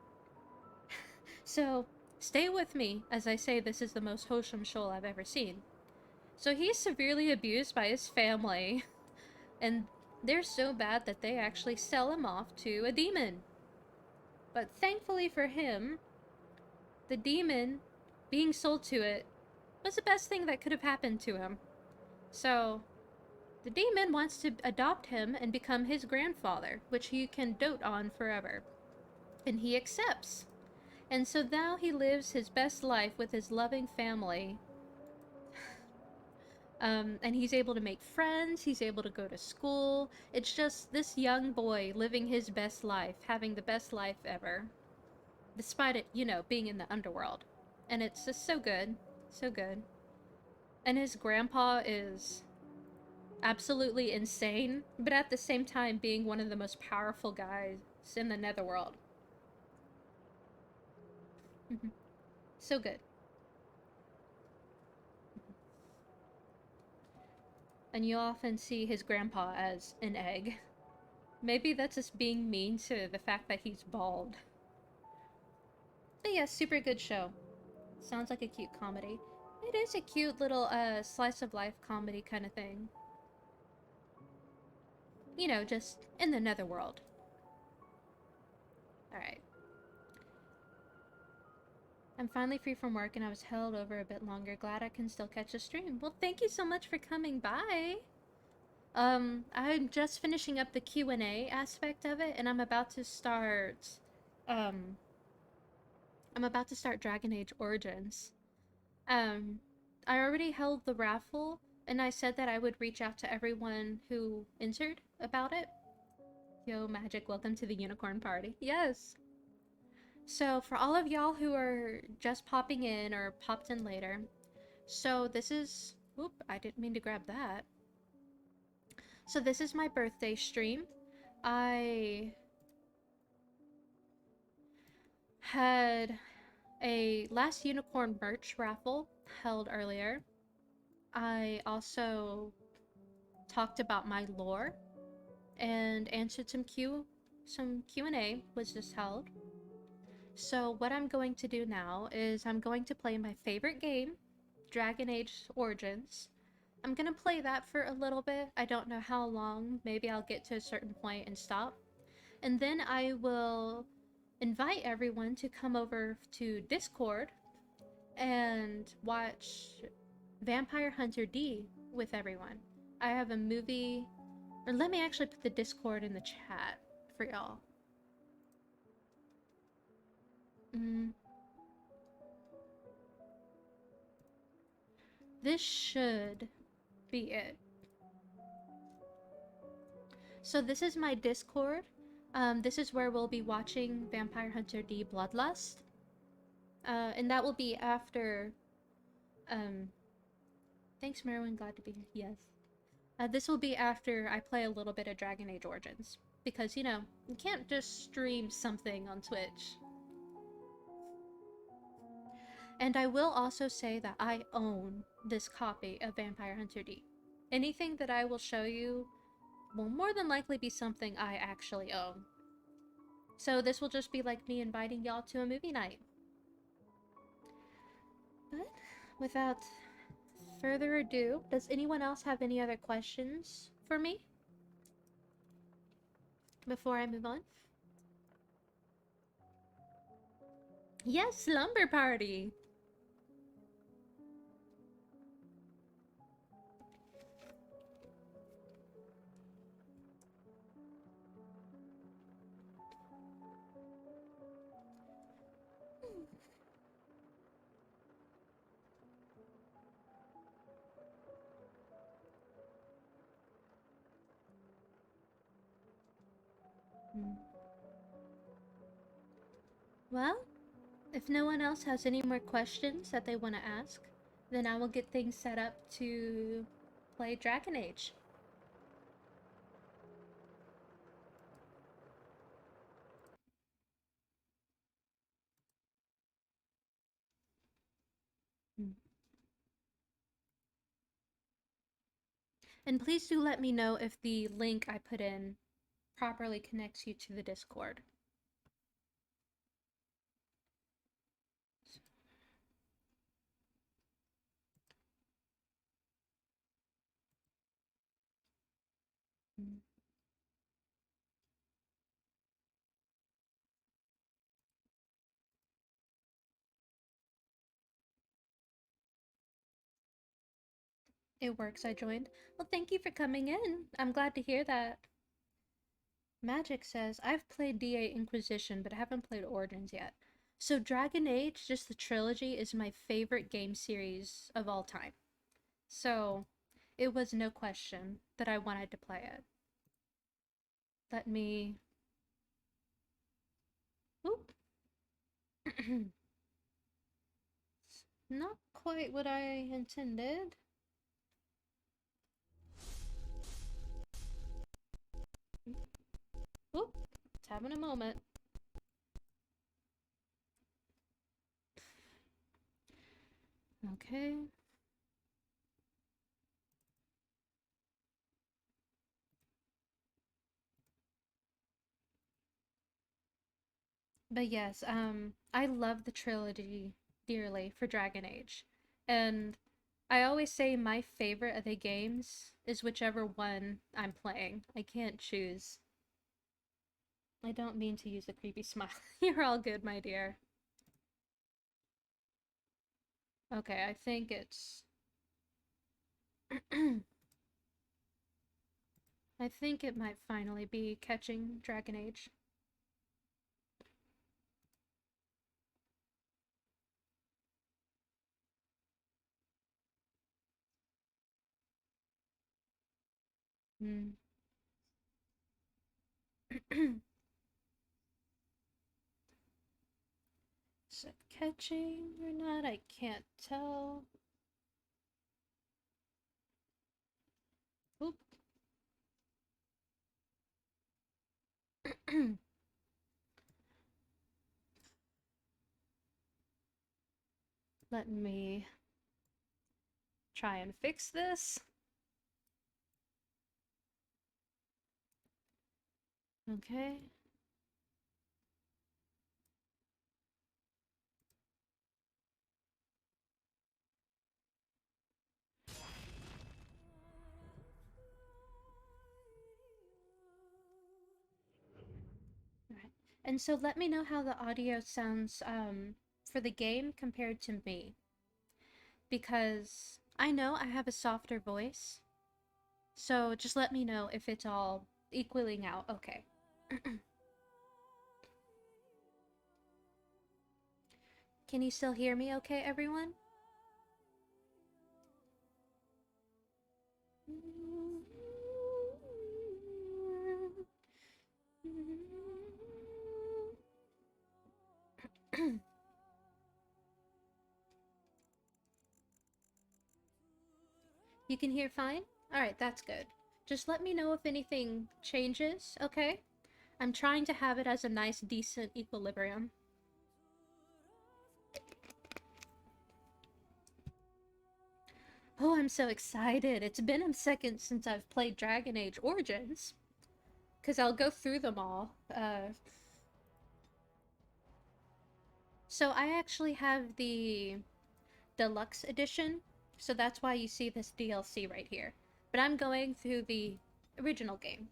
so stay with me as I say this is the most wholesome show I've ever seen. So he's severely abused by his family, and they're so bad that they actually sell him off to a demon. But thankfully for him, the demon being sold to it was the best thing that could have happened to him. So the demon wants to adopt him and become his grandfather, which he can dote on forever. And he accepts. And so now he lives his best life with his loving family. And he's able to make friends, he's able to go to school. It's just this young boy living his best life, having the best life ever. Despite it, being in the underworld. And it's just so good. So good. And his grandpa is absolutely insane, but at the same time being one of the most powerful guys in the netherworld. So good. And you often see his grandpa as an egg. Maybe that's just being mean to the fact that he's bald. But yeah, super good show. Sounds like a cute comedy. It is a cute little slice of life comedy kind of thing. Just in the netherworld. Alright. I'm finally free from work and I was held over a bit longer. Glad I can still catch a stream. Well, thank you so much for coming by. I'm just finishing up the Q&A aspect of it, and I'm about to start Dragon Age Origins. I already held the raffle, and I said that I would reach out to everyone who entered about it. Yo, Magic, welcome to the Unicorn Party. Yes! So, for all of y'all who are just popping in or popped in later, so this is... Whoop, I didn't mean to grab that. So this is my birthday stream. I had a Last Unicorn merch raffle held earlier. I also talked about my lore and answered some Q&A was just held. So what I'm going to do now is I'm going to play my favorite game, Dragon Age Origins. I'm gonna play that for a little bit. I don't know how long. Maybe I'll get to a certain point and stop. And then I will invite everyone to come over to Discord and watch Vampire Hunter D with everyone. I have a movie, or let me actually put the Discord in the chat for y'all. This should be it. So this is my Discord. This is where we'll be watching Vampire Hunter D Bloodlust. And that will be after... Thanks, Merwin. Glad to be here. Yes. This will be after I play a little bit of Dragon Age Origins. Because, you can't just stream something on Twitch. And I will also say that I own this copy of Vampire Hunter D. Anything that I will show you will more than likely be something I actually own. So this will just be like me inviting y'all to a movie night. But without further ado, does anyone else have any other questions for me before I move on? Yes, slumber party. Well, if no one else has any more questions that they want to ask, then I will get things set up to play Dragon Age. And please do let me know if the link I put in properly connects you to the Discord. It works, I joined. Well, thank you for coming in. I'm glad to hear that. Magic says, I've played DA Inquisition, but I haven't played Origins yet. So Dragon Age, just the trilogy, is my favorite game series of all time. So it was no question that I wanted to play it. Let me... Oop. Not quite what I intended. Oop. It's having a moment. Okay. But yes, I love the trilogy dearly for Dragon Age. And I always say my favorite of the games is whichever one I'm playing. I can't choose. I don't mean to use a creepy smile. You're all good, my dear. Okay, I think it's... I think it might finally be catching Dragon Age. Hmm. Is it catching or not? I can't tell. Oop. Let me try and fix this. Okay. Alright. And so let me know how the audio sounds for the game compared to me. Because I know I have a softer voice. So just let me know if it's all equaling out okay. Can you still hear me okay, everyone? You can hear fine? Alright, that's good. Just let me know if anything changes, okay? I'm trying to have it as a nice, decent equilibrium. Oh, I'm so excited. It's been a second since I've played Dragon Age Origins. Because I'll go through them all. So I actually have the deluxe edition, so that's why you see this DLC right here. But I'm going through the original game.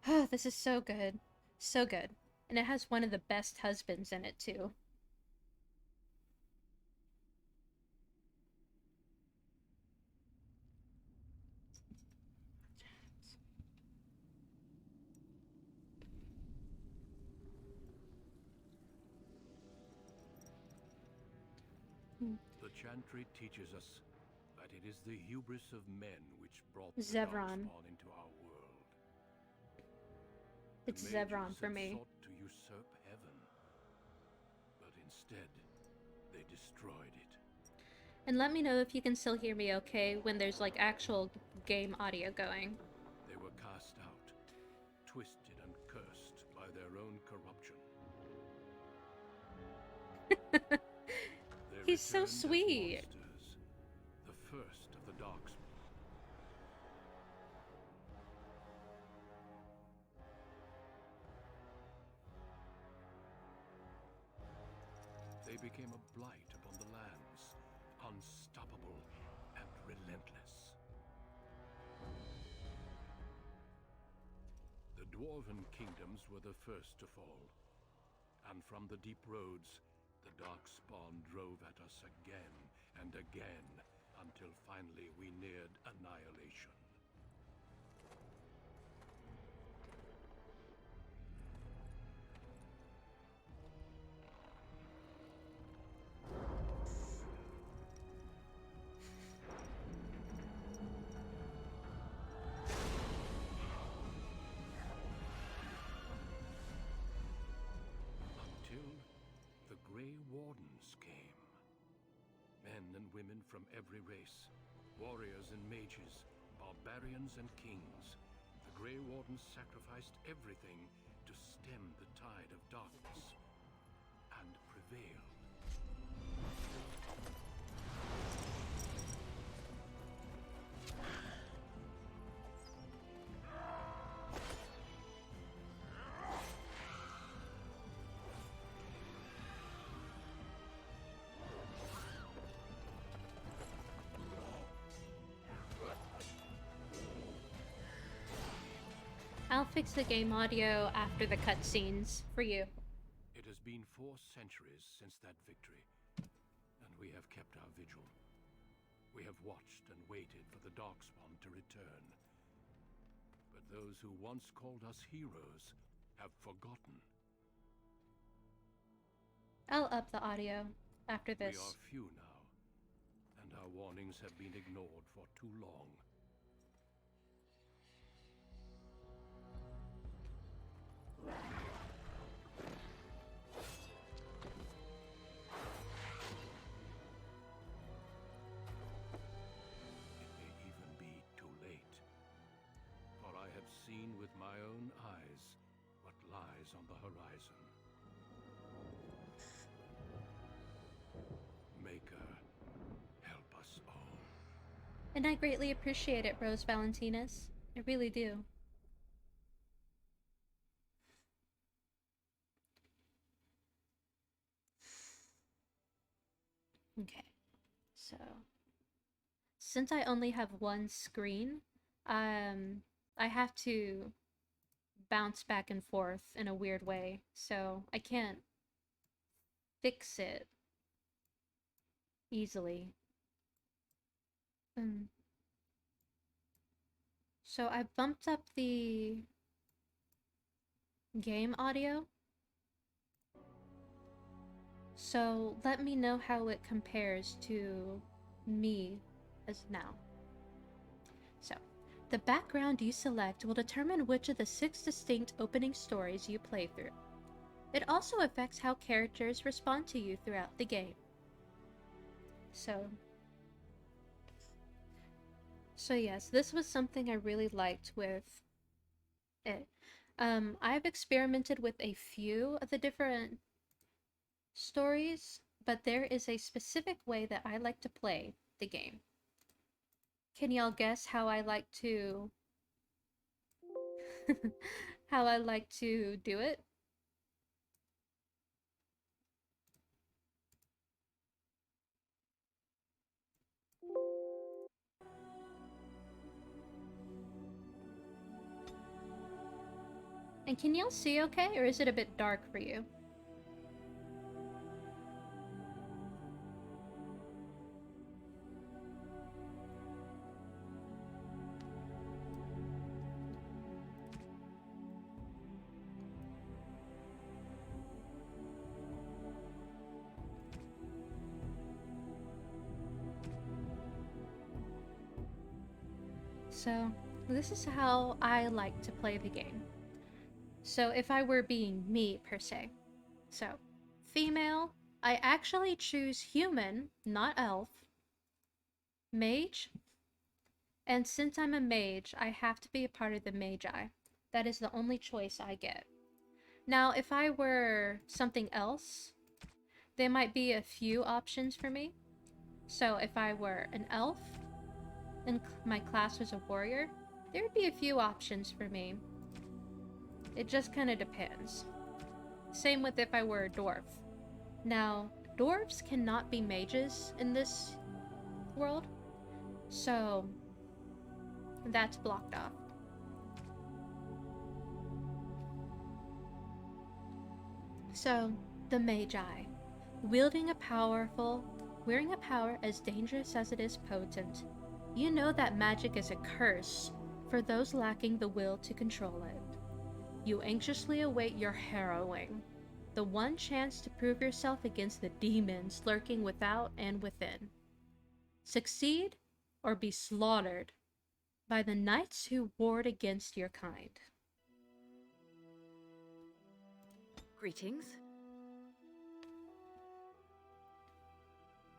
Oh, this is so good. So good. And it has one of the best husbands in it, too. The chantry teaches us that it is the hubris of men which brought the Zevron. darkspawn into our world. It's The mages Zevron for had me. sought to usurp heaven, but instead they destroyed it. And let me know if you can still hear me okay when there's like actual game audio going. They were cast out, twisted and cursed by their own corruption. They He's so returned as sweet. monsters, the first of the darkspawn. They became a blight upon the lands, unstoppable and relentless. The dwarven kingdoms were the first to fall, and from the deep roads, the darkspawn drove at us again and again, until finally we neared annihilation. Until the Grey Wardens came. Men and women from every race, warriors and mages, barbarians and kings. The Grey Wardens sacrificed everything to stem the tide of darkness, and prevailed. I'll fix the game audio after the cutscenes for you. It has been 4 centuries since that victory, and we have kept our vigil. We have watched and waited for the Darkspawn to return. But those who once called us heroes have forgotten. I'll up the audio after We this. are few now, and our warnings have been ignored for too long. It may even be too late, for I have seen with my own eyes what lies on the horizon. Maker, help us all. And I greatly appreciate it, Rose Valentinas. I really do. Okay, so since I only have one screen, I have to bounce back and forth in a weird way, so I can't fix it easily. So I bumped up the game audio. So let me know how it compares to me as now. So, the background you select will determine which of the 6 distinct opening stories you play through. It also affects how characters respond to you throughout the game. So yes, this was something I really liked with it. I've experimented with a few of the different stories, but there is a specific way that I like to play the game. Can y'all guess how I like to how I like to do it? And can y'all see okay, or is it a bit dark for you? So, this is how I like to play the game. So, if I were being me, per se. So, female, I actually choose human, not elf. Mage, and since I'm a mage, I have to be a part of the Magi. That is the only choice I get. Now, if I were something else, there might be a few options for me. So, if I were an elf, and my class was a warrior, there would be a few options for me. It just kind of depends. Same with if I were a dwarf. Now, dwarves cannot be mages in this world, so that's blocked off. So, the Magi. Wearing a power as dangerous as it is potent. You know that magic is a curse for those lacking the will to control it. You anxiously await your harrowing, the one chance to prove yourself against the demons lurking without and within. Succeed or be slaughtered by the knights who ward against your kind. Greetings.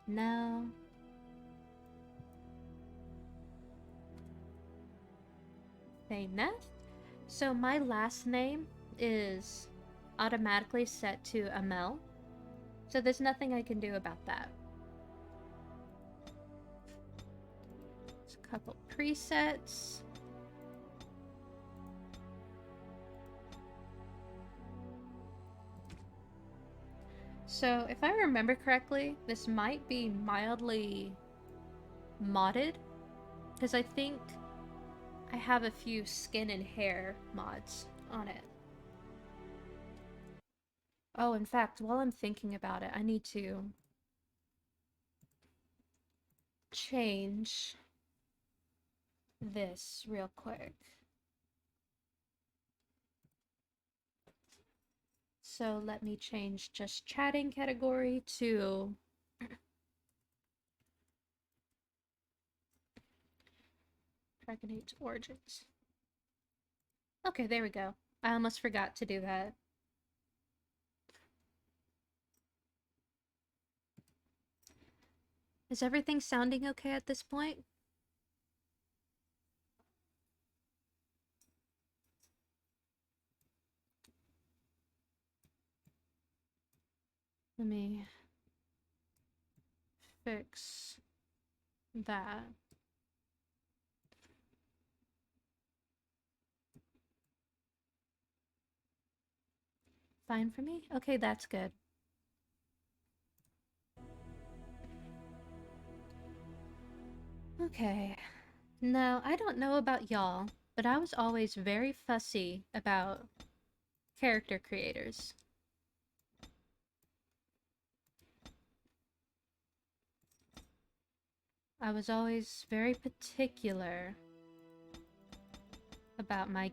Now, Faeneth. So my last name is automatically set to Amel, so there's nothing I can do about that. There's a couple presets. So if I remember correctly, this might be mildly modded, because I think I have a few skin and hair mods on it. Oh, in fact, while I'm thinking about it, I need to change this real quick. So let me change just chatting category to Dragon Age Origins. Okay, there we go. I almost forgot to do that. Is everything sounding okay at this point? Let me fix that. Fine for me? Okay, that's good. Okay. Now, I don't know about y'all, but I was always very fussy about character creators. I was always very particular about my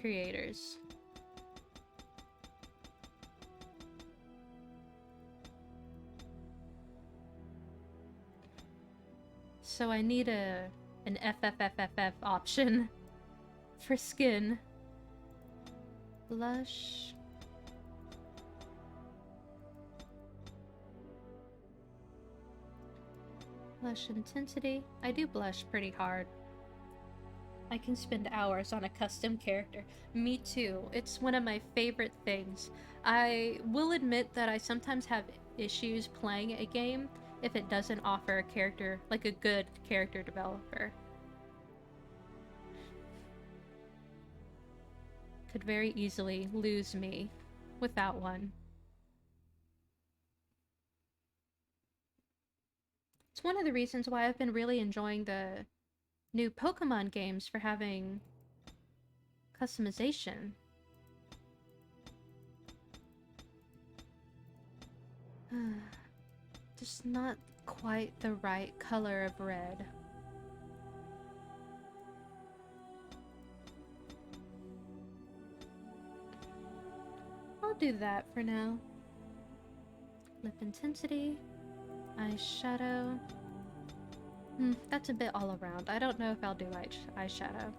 creators. So I need an FFFFF option for skin. Blush. Blush intensity. I do blush pretty hard. I can spend hours on a custom character. Me too. It's one of my favorite things. I will admit that I sometimes have issues playing a game if it doesn't offer a character, like a good character developer. Could very easily lose me without one. It's one of the reasons why I've been really enjoying the new Pokemon games for having customization. Just not quite the right color of red. I'll do that for now. Lip intensity, eyeshadow. That's a bit all around. I don't know if I'll do eyeshadow.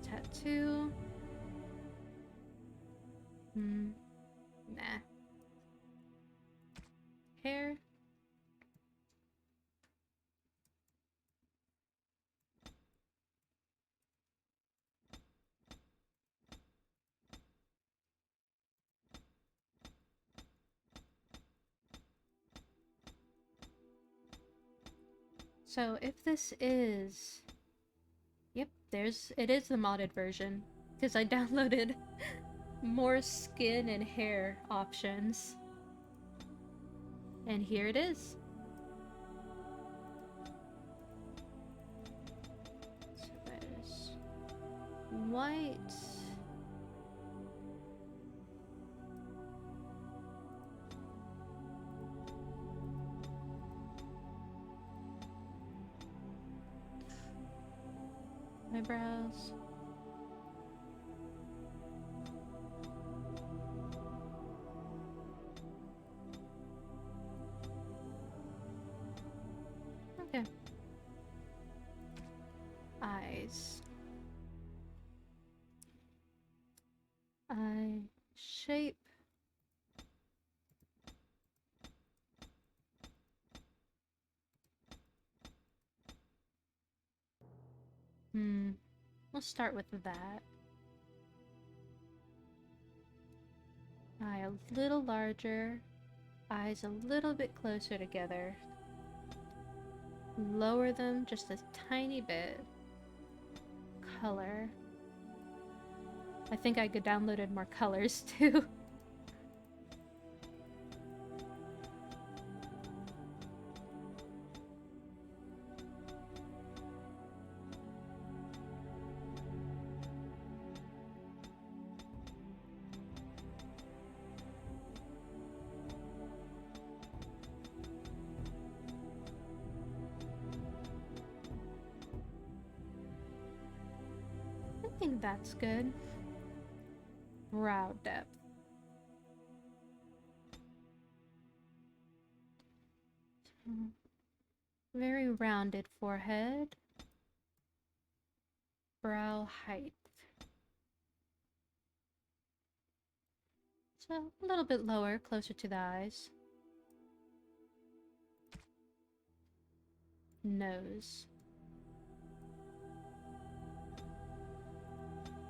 Tattoo. Nah. Hair. So if this is... Yep, it is the modded version. Because I downloaded more skin and hair options. And here it is. So there's white. Eyebrows. Okay. Eyes. Eye shape. We'll start with that. Eye a little larger. Eyes a little bit closer together. Lower them just a tiny bit. Color. I think I downloaded more colors too. I think that's good. Brow depth. Very rounded forehead. Brow height. So a little bit lower, closer to the eyes. Nose.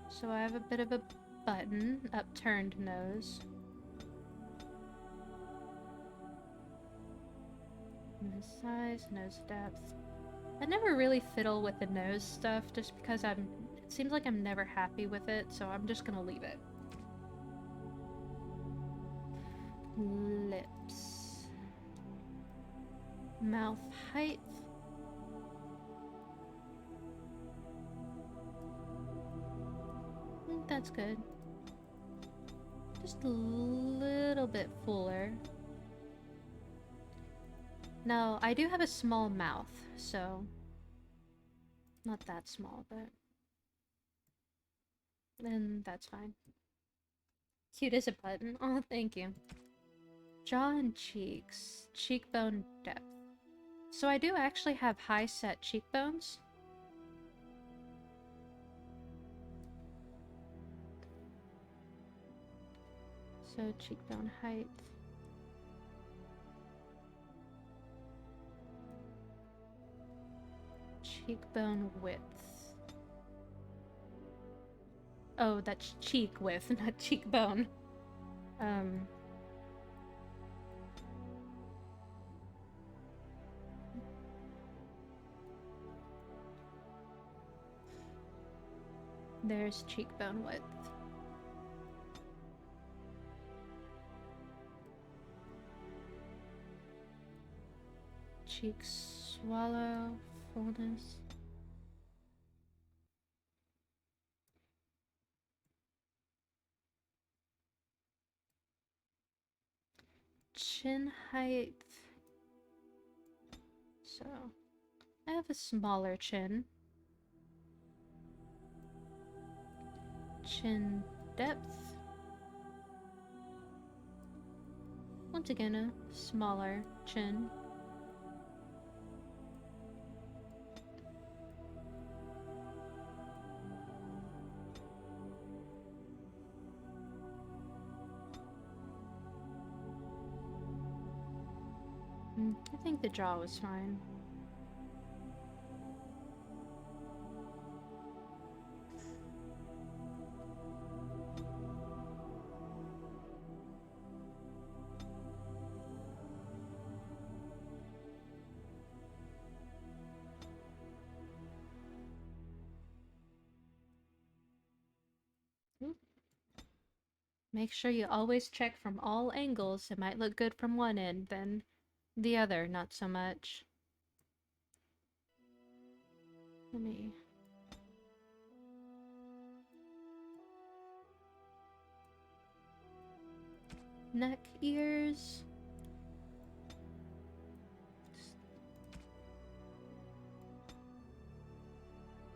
So I have a bit of a button, upturned nose. Nose size, nose depth. I never really fiddle with the nose stuff just because it seems like I'm never happy with it, so I'm just gonna leave it. Lips. Mouth height. That's good. Just a little bit fuller. Now, I do have a small mouth, so not that small, but then that's fine. Cute as a button. Oh, thank you. Jaw and cheeks. Cheekbone depth. So I do actually have high set cheekbones. So cheekbone height. Cheekbone width. Oh, that's cheek width, not cheekbone. There's cheekbone width. Cheeks swallow, fullness. Chin height. So, I have a smaller chin. Chin depth. Once again, a smaller chin. I think the jaw was fine. Make sure you always check from all angles. It might look good from one end, then the other, not so much. Let me... Neck, ears...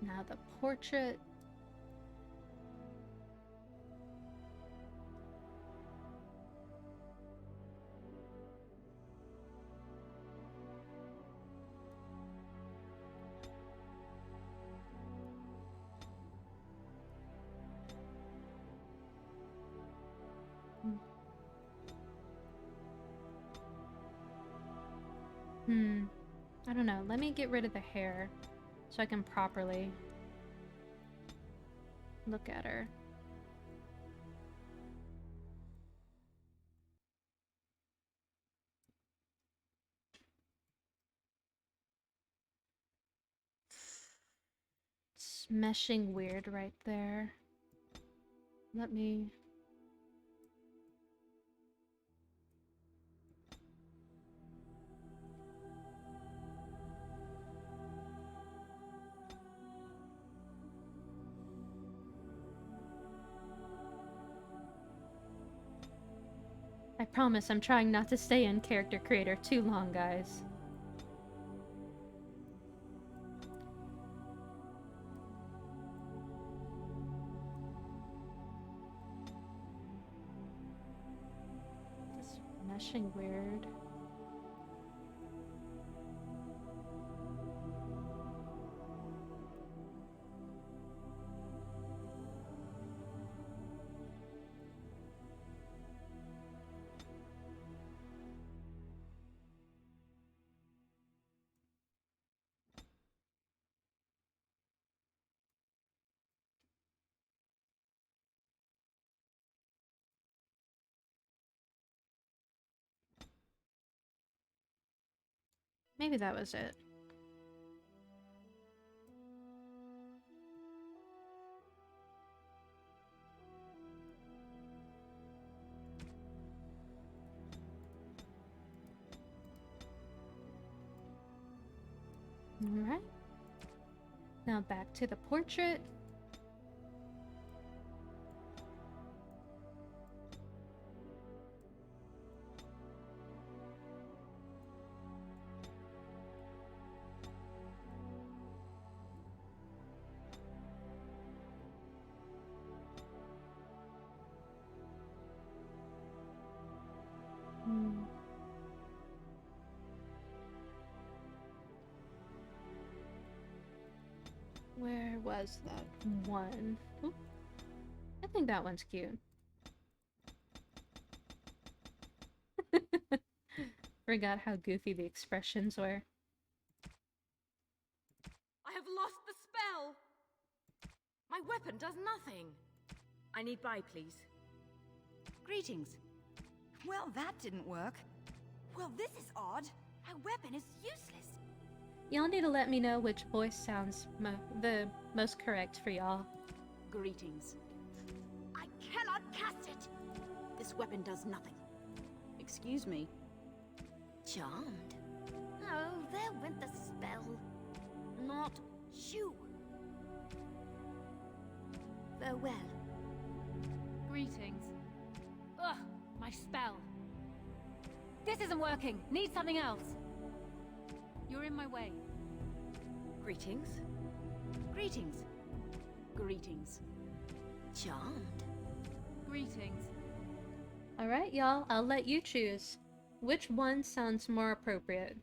Now the portrait... I don't know. Let me get rid of the hair so I can properly look at her. It's meshing weird right there. Let me... I promise I'm trying not to stay in character creator too long, guys. It's meshing weird. Maybe that was it. Alright. Now back to the portrait. Where was that one? Oop. I think that one's cute. Forgot how goofy the expressions were. I have lost the spell! My weapon does nothing. I need buy, please. Greetings. Well, that didn't work. Well, this is odd. My weapon is useless. Y'all need to let me know which voice sounds the most correct for y'all. Greetings. I cannot cast it! This weapon does nothing. Excuse me. Charmed. No, there went the spell. Not you. Farewell. Greetings. Ugh, my spell. This isn't working. Need something else. You're in my way. Greetings. Greetings. Greetings. Charmed. Greetings. Alright, y'all, I'll let you choose. Which one sounds more appropriate?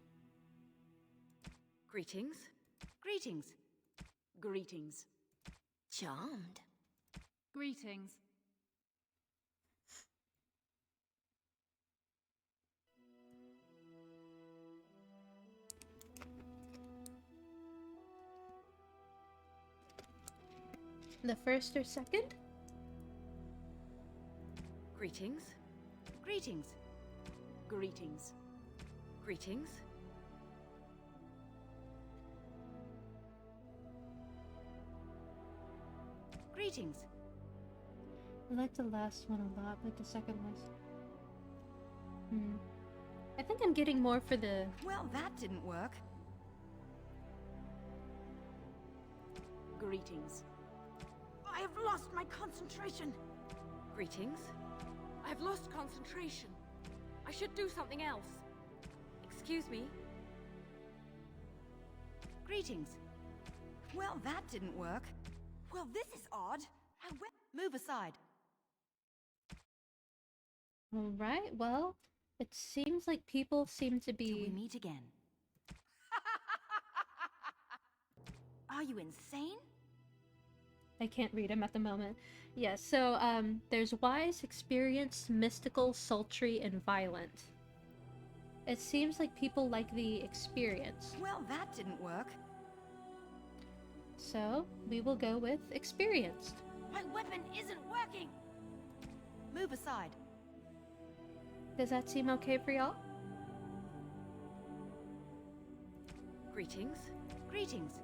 Greetings. Greetings. Greetings. Charmed. Greetings. The first or second? Greetings. Greetings. Greetings. Greetings. Greetings. I like the last one a lot, but the second was... I think I'm getting more for the... Well, that didn't work. Greetings. I have lost my concentration. Greetings. I've lost concentration. I should do something else. Excuse me. Greetings. Well, that didn't work. Well, this is odd. Move aside. Alright, well, it seems like people seem to Till we be... meet again. Are you insane? I can't read them at the moment. Yes, so, there's wise, experienced, mystical, sultry, and violent. It seems like people like the experience. Well, that didn't work. So, we will go with experienced. My weapon isn't working. Move aside. Does that seem okay for y'all? Greetings. Greetings.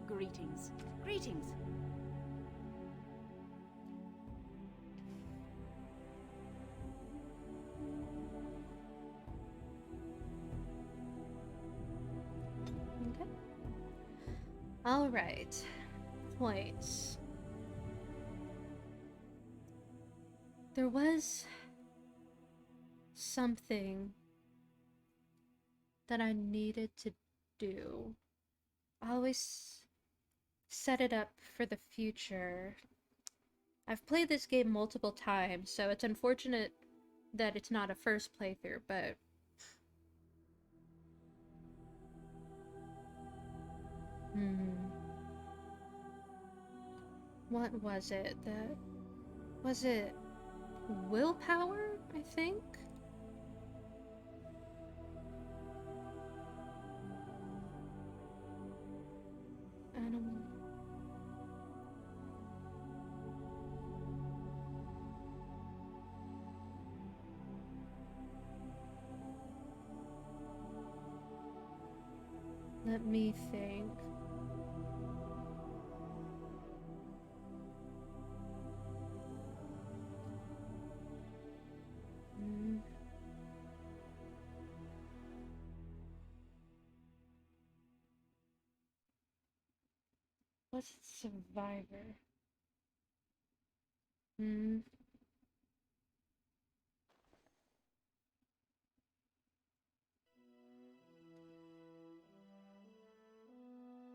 Greetings. Greetings. Okay. Alright. Points. There was something that I needed to do. I always set it up for the future. I've played this game multiple times, so it's unfortunate that it's not a first playthrough, but... What was it? Was it willpower, I think? Animal. Let me think. What's survivor?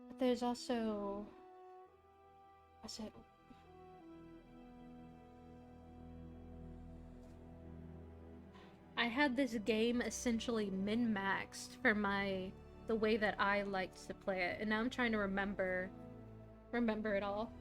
But there's also... What's it? I had this game essentially min-maxed for the way that I liked to play it, and now I'm trying to remember it all.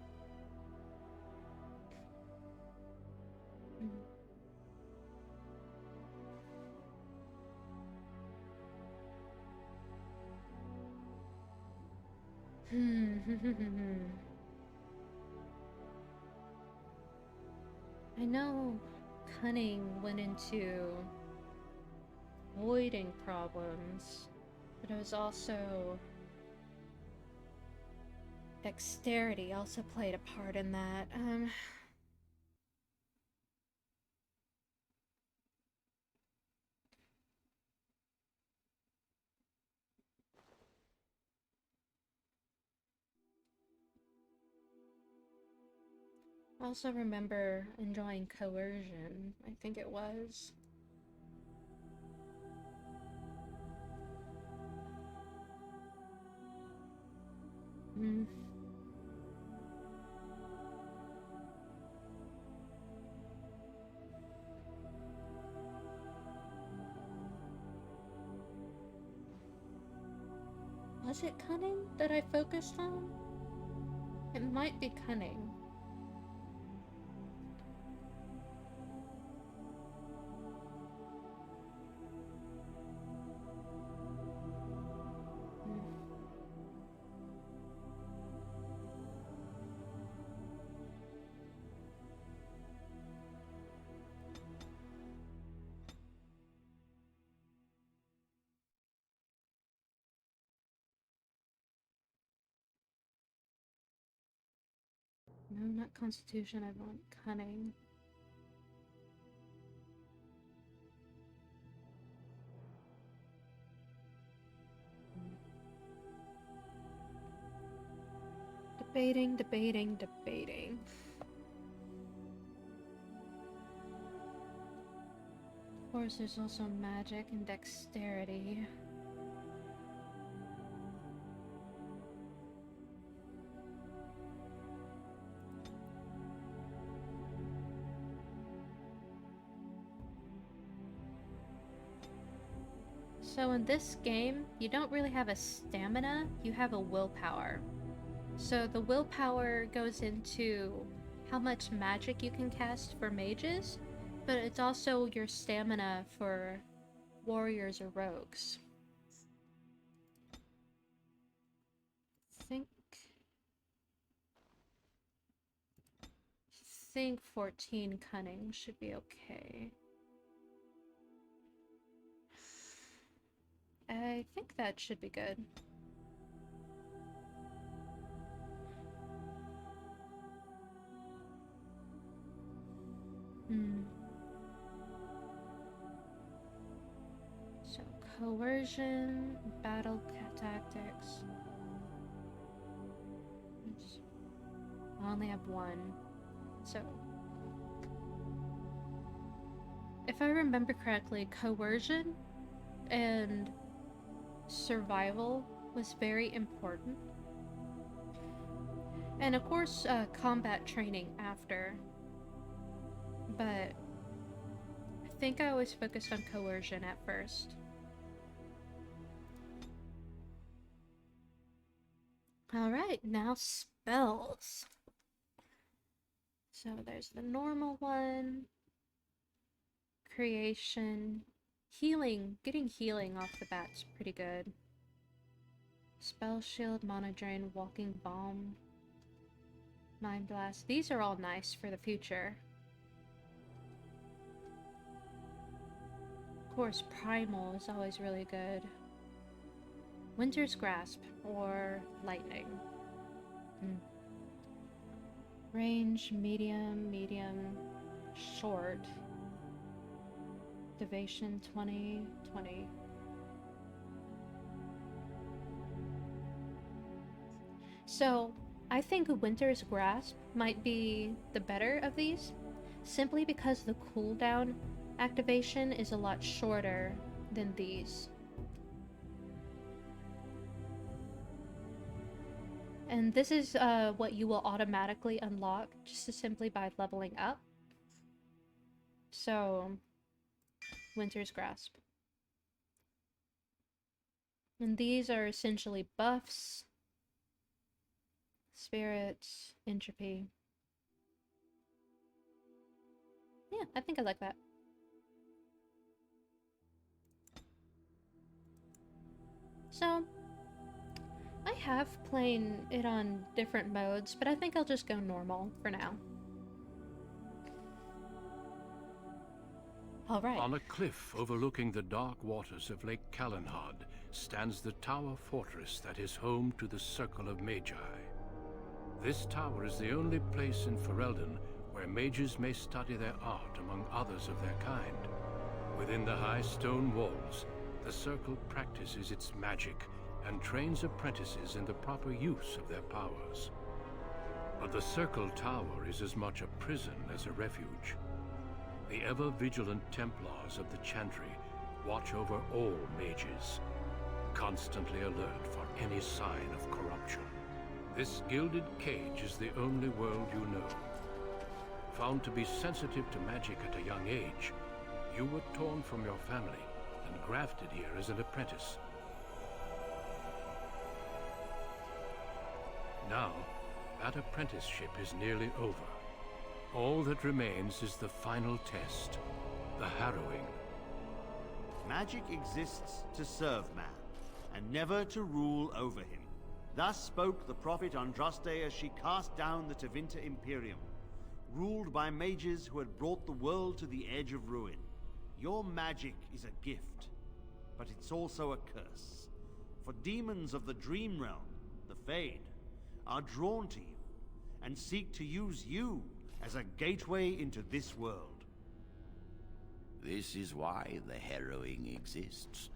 I know cunning went into avoiding problems, but it was also dexterity also played a part in that. I also remember enjoying Coercion, I think it was. Hmm. Was it cunning that I focused on? It might be cunning. No, not Constitution, I want cunning. Debating, debating, debating. Of course, there's also magic and dexterity. So in this game, you don't really have a stamina, you have a willpower. So the willpower goes into how much magic you can cast for mages, but it's also your stamina for warriors or rogues. I think 14 cunning should be okay. I think that should be good. So, coercion, battle tactics. I only have one. So, if I remember correctly, coercion and survival was very important. And of course, combat training after. But I think I always focused on coercion at first. Alright, now spells. So there's the normal one. Creation. Healing. Getting healing off the bat's pretty good. Spell shield, mana drain, walking bomb, mind blast. These are all nice for the future. Of course, primal is always really good. Winter's grasp or lightning. Range, medium, short. Activation 20, 20. So, I think Winter's Grasp might be the better of these, simply because the cooldown activation is a lot shorter than these. And this is what you will automatically unlock just simply by leveling up. So, Winter's Grasp. And these are essentially buffs. Spirit, entropy. Yeah, I think I like that. So, I have played it on different modes, but I think I'll just go normal for now. Alright. On a cliff overlooking the dark waters of Lake Calenhad stands the tower fortress that is home to the Circle of Magi. This tower is the only place in Ferelden where mages may study their art among others of their kind. Within the high stone walls, the Circle practices its magic and trains apprentices in the proper use of their powers. But the Circle Tower is as much a prison as a refuge. The ever-vigilant Templars of the Chantry watch over all mages, constantly alert for any sign of corruption. This gilded cage is the only world you know. Found to be sensitive to magic at a young age, you were torn from your family and grafted here as an apprentice. Now, that apprenticeship is nearly over. All that remains is the final test, the harrowing. Magic exists to serve man, and never to rule over him. Thus spoke the prophet Andraste as she cast down the Tevinter Imperium, ruled by mages who had brought the world to the edge of ruin. Your magic is a gift, but it's also a curse. For demons of the Dream Realm, the Fade, are drawn to you, and seek to use you as a gateway into this world. This is why the harrowing exists.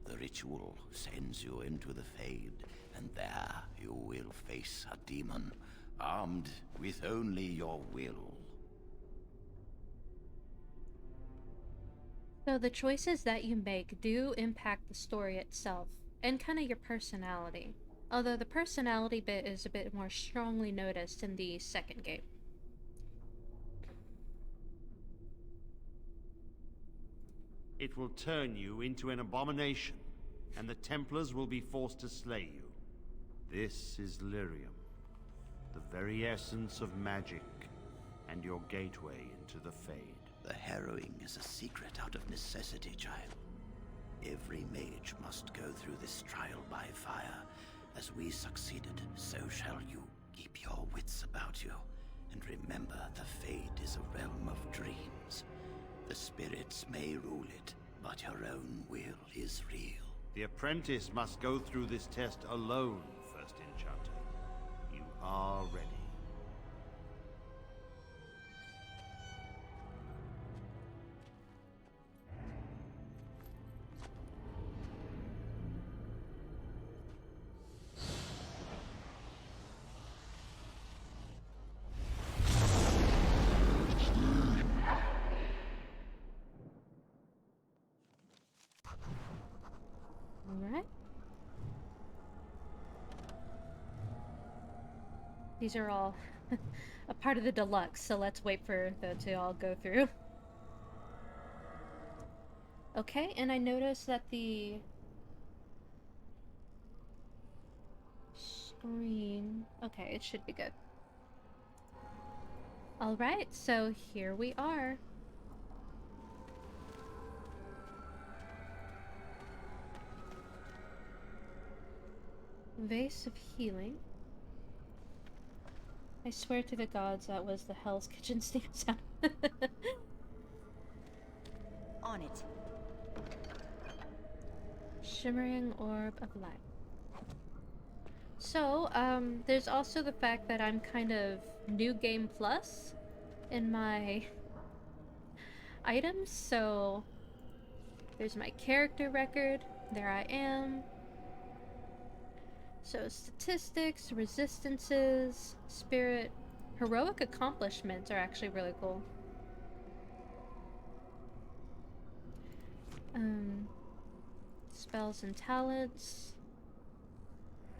The ritual sends you into the Fade, and there you will face a demon, armed with only your will. So the choices that you make do impact the story itself, and kind of your personality. Although the personality bit is a bit more strongly noticed in the second game. It will turn you into an abomination, and the Templars will be forced to slay you. This is Lyrium, the very essence of magic, and your gateway into the Fade. The harrowing is a secret out of necessity, child. Every mage must go through this trial by fire. As we succeeded, so shall you. Keep your wits about you, and remember the Fade is a realm of dreams. The spirits may rule it, but your own will is real. The apprentice must go through this test alone, First Enchanter. You are ready. Alright. These are all a part of the deluxe, so let's wait for them to all go through. Okay, and I noticed that the screen... Okay, it should be good. Alright, so here we are. Vase of Healing. I swear to the gods that was the Hell's Kitchen steam sound. On it. Shimmering Orb of Light. So, there's also the fact that I'm kind of New Game Plus in my items, so there's my character record, there I am. So statistics, resistances, spirit, heroic accomplishments are actually really cool. Spells and talents.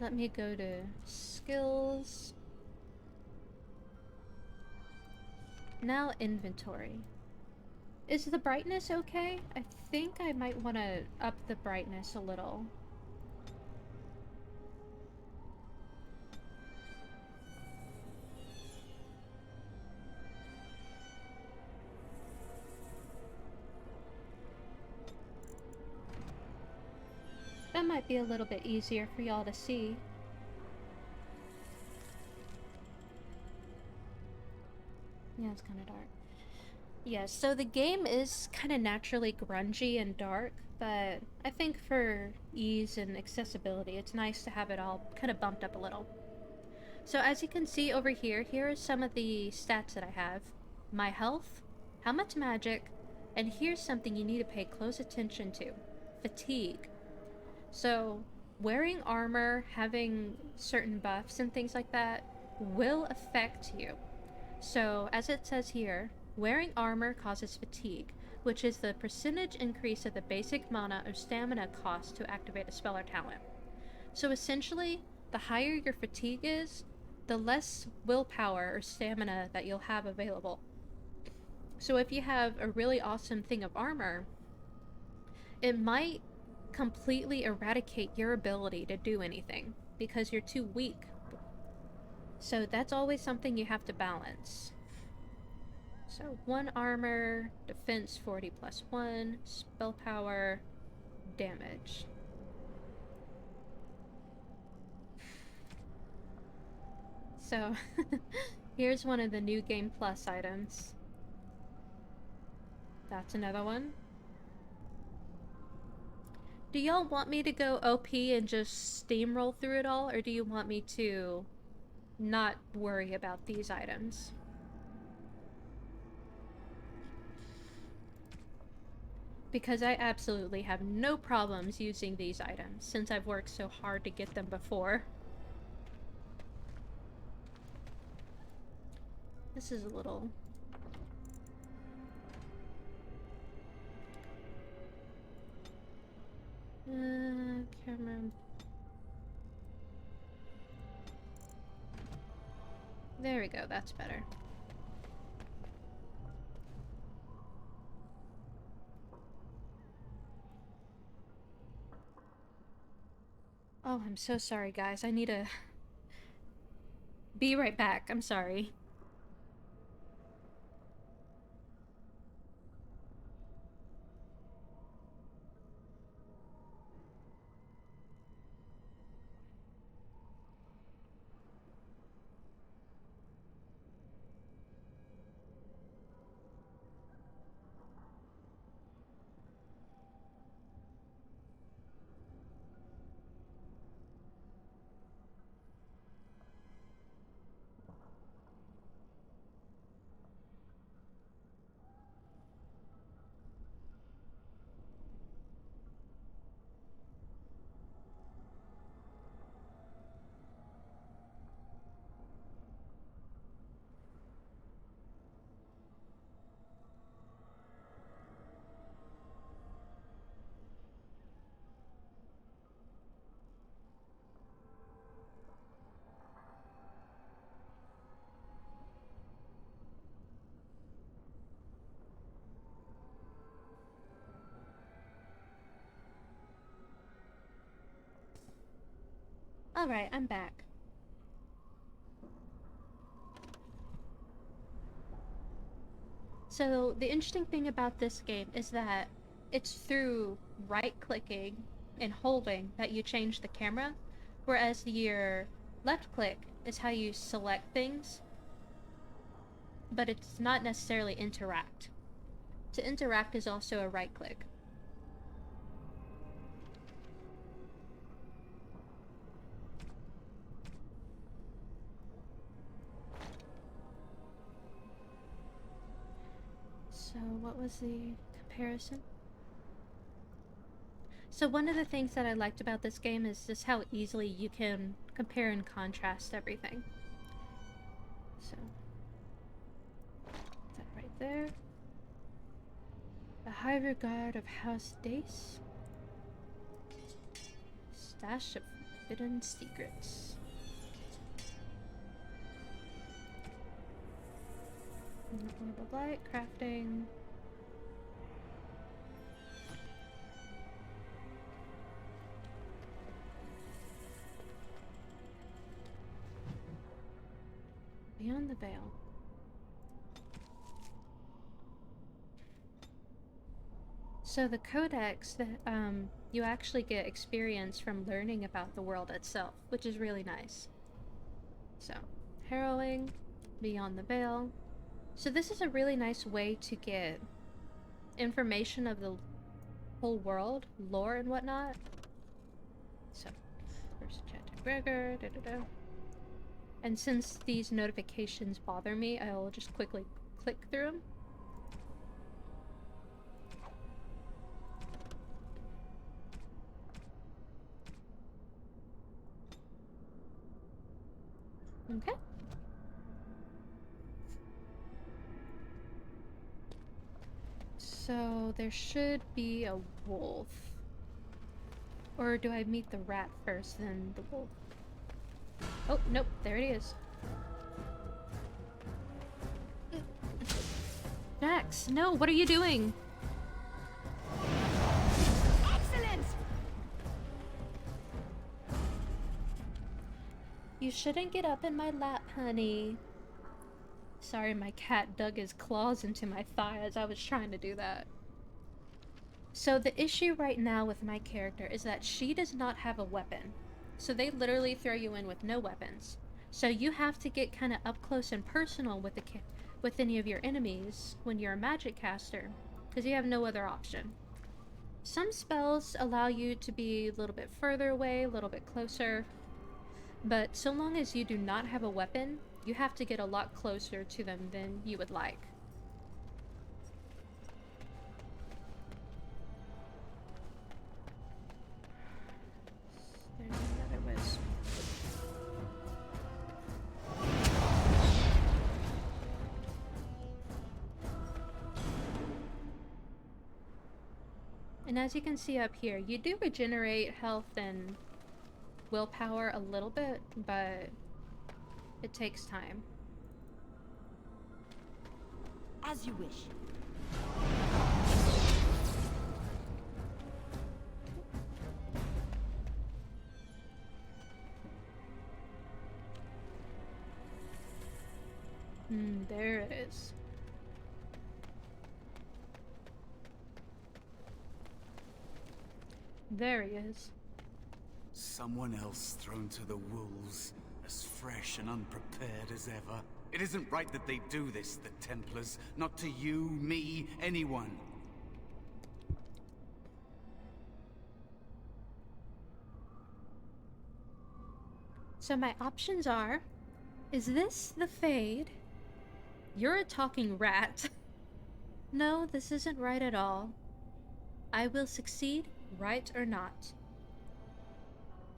Let me go to skills. Now inventory. Is the brightness okay? I think I might want to up the brightness a little. That might be a little bit easier for y'all to see. Yeah, it's kind of dark. Yeah, so the game is kind of naturally grungy and dark, but I think for ease and accessibility, it's nice to have it all kind of bumped up a little. So as you can see over here, here are some of the stats that I have. My health, how much magic, and here's something you need to pay close attention to. Fatigue. So, wearing armor, having certain buffs and things like that, will affect you. So, as it says here, wearing armor causes fatigue, which is the percentage increase of the basic mana or stamina cost to activate a spell or talent. So essentially, the higher your fatigue is, the less willpower or stamina that you'll have available. So if you have a really awesome thing of armor, it might completely eradicate your ability to do anything because you're too weak. So that's always something you have to balance. So 1 armor, defense 40 plus 1, spell power, damage. So here's one of the new Game Plus items. That's another one. Do y'all want me to go OP and just steamroll through it all, or do you want me to not worry about these items? Because I absolutely have no problems using these items, since I've worked so hard to get them before. This is a little... camera... There we go, that's better. Oh, I'm so sorry, guys. I need to... Be right back. I'm sorry. Alright, I'm back. So, the interesting thing about this game is that it's through right-clicking and holding that you change the camera, whereas your left-click is how you select things, but it's not necessarily interact. To interact is also a right-click. So what was the comparison? So one of the things that I liked about this game is just how easily you can compare and contrast everything. So, that right there. The High Regard of House Dace. Stash of Forbidden Secrets. Orb of Light, crafting. Beyond the Veil. So the codex, that you actually get experience from learning about the world itself, which is really nice. So, Harrowing, Beyond the Veil. So this is a really nice way to get information of the whole world, lore and whatnot. So, first chat to Gregor, da-da-da. And since these notifications bother me, I'll just quickly click through them. Okay. So there should be a wolf. Or do I meet the rat first, then the wolf? Oh, nope, there it is. Jax, no, what are you doing? Excellent! You shouldn't get up in my lap, honey. Sorry, my cat dug his claws into my thigh as I was trying to do that. So the issue right now with my character is that she does not have a weapon. So they literally throw you in with no weapons. So you have to get kind of up close and personal with with any of your enemies when you're a magic caster, because you have no other option. Some spells allow you to be a little bit further away, a little bit closer, but so long as you do not have a weapon, you have to get a lot closer to them than you would like. There's another wisp. And as you can see up here, you do regenerate health and willpower a little bit, but it takes time. As you wish. There it is. There he is. Someone else thrown to the wolves, as fresh and unprepared as ever. It isn't right that they do this, the Templars. Not to you, me, anyone. So my options are, is this the Fade? You're a talking rat. No, this isn't right at all. I will succeed, right or not.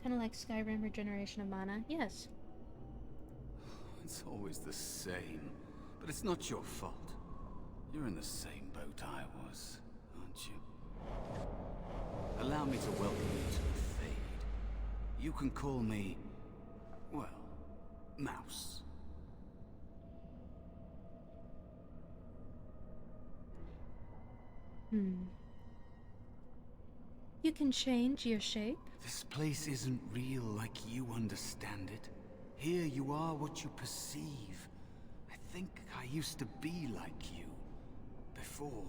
Kind of like Skyrim regeneration of mana. Yes. It's always the same. But it's not your fault. You're in the same boat I was, aren't you? Allow me to welcome you to the Fade. You can call me, well, Mouse. You can change your shape. This place isn't real like you understand it. Here you are what you perceive. I think I used to be like you. Before.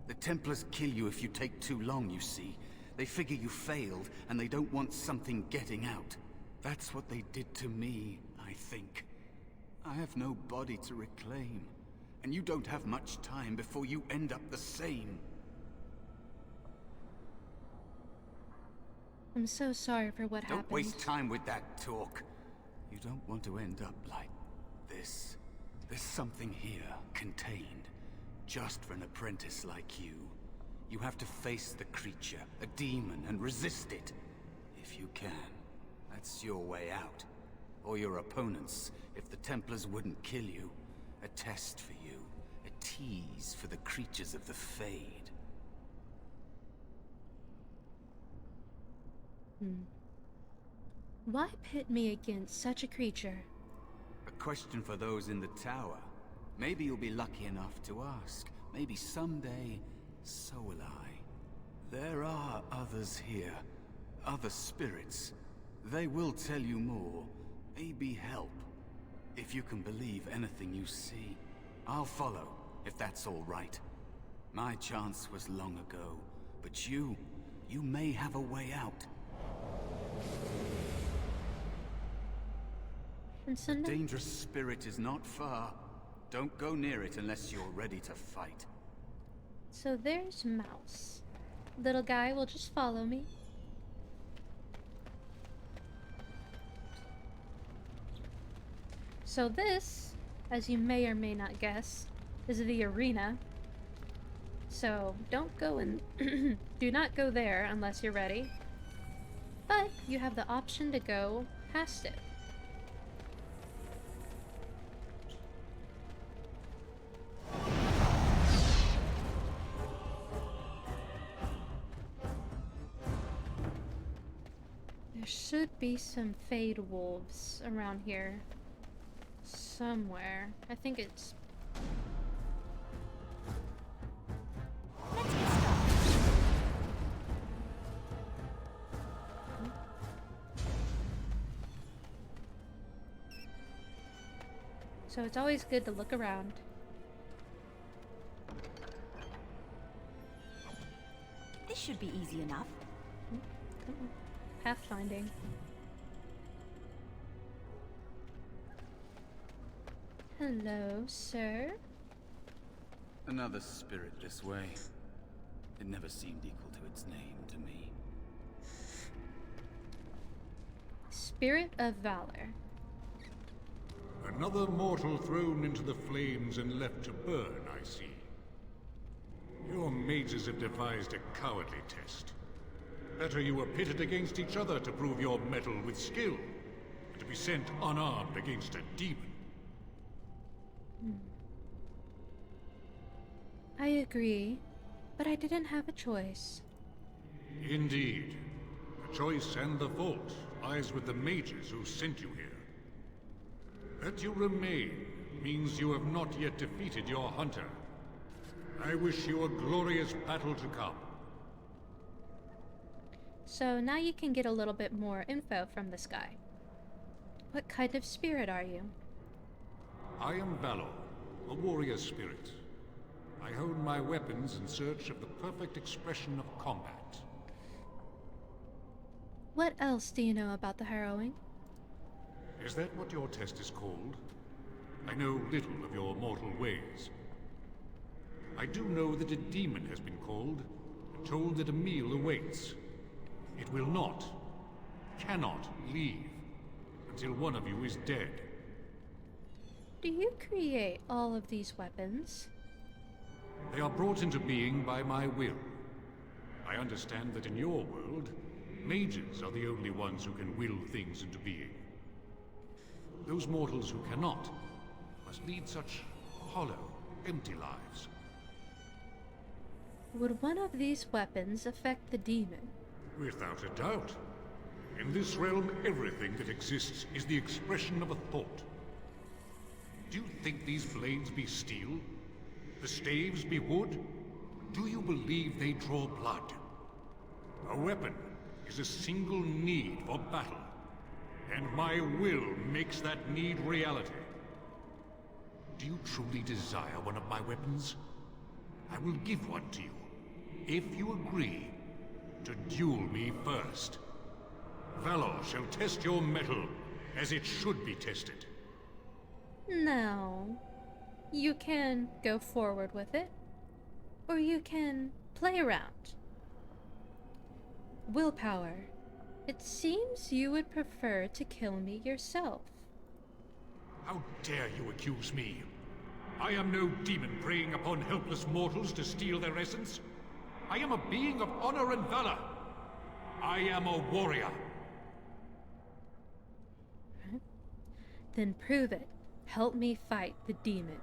The Templars kill you if you take too long, you see. They figure you failed, and they don't want something getting out. That's what they did to me, I think. I have no body to reclaim. And you don't have much time before you end up the same. I'm so sorry for what happened. Don't waste time with that talk. You don't want to end up like this. There's something here, contained, just for an apprentice like you. You have to face the creature, a demon, and resist it. If you can. That's your way out. Or your opponents, if the Templars wouldn't kill you. A test for you. A tease for the creatures of the Fade. Why pit me against such a creature? A question for those in the tower. Maybe you'll be lucky enough to ask. Maybe someday, so will I. There are others here. Other spirits. They will tell you more. Maybe help. If you can believe anything you see. I'll follow, if that's all right. My chance was long ago. But you may have a way out. And so The now, dangerous spirit is not far. Don't go near it unless you're ready to fight. so there's Mouse. Little guy will just follow me. So this, as you may or may not guess, is the arena. So don't go in, do not go there unless you're ready. But you have the option to go past it. There should be some Fade Wolves around here. Somewhere. I think it's... Let's get started. So it's always good to look around. This should be easy enough. Come on. Pathfinding. Hello, sir. Another spirit this way. It never seemed equal to its name to me. Spirit of Valor. Another mortal thrown into the flames and left to burn, I see. Your mages have devised a cowardly test. Better you were pitted against each other to prove your mettle with skill, than to be sent unarmed against a demon. I agree, but I didn't have a choice. Indeed. The choice and the fault lies with the mages who sent you here. That you remain means you have not yet defeated your hunter. I wish you a glorious battle to come. So now you can get a little bit more info from this guy. What kind of spirit are you? I am Valor, a warrior spirit. I hone my weapons in search of the perfect expression of combat. What else do you know about the harrowing? Is that what your test is called? I know little of your mortal ways. I do know that a demon has been called, and told that a meal awaits. It will not, cannot leave, until one of you is dead. Do you create all of these weapons? They are brought into being by my will. I understand that in your world, mages are the only ones who can will things into being. Those mortals who cannot must lead such hollow, empty lives. Would one of these weapons affect the demon? Without a doubt. In this realm, everything that exists is the expression of a thought. Do you think these blades be steel? The staves be wood? Do you believe they draw blood? A weapon is a single need for battle, and my will makes that need reality. Do you truly desire one of my weapons? I will give one to you, if you agree to duel me first. Valor shall test your mettle as it should be tested. No. You can go forward with it, or you can play around. Willpower. It seems you would prefer to kill me yourself. How dare you accuse me? I am no demon preying upon helpless mortals to steal their essence. I am a being of honor and valor. I am a warrior. Then prove it. Help me fight the demon.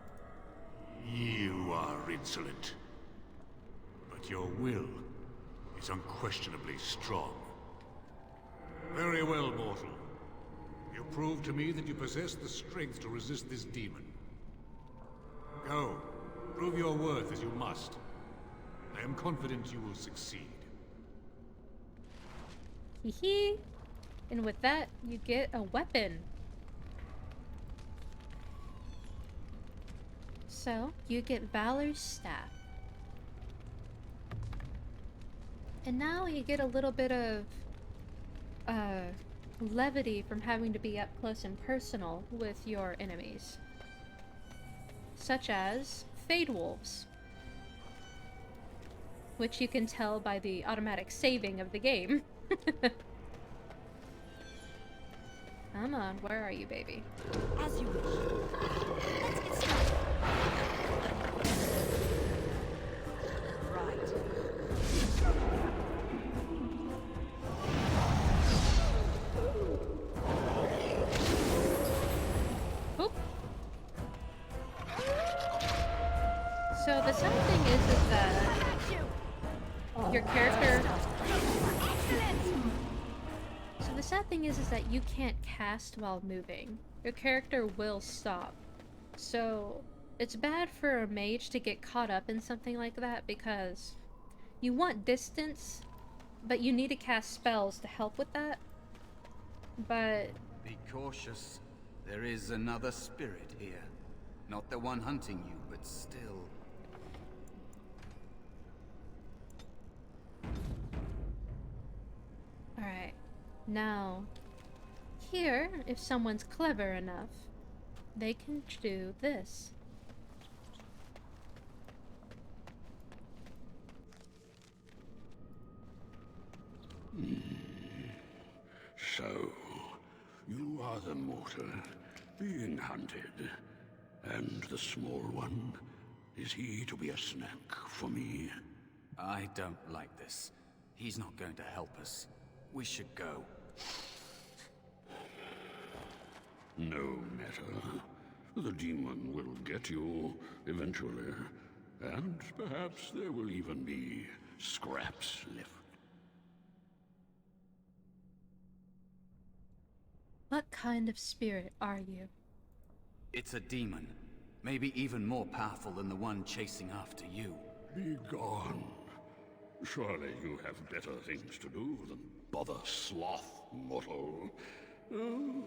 You are insolent. But your will is unquestionably strong. Very well, mortal. You prove to me that you possess the strength to resist this demon. Go. Prove your worth as you must. I am confident you will succeed. Hee. And with that, you get a weapon. So, you get Valor's Staff. And now you get a little bit of levity from having to be up close and personal with your enemies. Such as Fade Wolves, which you can tell by the automatic saving of the game. Come on, where are you, baby? As you wish. Let's get started. Right. Oop. So the sad thing is that your character... So the sad thing is that you can't cast while moving. Your character will stop. So it's bad for a mage to get caught up in something like that because you want distance, but you need to cast spells to help with that. But Be cautious. There is another spirit here. Not the one hunting you, but still. alright, now here, if someone's clever enough, they can do this. So, you are the mortar being hunted. And the small one, is he to be a snack for me? I don't like this. He's not going to help us. We should go. No matter. The demon will get you eventually. And perhaps there will even be scraps left. What kind of spirit are you? It's a demon. Maybe even more powerful than the one chasing after you. Be gone. Surely you have better things to do than bother sloth, mortal. Oh,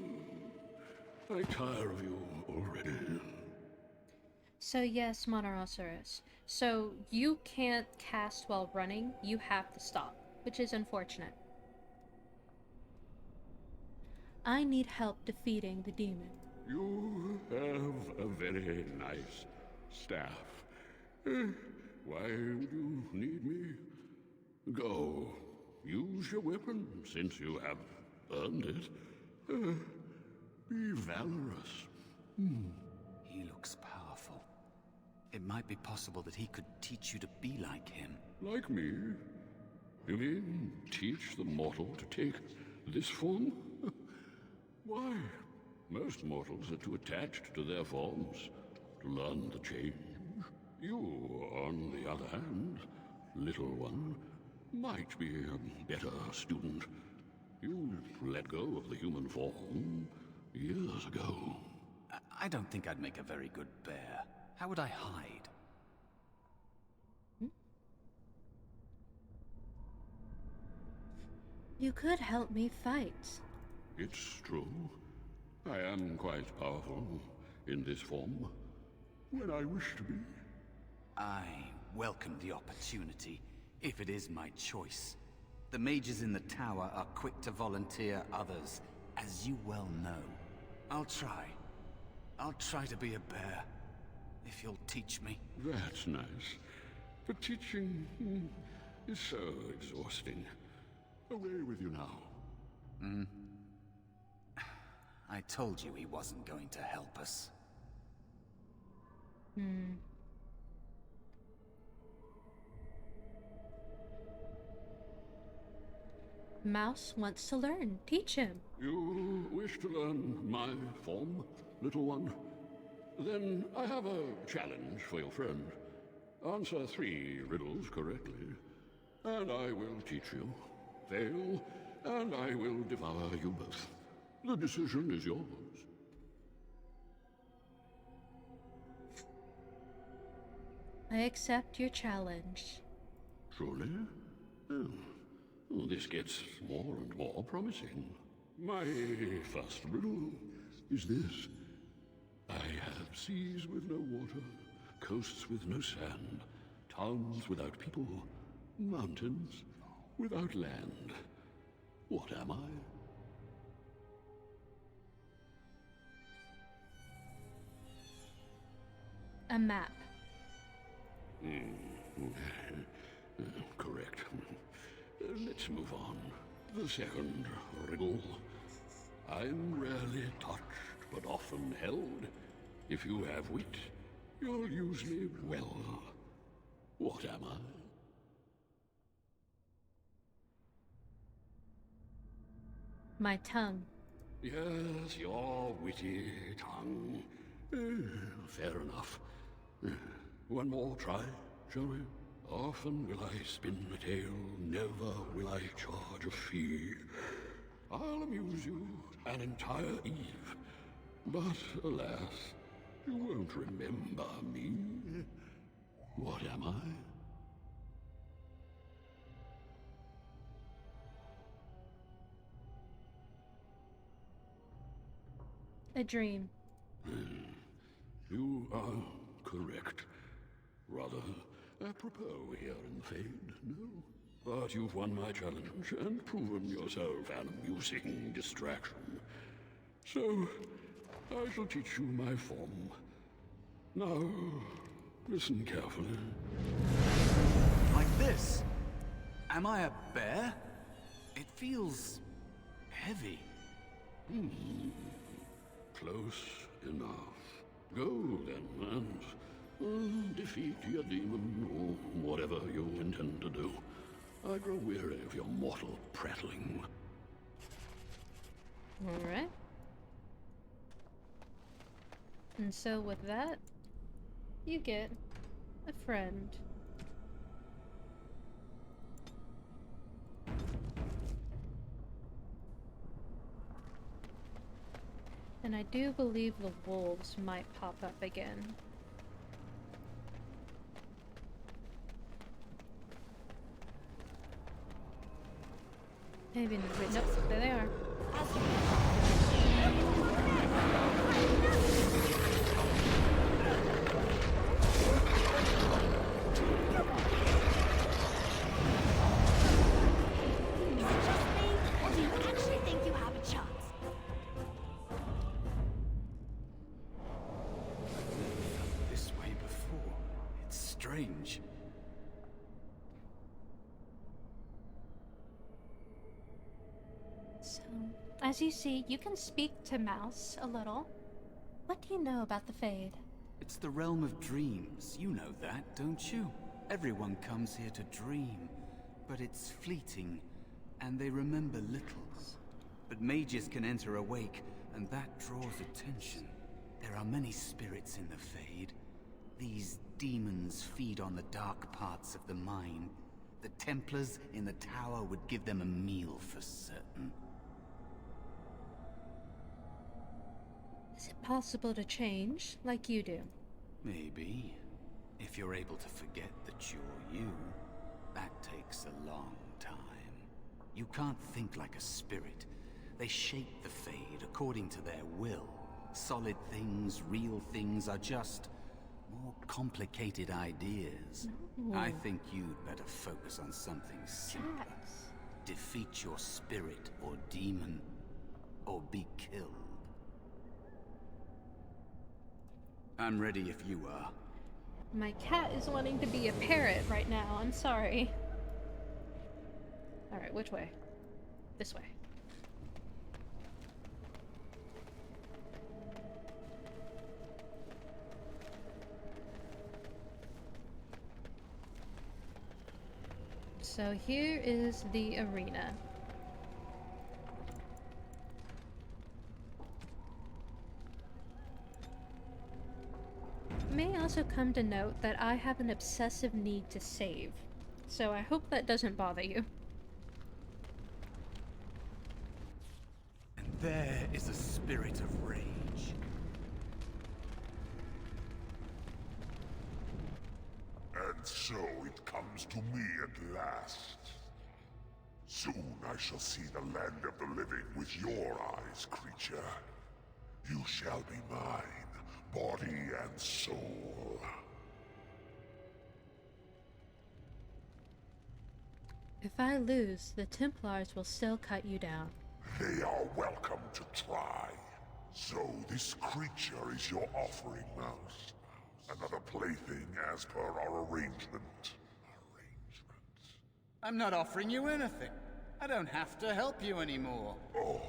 I tire of you already. So yes, Monoceros. So you can't cast while running, you have to stop, which is unfortunate. I need help defeating the demon. You have a very nice staff. Why would you need me? Go. Use your weapon, since you have earned it. Be valorous. He looks powerful. It might be possible that he could teach you to be like him. Like me? You mean teach the mortal to take this form? Why? Most mortals are too attached to their forms to learn the change. You, on the other hand, little one, might be a better student. You let go of the human form years ago. I don't think I'd make a very good bear. How would I hide? You could help me fight. It's true. I am quite powerful in this form, when I wish to be. I welcome the opportunity, if it is my choice. The mages in the tower are quick to volunteer others, as you well know. I'll try. I'll try to be a bear, if you'll teach me. That's nice. But teaching is so exhausting. Away with you now. I told you he wasn't going to help us. Mouse wants to learn. Teach him. You wish to learn my form, little one? Then I have a challenge for your friend. Answer 3 riddles correctly, and I will teach you. Fail, and I will devour you both. The decision is yours. I accept your challenge. Truly? Oh, this gets more and more promising. My first riddle is this. I have seas with no water, coasts with no sand, towns without people, mountains without land. What am I? A map. Correct. Let's move on. The second riddle. I'm rarely touched, but often held. If you have wit, you'll use me well. What am I? My tongue. Yes, your witty tongue. Fair enough. One more try, shall we? Often will I spin a tale, never will I charge a fee. I'll amuse you an entire eve. But alas, you won't remember me. What am I? A dream. You are correct. Rather apropos here in Fade, no? But you've won my challenge and proven yourself an amusing distraction. So, I shall teach you my form. Now, listen carefully. Like this? Am I a bear? It feels heavy. Close enough. Go then, and defeat your demon, or whatever you intend to do. I grow weary of your mortal prattling. Alright. And so with that, you get a friend. And I do believe the wolves might pop up again. Maybe wait, nope, there they are. Or do you actually think you have a chance? This way before. It's strange. So, as you see, you can speak to Mouse a little. What do you know about the Fade? It's the realm of dreams. You know that, don't you? Everyone comes here to dream, but it's fleeting, and they remember little. But mages can enter awake, and that draws attention. There are many spirits in the Fade. These demons feed on the dark parts of the mind. The Templars in the tower would give them a meal for certain. Is it possible to change, like you do? Maybe. If you're able to forget that you're you, that takes a long time. You can't think like a spirit. They shape the Fade according to their will. Solid things, real things are just more complicated ideas. I think you'd better focus on something simpler. Defeat your spirit or demon, or be killed. I'm ready if you are. My cat is wanting to be a parrot right now, I'm sorry. Alright, which way? This way. So here is the arena. May also come to note that I have an obsessive need to save, so I hope that doesn't bother you. And there is a spirit of rage. And so it comes to me at last. Soon I shall see the land of the living with your eyes, creature. You shall be mine, body and soul. If I lose, the Templars will still cut you down. They are welcome to try. So this creature is your offering, Mouse. Another plaything as per our arrangement. I'm not offering you anything. I don't have to help you anymore. Oh.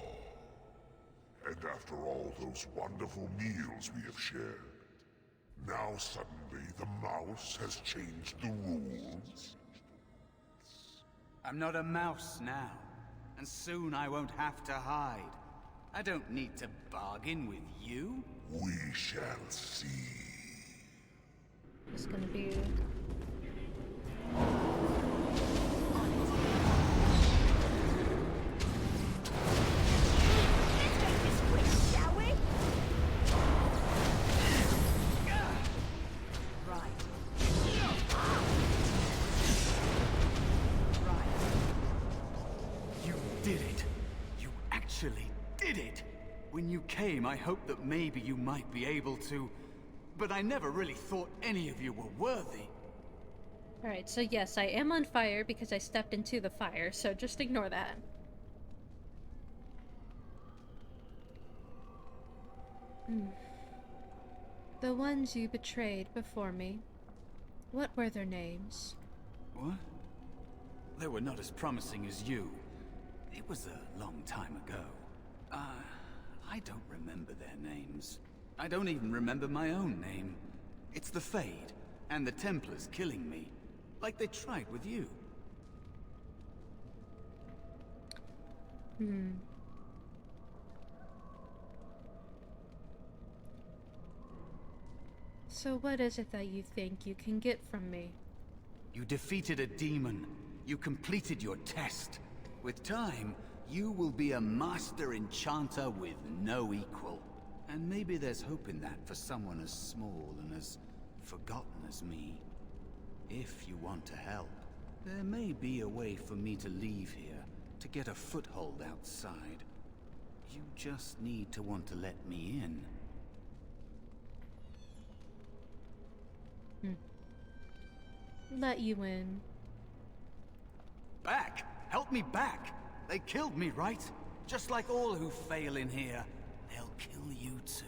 And after all those wonderful meals we have shared, now suddenly the mouse has changed the rules? I'm not a mouse now, and soon I won't have to hide. I don't need to bargain with you. We shall see. It's gonna be... actually did it! When you came, I hoped that maybe you might be able to... But I never really thought any of you were worthy. Alright, so yes, I am on fire because I stepped into the fire, so just ignore that. The ones you betrayed before me, what were their names? What? They were not as promising as you. It was a long time ago. I don't remember their names. I don't even remember my own name. It's the Fade, and the Templars killing me, like they tried with you. So what is it that you think you can get from me? You defeated a demon. You completed your test. With time, you will be a master enchanter with no equal. And maybe there's hope in that for someone as small and as forgotten as me. If you want to help, there may be a way for me to leave here, to get a foothold outside. You just need to want to let me in. Let you in. Back! Help me back! They killed me, right? Just like all who fail in here. They'll kill you too.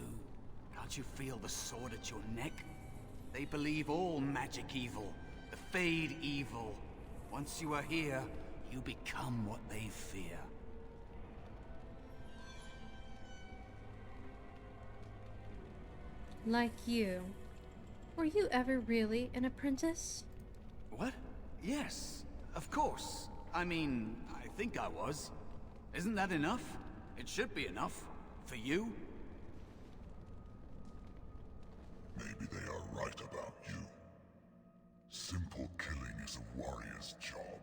Can't you feel the sword at your neck? They believe all magic evil, the Fade evil. Once you are here, you become what they fear. Like you. Were you ever really an apprentice? What? Yes, of course. I mean, I think I was. Isn't that enough? It should be enough. For you? Maybe they are right about you. Simple killing is a warrior's job.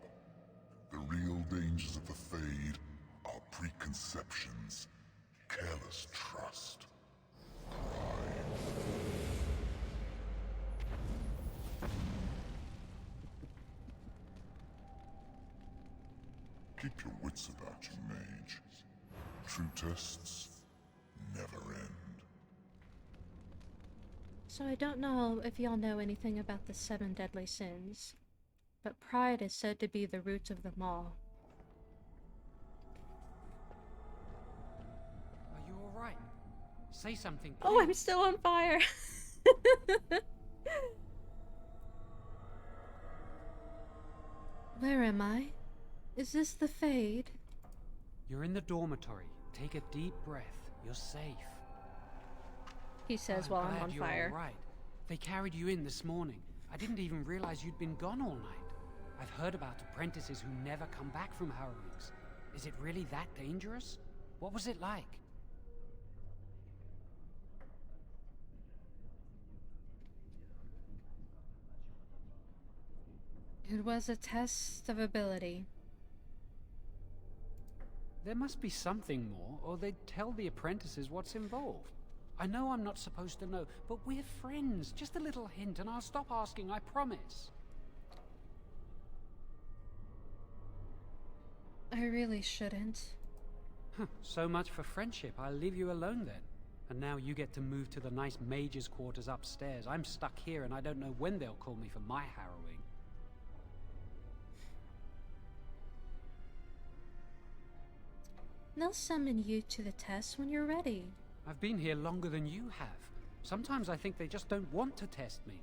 The real dangers of the Fade are preconceptions, careless trust, pride. Keep your wits about you, mage. True tests never end. So I don't know if y'all know anything about the 7 deadly sins, but pride is said to be the root of them all. Are you alright? Say something, Oh, I'm please. still on fire! Where am I? Is this the Fade? You're in the dormitory. Take a deep breath. You're safe. He says while I'm on fire. You're alright. They carried you in this morning. I didn't even realize you'd been gone all night. I've heard about apprentices who never come back from harrowings. Is it really that dangerous? What was it like? It was a test of ability. There must be something more, or they'd tell the apprentices what's involved. I know I'm not supposed to know, but we're friends. Just a little hint, and I'll stop asking, I promise. I really shouldn't. So much for friendship. I'll leave you alone then. And now you get to move to the nice mage's quarters upstairs. I'm stuck here, and I don't know when they'll call me for my harrowing. They'll summon you to the test when you're ready. I've been here longer than you have. Sometimes I think they just don't want to test me.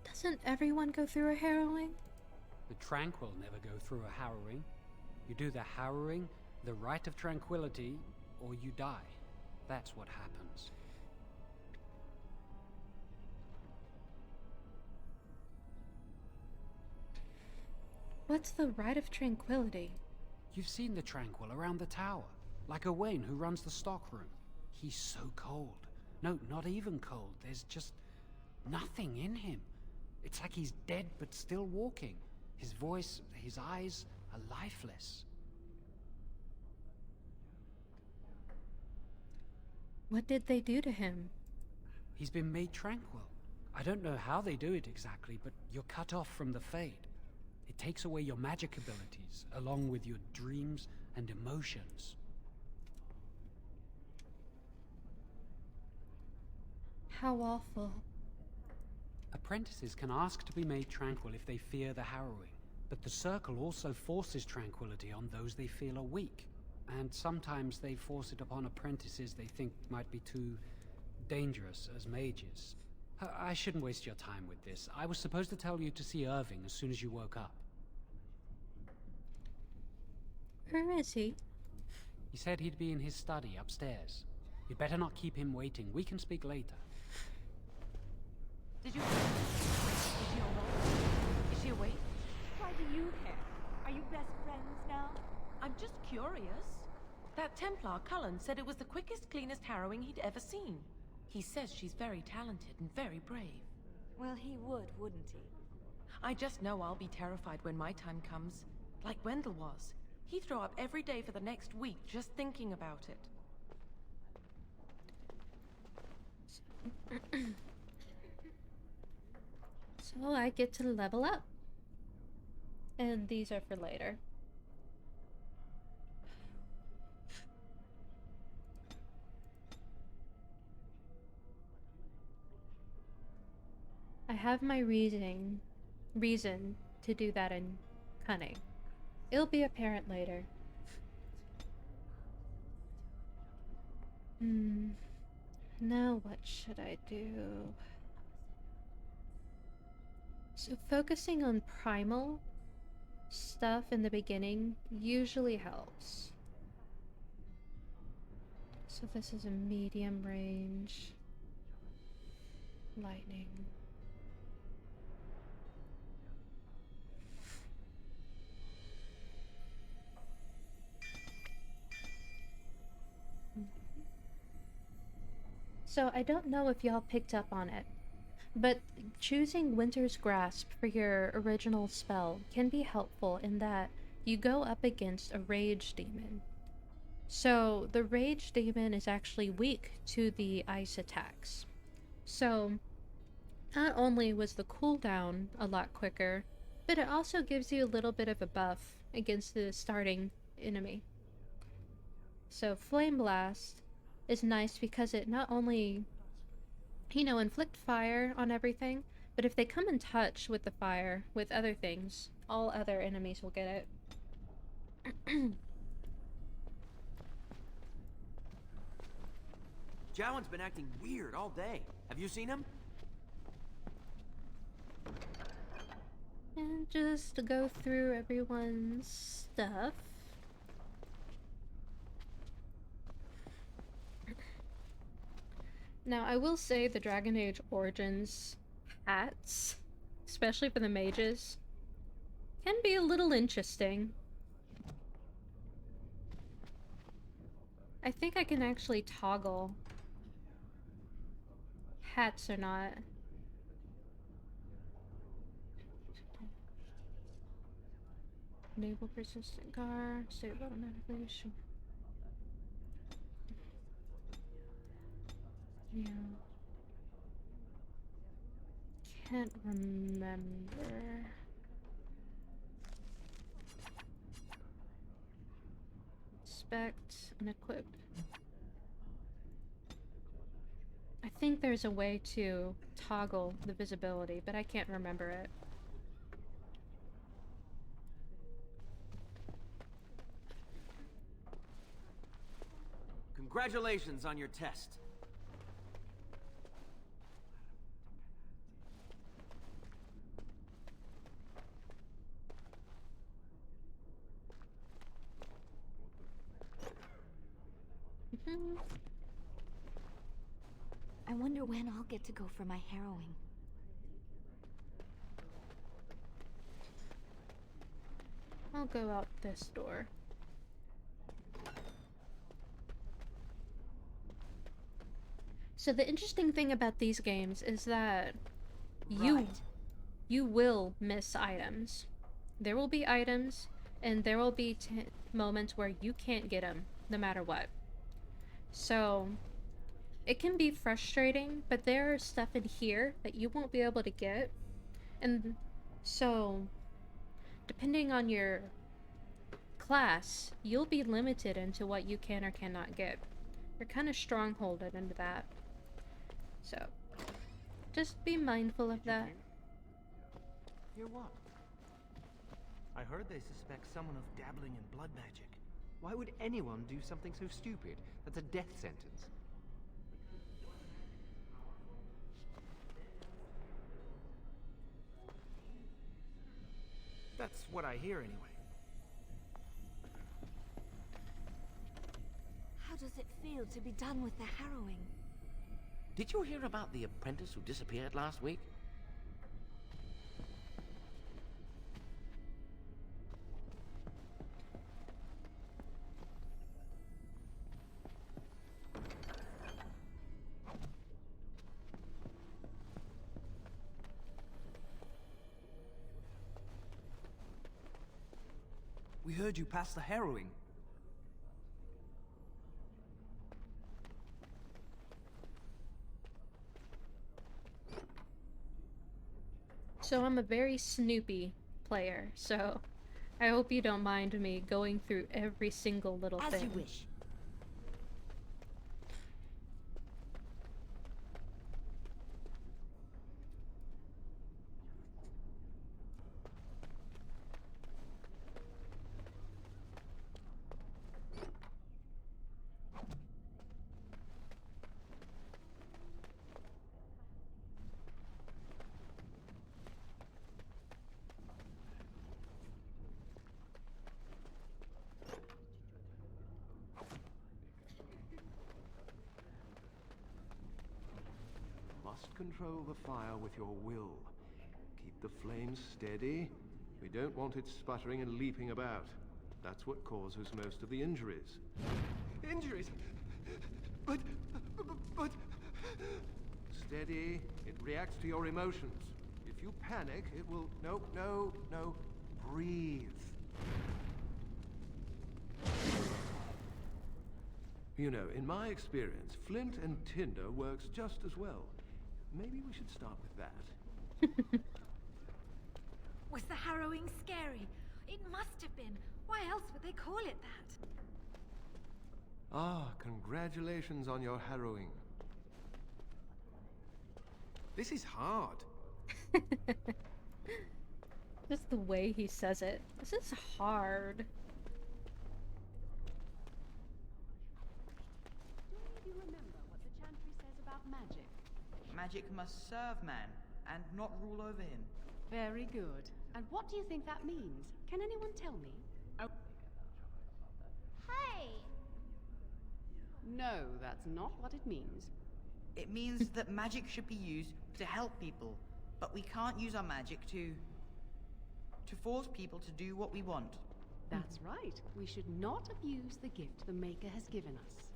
Doesn't everyone go through a harrowing? The tranquil never go through a harrowing. You do the harrowing, the rite of tranquility, or you die. That's what happens. What's the rite of tranquility? You've seen the tranquil around the tower, like Owain who runs the stockroom. He's so cold. No, not even cold. There's just nothing in him. It's like he's dead but still walking. His voice, his eyes are lifeless. What did they do to him? He's been made tranquil. I don't know how they do it exactly, but you're cut off from the Fade. It takes away your magic abilities, along with your dreams and emotions. How awful. Apprentices can ask to be made tranquil if they fear the harrowing, but the Circle also forces tranquility on those they feel are weak. And sometimes they force it upon apprentices they think might be too dangerous as mages. I shouldn't waste your time with this. I was supposed to tell you to see Irving as soon as you woke up. Where is he? He said he'd be in his study upstairs. You'd better not keep him waiting. We can speak later. Is she alright? Is she awake? Why do you care? Are you best friends now? I'm just curious. That Templar, Cullen, said it was the quickest, cleanest harrowing he'd ever seen. He says she's very talented and very brave. Well, he would, wouldn't he? I just know I'll be terrified when my time comes. Like Wendell was. He'd throw up every day for the next week just thinking about it. So I get to level up. And these are for later. I have my reason to do that in cunning. It'll be apparent later. Now what should I do? So focusing on primal stuff in the beginning usually helps. So this is a medium range. Lightning. So I don't know if y'all picked up on it, but choosing Winter's Grasp for your original spell can be helpful in that you go up against a rage demon. So the rage demon is actually weak to the ice attacks. So not only was the cooldown a lot quicker, but it also gives you a little bit of a buff against the starting enemy. So Flame Blast is nice because it not only, inflict fire on everything, but if they come in touch with the fire, with other things, all other enemies will get it. Jowan's been acting weird all day. Have you seen him? And just to go through everyone's stuff. Now, I will say the Dragon Age Origins hats, especially for the mages, can be a little interesting. I think I can actually toggle hats or not. Enable persistent guard, save automatically, sure. Yeah. Can't remember. Inspect and equip. I think there's a way to toggle the visibility, but I can't remember it. Congratulations on your test. I wonder when I'll get to go for my harrowing. I'll go out this door. So the interesting thing about these games is that you will miss items. There will be items, and there will be moments where you can't get them, no matter what. So it can be frustrating, but there is stuff in here that you won't be able to get. And so depending on your class, you'll be limited into what you can or cannot get. You're kind of strongholded into that. So, just be mindful of that. Hear what? I heard they suspect someone of dabbling in blood magic. Why would anyone do something so stupid? That's a death sentence. That's what I hear anyway. How does it feel to be done with the harrowing? Did you hear about the apprentice who disappeared last week? We heard you passed the harrowing. So I'm a very snoopy player, so I hope you don't mind me going through every single little thing. As you wish. Must control the fire with your will. Keep the flames steady. We don't want it sputtering and leaping about. That's what causes most of the injuries. Injuries? But... Steady. It reacts to your emotions. If you panic, it will... No. Breathe. You know, in my experience, flint and tinder works just as well. Maybe we should start with that. Was the harrowing scary? It must have been. Why else would they call it that? Ah, congratulations on your harrowing. This is hard. Just the way he says it. This is hard. Do you remember what the chantry says about magic? Magic must serve man, and not rule over him. Very good. And what do you think that means? Can anyone tell me? Oh. Hey! No, that's not what it means. It means that magic should be used to help people, but we can't use our magic to force people to do what we want. That's right. We should not abuse the gift the Maker has given us.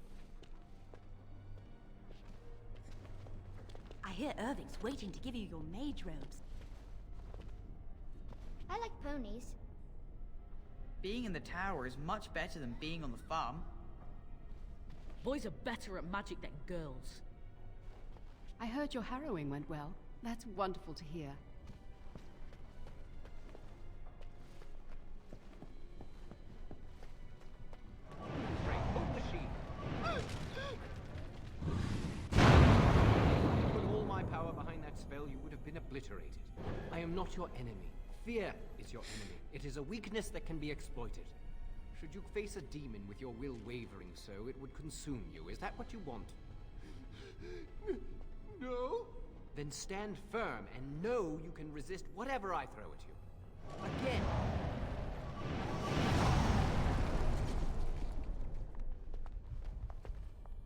I hear Irving's waiting to give you your mage robes. I like ponies. Being in the tower is much better than being on the farm. Boys are better at magic than girls. I heard your harrowing went well. That's wonderful to hear. Put all my power behind that spell, you would have been obliterated. I am not your enemy. Fear is your enemy. It is a weakness that can be exploited. Should you face a demon with your will wavering so, it would consume you. Is that what you want? No? Then stand firm and know you can resist whatever I throw at you. Again!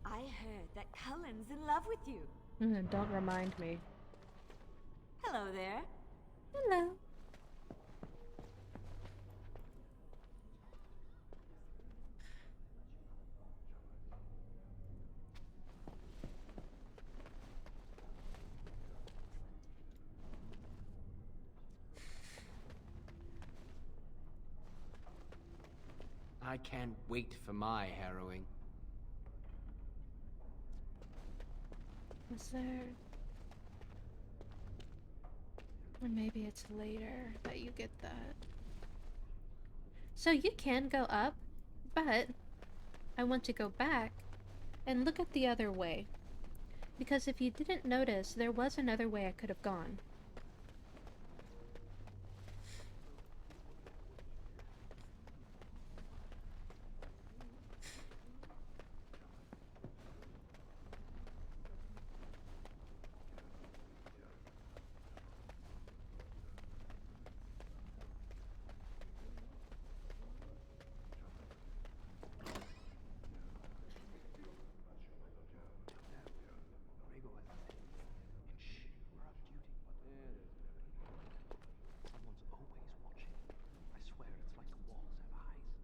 I heard that Cullen's in love with you. Don't remind me. Hello there. Hello. I can't wait for my harrowing. Was there... Or maybe it's later that you get that. So you can go up, but I want to go back and look at the other way. Because if you didn't notice, there was another way I could have gone.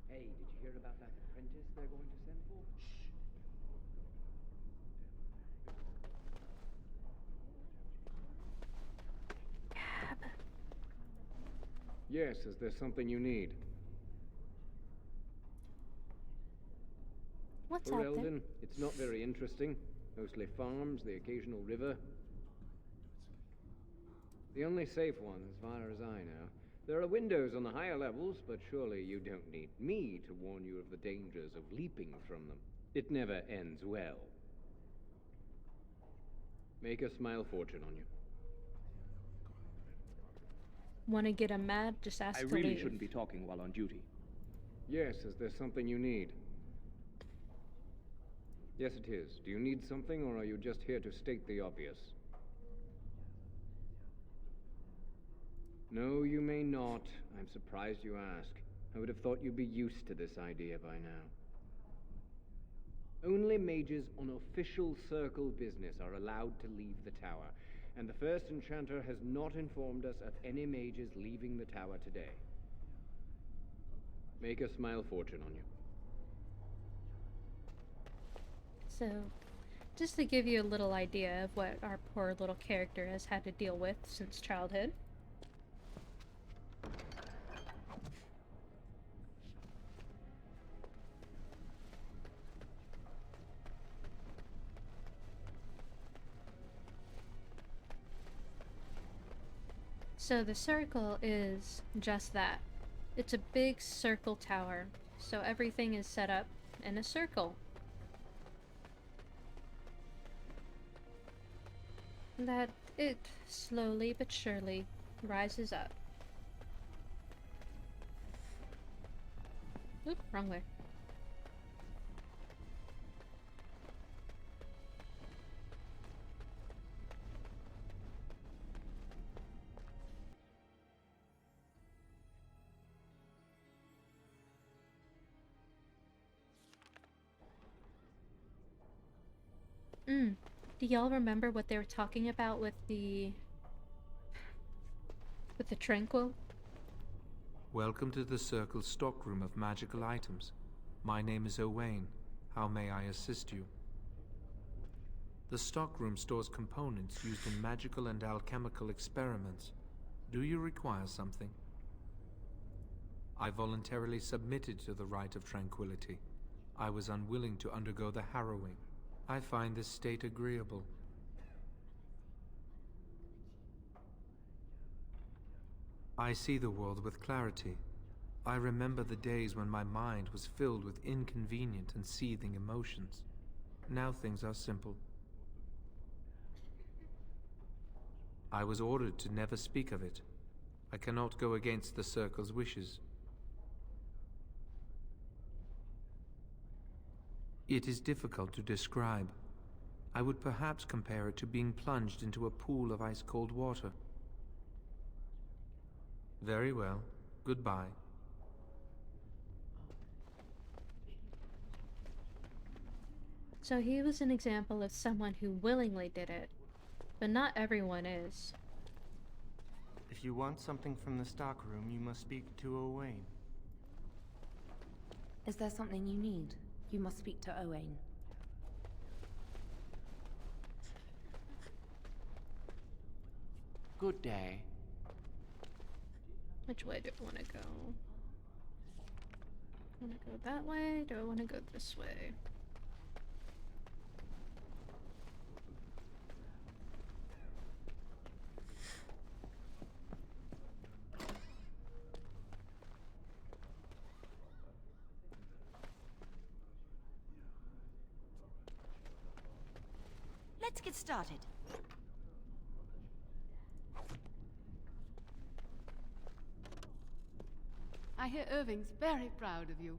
Hey, did you hear about that apprentice they're going to send for? Shh. Cab. Yes, is there something you need? What's For out there? Eldon, it's not very interesting. Mostly farms, the occasional river. The only safe one, as far as I know. There are windows on the higher levels, but surely you don't need me to warn you of the dangers of leaping from them. It never ends well. Make a smile fortune on you. Want to get him mad? Just ask to leave. Shouldn't be talking while on duty. Yes, is there something you need? Yes, it is. Do you need something, or are you just here to state the obvious? No, you may not. I'm surprised you ask. I would have thought you'd be used to this idea by now. Only mages on official circle business are allowed to leave the tower, and the first enchanter has not informed us of any mages leaving the tower today. Make a smile fortune on you. So, just to give you a little idea of what our poor little character has had to deal with since childhood. So the circle is just that. It's a big circle tower, so everything is set up in a circle. That it slowly but surely rises up. Oop, wrong way. Do y'all remember what they were talking about with the tranquil? Welcome to the Circle's stockroom of magical items. My name is Owain. How may I assist you? The stockroom stores components used in magical and alchemical experiments. Do you require something? I voluntarily submitted to the rite of tranquility. I was unwilling to undergo the harrowing. I find this state agreeable. I see the world with clarity. I remember the days when my mind was filled with inconvenient and seething emotions. Now things are simple. I was ordered to never speak of it. I cannot go against the Circle's wishes. It is difficult to describe. I would perhaps compare it to being plunged into a pool of ice-cold water. Very well. Goodbye. So he was an example of someone who willingly did it, but not everyone is. If you want something from the stockroom, you must speak to Owain. Is there something you need? You must speak to Owain. Good day. Which way do I want to go? Want to go that way? Do I want to go this way? Let's get started. I hear Irving's very proud of you.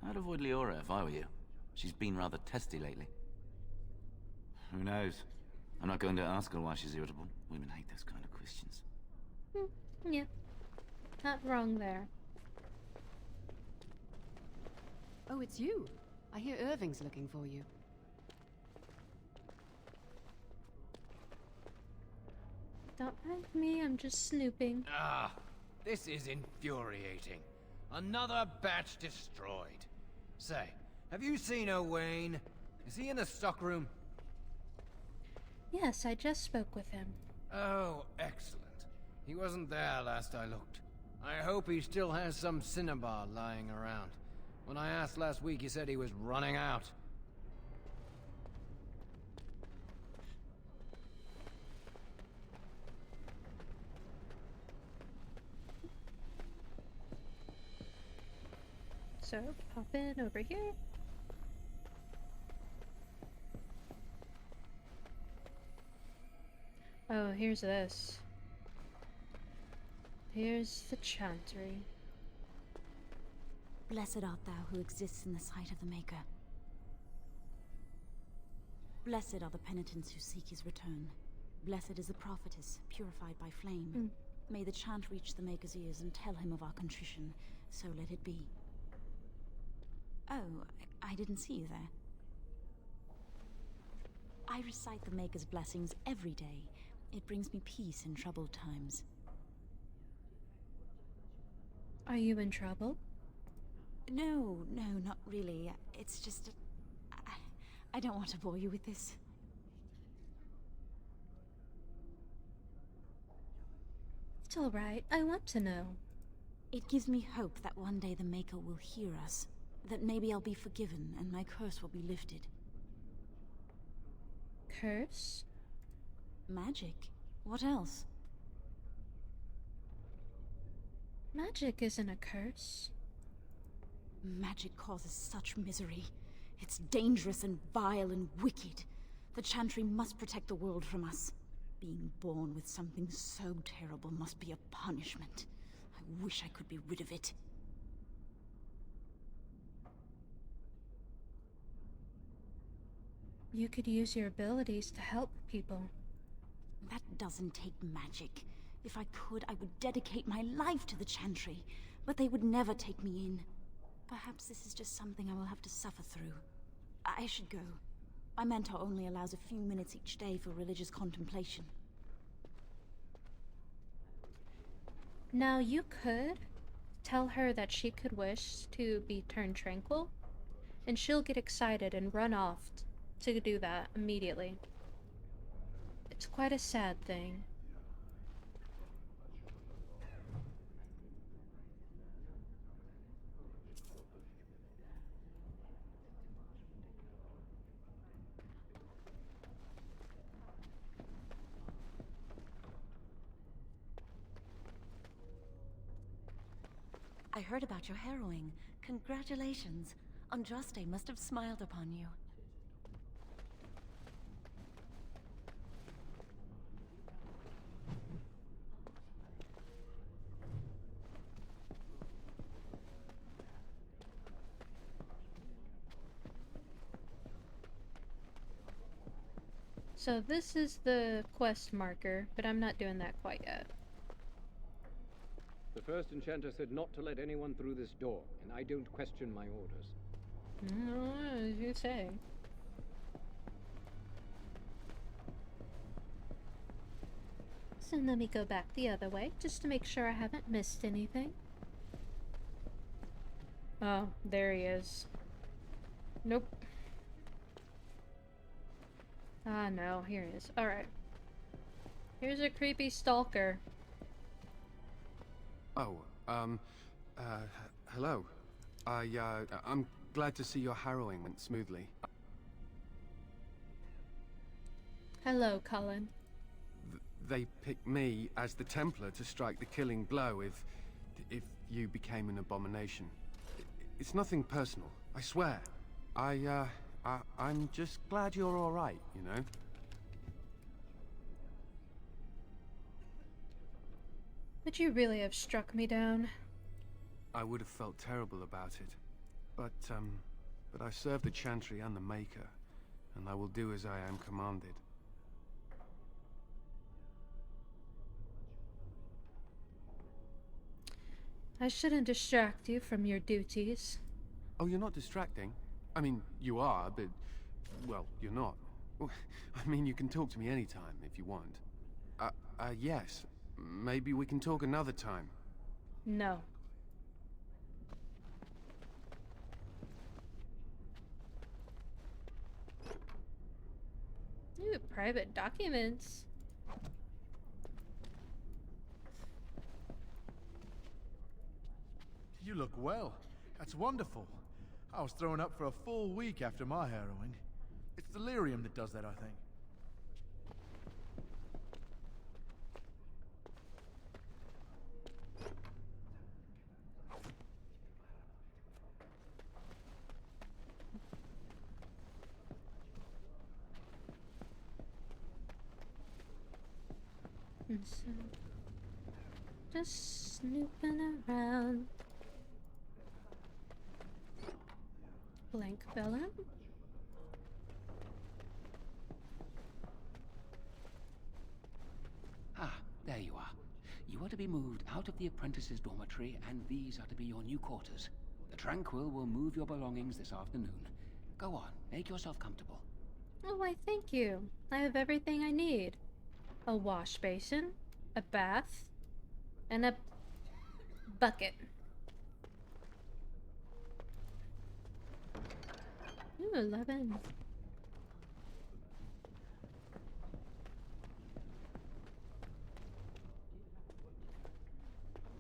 I'd avoid Leora if I were you. She's been rather testy lately. Who knows? I'm not going to ask her why she's irritable. Women hate those kind of questions. Yeah. Not wrong there. Oh, it's you. I hear Irving's looking for you. Don't mind me, I'm just snooping. Ah, this is infuriating. Another batch destroyed. Say, have you seen Owain? Is he in the stockroom? Yes, I just spoke with him. Oh, excellent. He wasn't there last I looked. I hope he still has some cinnabar lying around. When I asked last week, he said he was running out. So, pop in over here. Oh, here's this. Here's the chantry. Blessed art thou who exists in the sight of the Maker. Blessed are the penitents who seek his return. Blessed is the prophetess, purified by flame. May the chant reach the Maker's ears and tell him of our contrition, so let it be. Oh, I didn't see you there. I recite the Maker's blessings every day. It brings me peace in troubled times. Are you in trouble? No, not really. It's just... I don't want to bore you with this. It's all right. I want to know. It gives me hope that one day the Maker will hear us. That maybe I'll be forgiven and my curse will be lifted. Curse? Magic? What else? Magic isn't a curse. Magic causes such misery. It's dangerous and vile and wicked. The Chantry must protect the world from us. Being born with something so terrible must be a punishment. I wish I could be rid of it. You could use your abilities to help people. That doesn't take magic. If I could, I would dedicate my life to the Chantry, but they would never take me in. Perhaps this is just something I will have to suffer through. I should go. My mentor only allows a few minutes each day for religious contemplation. Now you could tell her that she could wish to be turned tranquil, and she'll get excited and run off to do that immediately. It's quite a sad thing. I heard about your harrowing. Congratulations. Andraste must have smiled upon you. So this is the quest marker, but I'm not doing that quite yet. The first enchanter said not to let anyone through this door, and I don't question my orders. As you say. So let me go back the other way, just to make sure I haven't missed anything. Oh, there he is. Nope. Ah, no, here he is. Alright. Here's a creepy stalker. Oh, hello. I'm glad to see your harrowing went smoothly. Hello, Cullen. They picked me as the Templar to strike the killing blow if you became an abomination. It's nothing personal, I swear. I I'm just glad you're all right, you know? Would you really have struck me down? I would have felt terrible about it. But I serve the Chantry and the Maker, and I will do as I am commanded. I shouldn't distract you from your duties. Oh, you're not distracting? I mean, you are, but... well, you're not. I mean, you can talk to me anytime, if you want. Yes. Maybe we can talk another time. No. Ooh, private documents. You look well. That's wonderful. I was thrown up for a full week after my harrowing. It's delirium that does that, I think. And so, just snooping around. Blank vellum. Ah, there you are. You are to be moved out of the apprentices' dormitory, and these are to be your new quarters. The Tranquil will move your belongings this afternoon. Go on, make yourself comfortable. Oh, why, thank you. I have everything I need. A wash basin, a bath, and a bucket. Ooh, 11.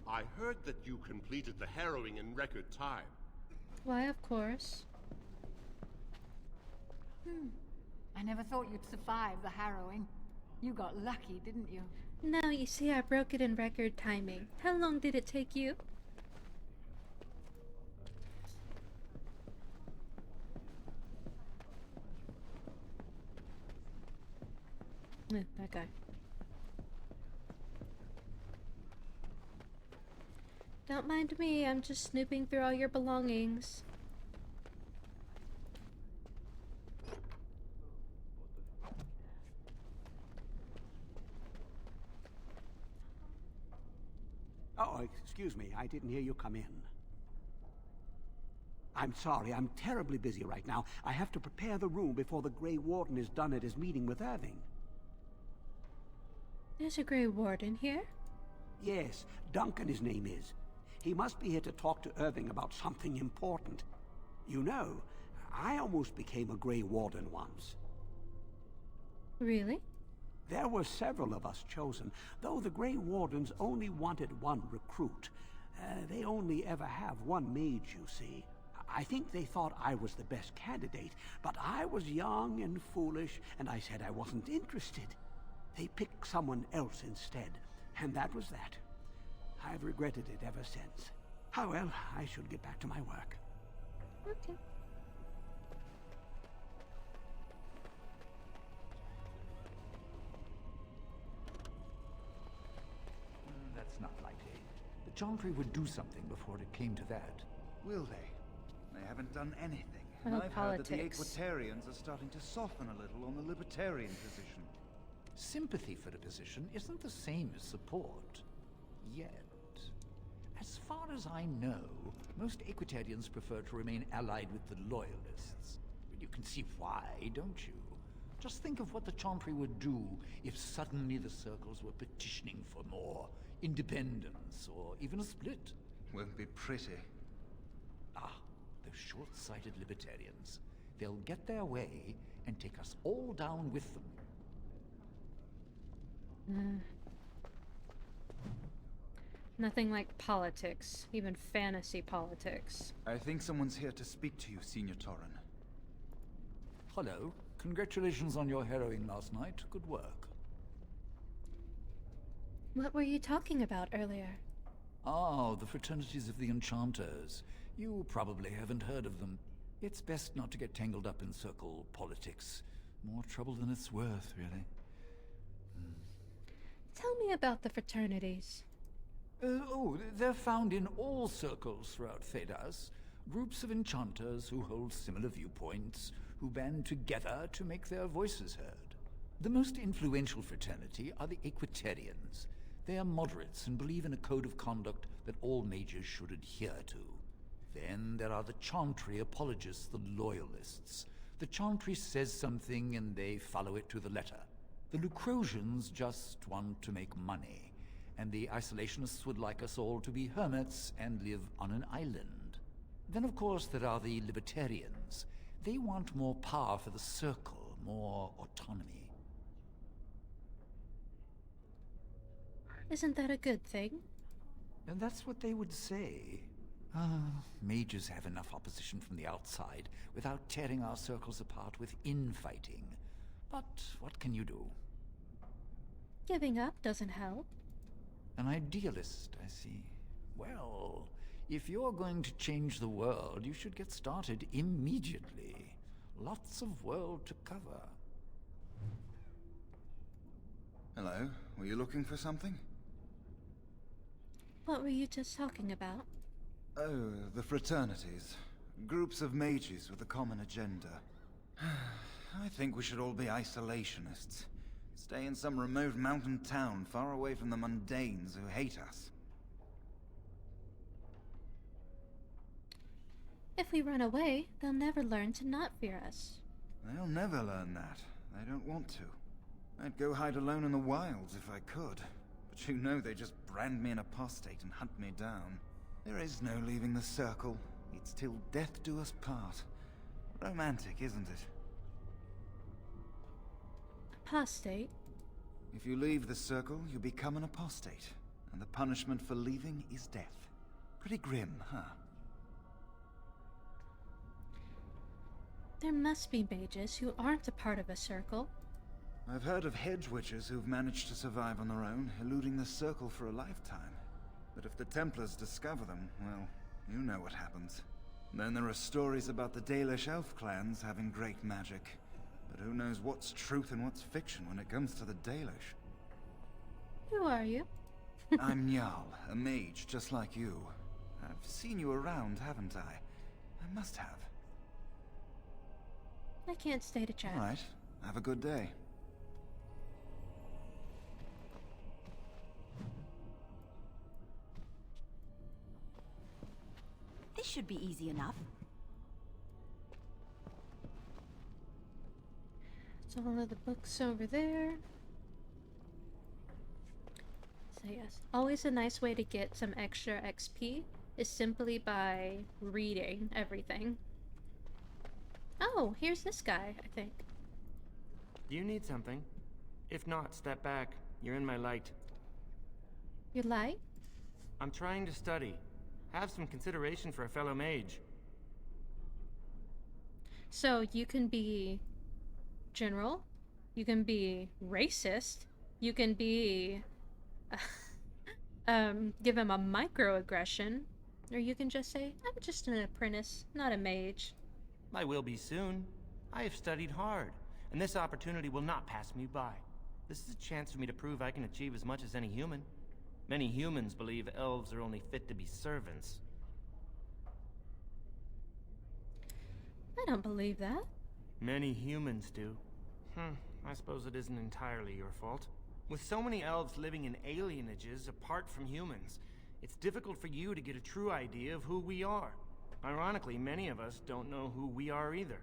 I heard that you completed the harrowing in record time. Why, of course. I never thought you'd survive the harrowing. You got lucky, didn't you? No, you see, I broke it in record timing. How long did it take you? That guy. Don't mind me, I'm just snooping through all your belongings. Oh, excuse me, I didn't hear you come in. I'm sorry, I'm terribly busy right now. I have to prepare the room before the Grey Warden is done at his meeting with Irving. There's a Grey Warden here? Yes, Duncan his name is. He must be here to talk to Irving about something important. You know, I almost became a Grey Warden once. Really? There were several of us chosen, though the Grey Wardens only wanted one recruit. They only ever have one mage, you see. I think they thought I was the best candidate, but I was young and foolish, and I said I wasn't interested. They picked someone else instead, and that was that. I've regretted it ever since. Ah, well, I should get back to my work. Okay. That's not likely. The Chantry would do something before it came to that. Will they? They haven't done anything. Oh, And I've heard that the politics. Equitarians are starting to soften a little on the Libertarian position. Sympathy for a position isn't the same as support. Yet. As far as I know, most Equitarians prefer to remain allied with the Loyalists. You can see why, don't you? Just think of what the Chantry would do if suddenly the Circles were petitioning for more independence, or even a split. Won't be pretty. Ah, those short-sighted Libertarians. They'll get their way and take us all down with them. Nothing like politics, even fantasy politics. I think someone's here to speak to you, Senior Torren. Hello. Congratulations on your harrowing last night. Good work. What were you talking about earlier? Ah, the fraternities of the Enchanters. You probably haven't heard of them. It's best not to get tangled up in circle politics. More trouble than it's worth, really. Tell me about the fraternities. They're found in all circles throughout FaeWorks. Groups of enchanters who hold similar viewpoints, who band together to make their voices heard. The most influential fraternity are the Equitarians. They are moderates and believe in a code of conduct that all mages should adhere to. Then there are the Chantry apologists, the Loyalists. The Chantry says something and they follow it to the letter. The Lucrosians just want to make money, and the Isolationists would like us all to be hermits and live on an island. Then of course there are the Libertarians. They want more power for the Circle, more autonomy. Isn't that a good thing? And that's what they would say. Mages have enough opposition from the outside without tearing our circles apart with infighting. But what can you do? Giving up doesn't help. An idealist, I see. Well, if you're going to change the world, you should get started immediately. Lots of world to cover. Hello, were you looking for something? What were you just talking about? Oh, the fraternities. Groups of mages with a common agenda. I think we should all be isolationists. Stay in some remote mountain town far away from the mundanes who hate us. If we run away, they'll never learn to not fear us. They'll never learn that. They don't want to. I'd go hide alone in the wilds if I could. But you know they just brand me an apostate and hunt me down. There is no leaving the Circle. It's till death do us part. Romantic, isn't it? Apostate? If you leave the Circle, you become an apostate. And the punishment for leaving is death. Pretty grim, huh? There must be mages who aren't a part of a circle. I've heard of hedge witches who've managed to survive on their own, eluding the Circle for a lifetime. But if the Templars discover them, well, you know what happens. Then there are stories about the Dalish elf clans having great magic. But who knows what's truth and what's fiction when it comes to the Dalish? Who are you? I'm Njal, a mage just like you. I've seen you around, haven't I? I must have. I can't stay to chat. All right. Have a good day. This should be easy enough. So all of the books over there. So yes, always a nice way to get some extra XP is simply by reading everything. Oh, here's this guy, I think. Do you need something? If not, step back. You're in my light. Your light? I'm trying to study. Have some consideration for a fellow mage. So you can be general, you can be racist, you can be give him a microaggression, or you can just say, I'm just an apprentice, not a mage. I will be soon. I have studied hard, and this opportunity will not pass me by. This is a chance for me to prove I can achieve as much as any human. Many humans believe elves are only fit to be servants. I don't believe that. Many humans do. I suppose it isn't entirely your fault. With so many elves living in alienages apart from humans, it's difficult for you to get a true idea of who we are. Ironically, many of us don't know who we are either.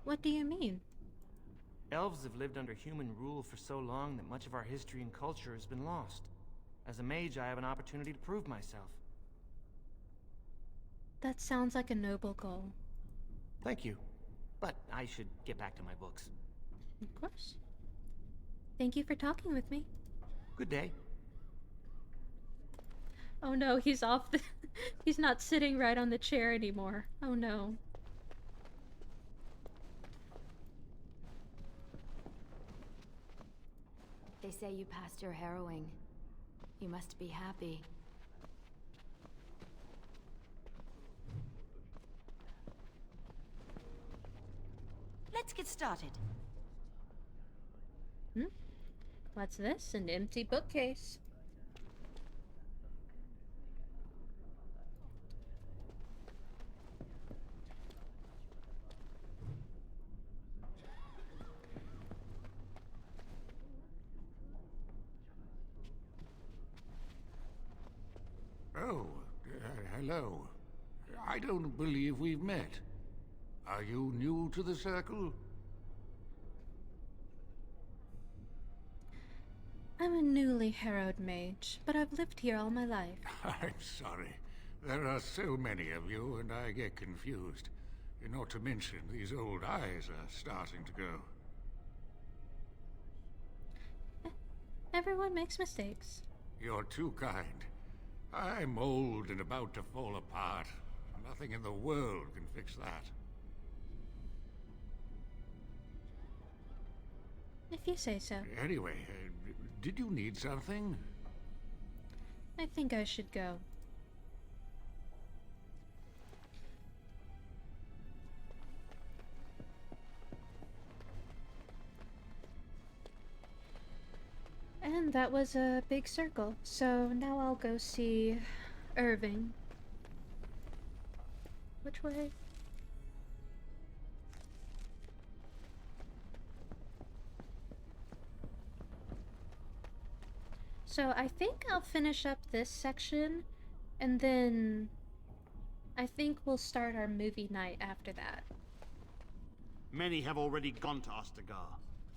What do you mean? Elves have lived under human rule for so long that much of our history and culture has been lost. As a mage, I have an opportunity to prove myself. That sounds like a noble goal. Thank you. But I should get back to my books. Of course. Thank you for talking with me. Good day. Oh no, he's off the... He's not sitting right on the chair anymore. Oh no. They say you passed your harrowing. You must be happy. get started. What's this? An empty bookcase. Oh, hello. I don't believe we've met. Are you new to the Circle? I'm a newly harrowed mage, but I've lived here all my life. I'm sorry. There are so many of you, and I get confused. Not to mention, these old eyes are starting to go. Everyone makes mistakes. You're too kind. I'm old and about to fall apart. Nothing in the world can fix that. If you say so. Anyway, did you need something? I think I should go. And that was a big circle, so now I'll go see Irving. Which way? So I think I'll finish up this section, and then I think we'll start our movie night after that. Many have already gone to Ostagar.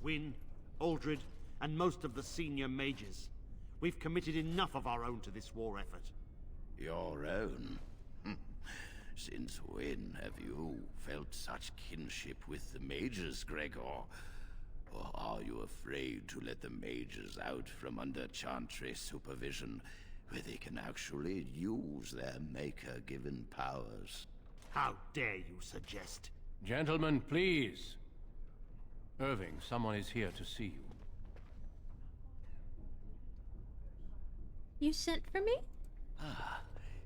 Wynne, Aldred, and most of the senior mages. We've committed enough of our own to this war effort. Your own? Since when have you felt such kinship with the mages, Gregor? Or are you afraid to let the mages out from under Chantry supervision, where they can actually use their Maker-given powers? How dare you suggest? Gentlemen, please. Irving, someone is here to see you. You sent for me? Ah,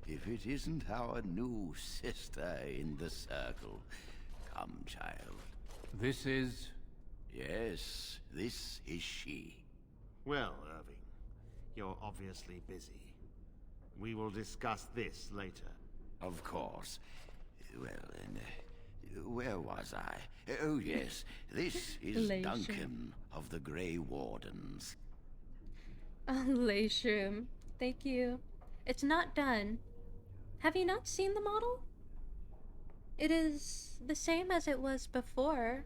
if it isn't our new sister in the Circle. Come, child. This is... Yes, this is she. Well, Irving, you're obviously busy. We will discuss this later. Of course. Well, then, where was I? Oh, yes, this is Duncan of the Grey Wardens. Oh, Leishroom. Thank you. It's not done. Have you not seen the model? It is the same as it was before.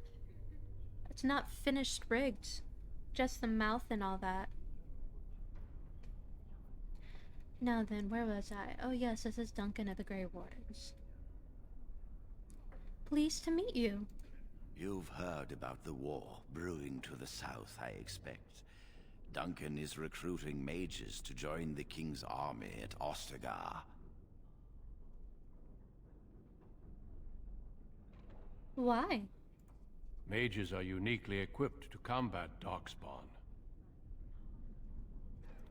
It's not finished rigged. Just the mouth and all that. Now then, where was I? Oh yes, this is Duncan of the Grey Wardens. Pleased to meet you. You've heard about the war brewing to the south, I expect. Duncan is recruiting mages to join the King's army at Ostagar. Why? Mages are uniquely equipped to combat Darkspawn.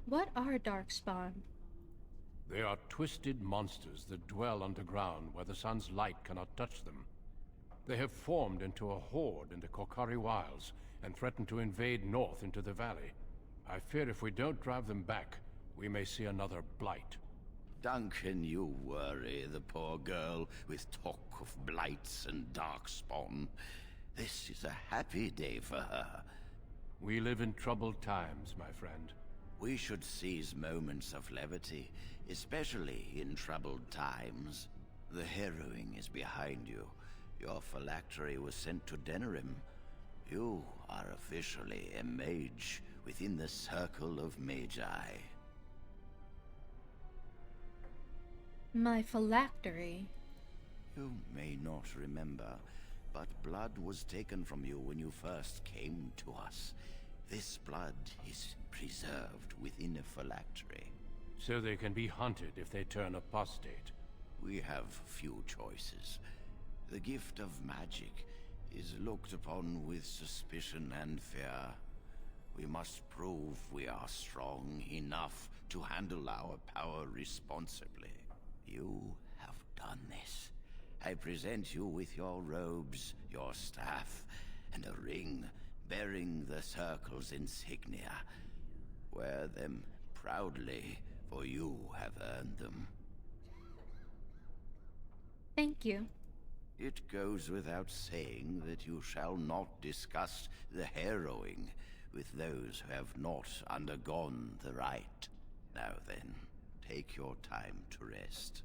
What are Darkspawn? They are twisted monsters that dwell underground where the sun's light cannot touch them. They have formed into a horde in the Korkari Wilds and threaten to invade north into the valley. I fear if we don't drive them back, we may see another blight. Duncan, you worry the poor girl with talk of blights and darkspawn. This is a happy day for her. We live in troubled times, my friend. We should seize moments of levity, especially in troubled times. The harrowing is behind you. Your phylactery was sent to Denerim. You are officially a mage within the Circle of Magi. My phylactery? You may not remember, but blood was taken from you when you first came to us. This blood is preserved within a phylactery. So they can be hunted if they turn apostate. We have few choices. The gift of magic is looked upon with suspicion and fear. We must prove we are strong enough to handle our power responsibly. You have done this. I present you with your robes, your staff, and a ring bearing the Circle's insignia. Wear them proudly, for you have earned them. Thank you. It goes without saying that you shall not discuss the harrowing with those who have not undergone the rite. Now then, take your time to rest,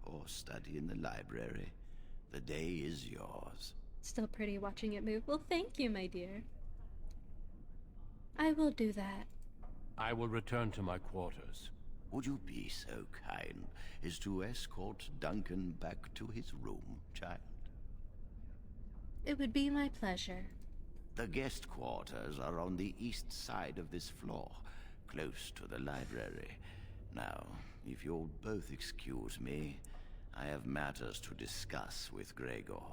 or study in the library. The day is yours. Still pretty watching it move. Well, thank you, my dear. I will do that. I will return to my quarters. Would you be so kind as to escort Duncan back to his room, child? It would be my pleasure. The guest quarters are on the east side of this floor, close to the library. Now, if you'll both excuse me, I have matters to discuss with Gregor.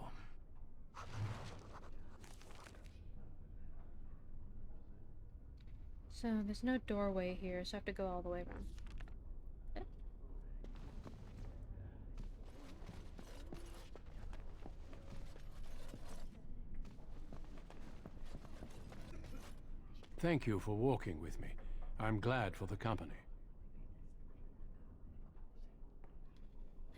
So there's no doorway here, so I have to go all the way around. Okay. Thank you for walking with me. I'm glad for the company.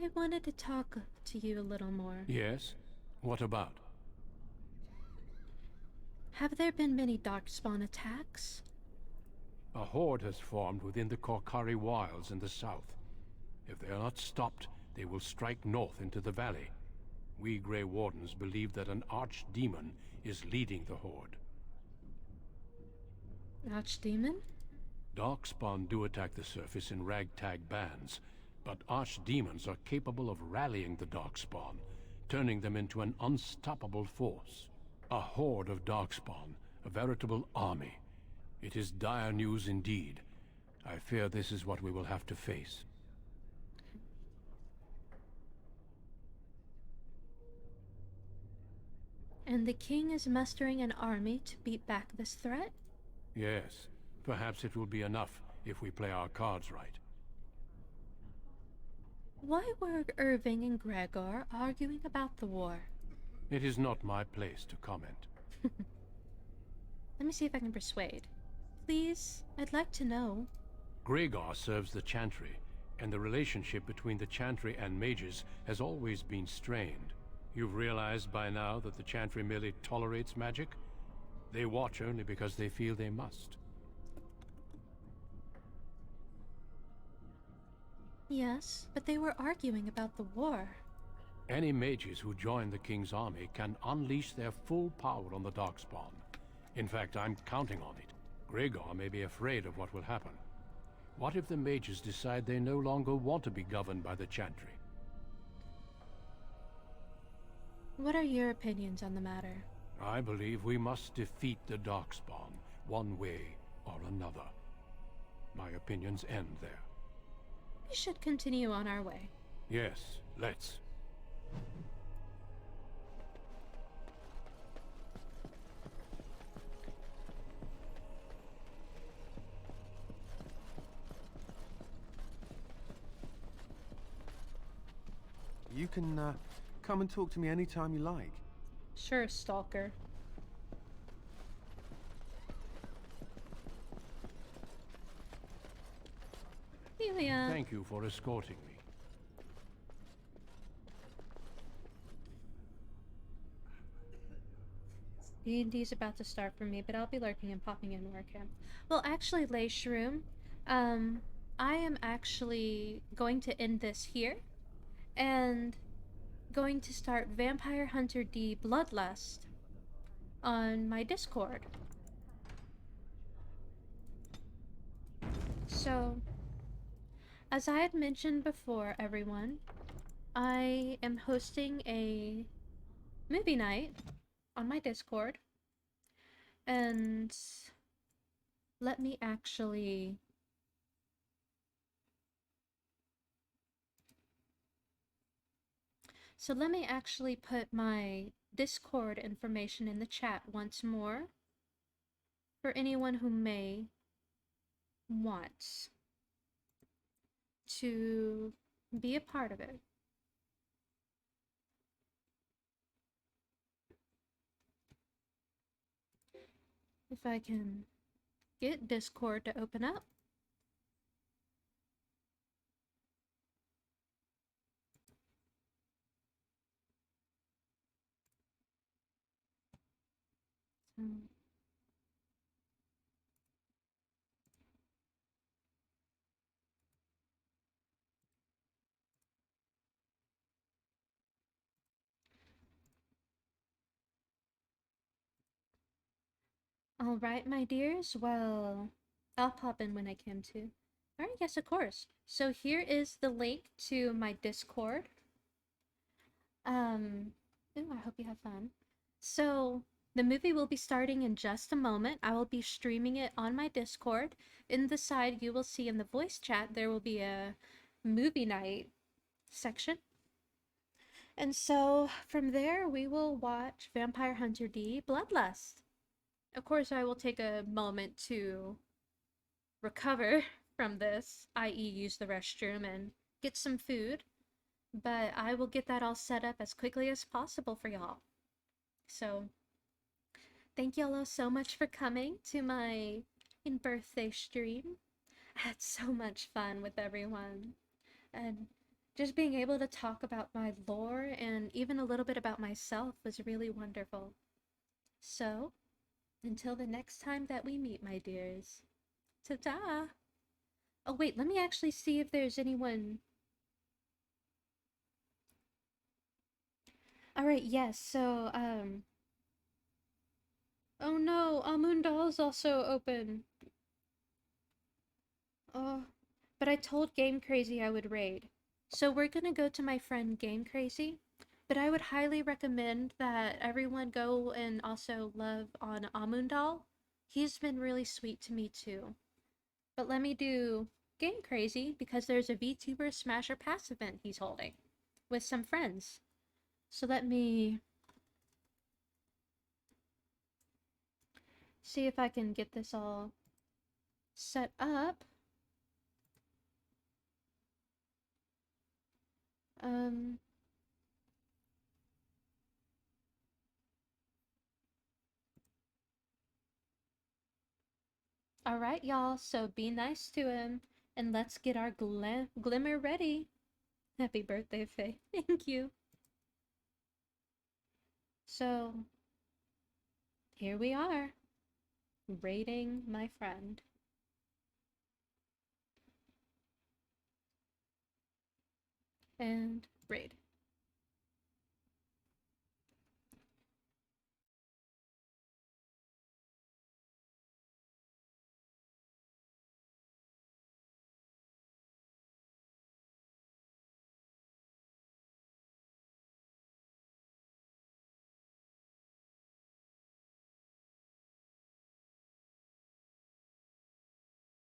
I wanted to talk to you a little more. Yes? What about? Have there been many darkspawn attacks? A horde has formed within the Korkari wilds in the south. If they are not stopped, they will strike north into the valley. We Grey Wardens believe that an archdemon is leading the horde. Archdemon? Darkspawn do attack the surface in ragtag bands, but archdemons are capable of rallying the Darkspawn, turning them into an unstoppable force. A horde of Darkspawn, a veritable army. It is dire news indeed. I fear this is what we will have to face. And the king is mustering an army to beat back this threat? Yes, perhaps it will be enough if we play our cards right. Why were Irving and Gregor arguing about the war? It is not my place to comment. Let me see if I can persuade. Please, I'd like to know. Gregor serves the Chantry, and the relationship between the Chantry and mages has always been strained. You've realized by now that the Chantry merely tolerates magic? They watch only because they feel they must. Yes, but they were arguing about the war. Any mages who join the King's army can unleash their full power on the Darkspawn. In fact, I'm counting on it. Gregor may be afraid of what will happen. What if the mages decide they no longer want to be governed by the Chantry? What are your opinions on the matter? I believe we must defeat the Darkspawn, one way or another. My opinions end there. We should continue on our way. Yes, let's. You can, come and talk to me anytime you like. Sure, Stalker. Delia. Thank you for escorting me. D&D's about to start for me, but I'll be lurking and popping in where I can. Well, actually, Lay Shroom, I am actually going to end this here, and going to start Vampire Hunter D Bloodlust on my Discord. So, as I had mentioned before, everyone, I am hosting a movie night on my Discord, and let me actually put my Discord information in the chat once more for anyone who may want to be a part of it. If I can get Discord to open up. All right, my dears. Well, I'll pop in when I can too. All right, yes, of course. So here is the link to my Discord. Ooh, I hope you have fun. So the movie will be starting in just a moment. I will be streaming it on my Discord. In the side, you will see in the voice chat, there will be a movie night section. And so from there, we will watch Vampire Hunter D Bloodlust. Of course, I will take a moment to recover from this, i.e. use the restroom and get some food. But I will get that all set up as quickly as possible for y'all. So, thank y'all all so much for coming to my birthday stream. I had so much fun with everyone. And just being able to talk about my lore and even a little bit about myself was really wonderful. So, until the next time that we meet, my dears. Ta-ta! Oh wait, let me actually see if there's anyone... Alright, yes, so, oh no, Amundal's also open. Oh, but I told Game Crazy I would raid. So we're gonna go to my friend Game Crazy, but I would highly recommend that everyone go and also love on Amundal. He's been really sweet to me too. But let me do Game Crazy because there's a VTuber Smasher Pass event he's holding with some friends. So let me see if I can get this all set up. Alright, y'all, so be nice to him, and let's get our glimmer ready. Happy birthday, Faye. Thank you. So, here we are, raiding my friend. And raid.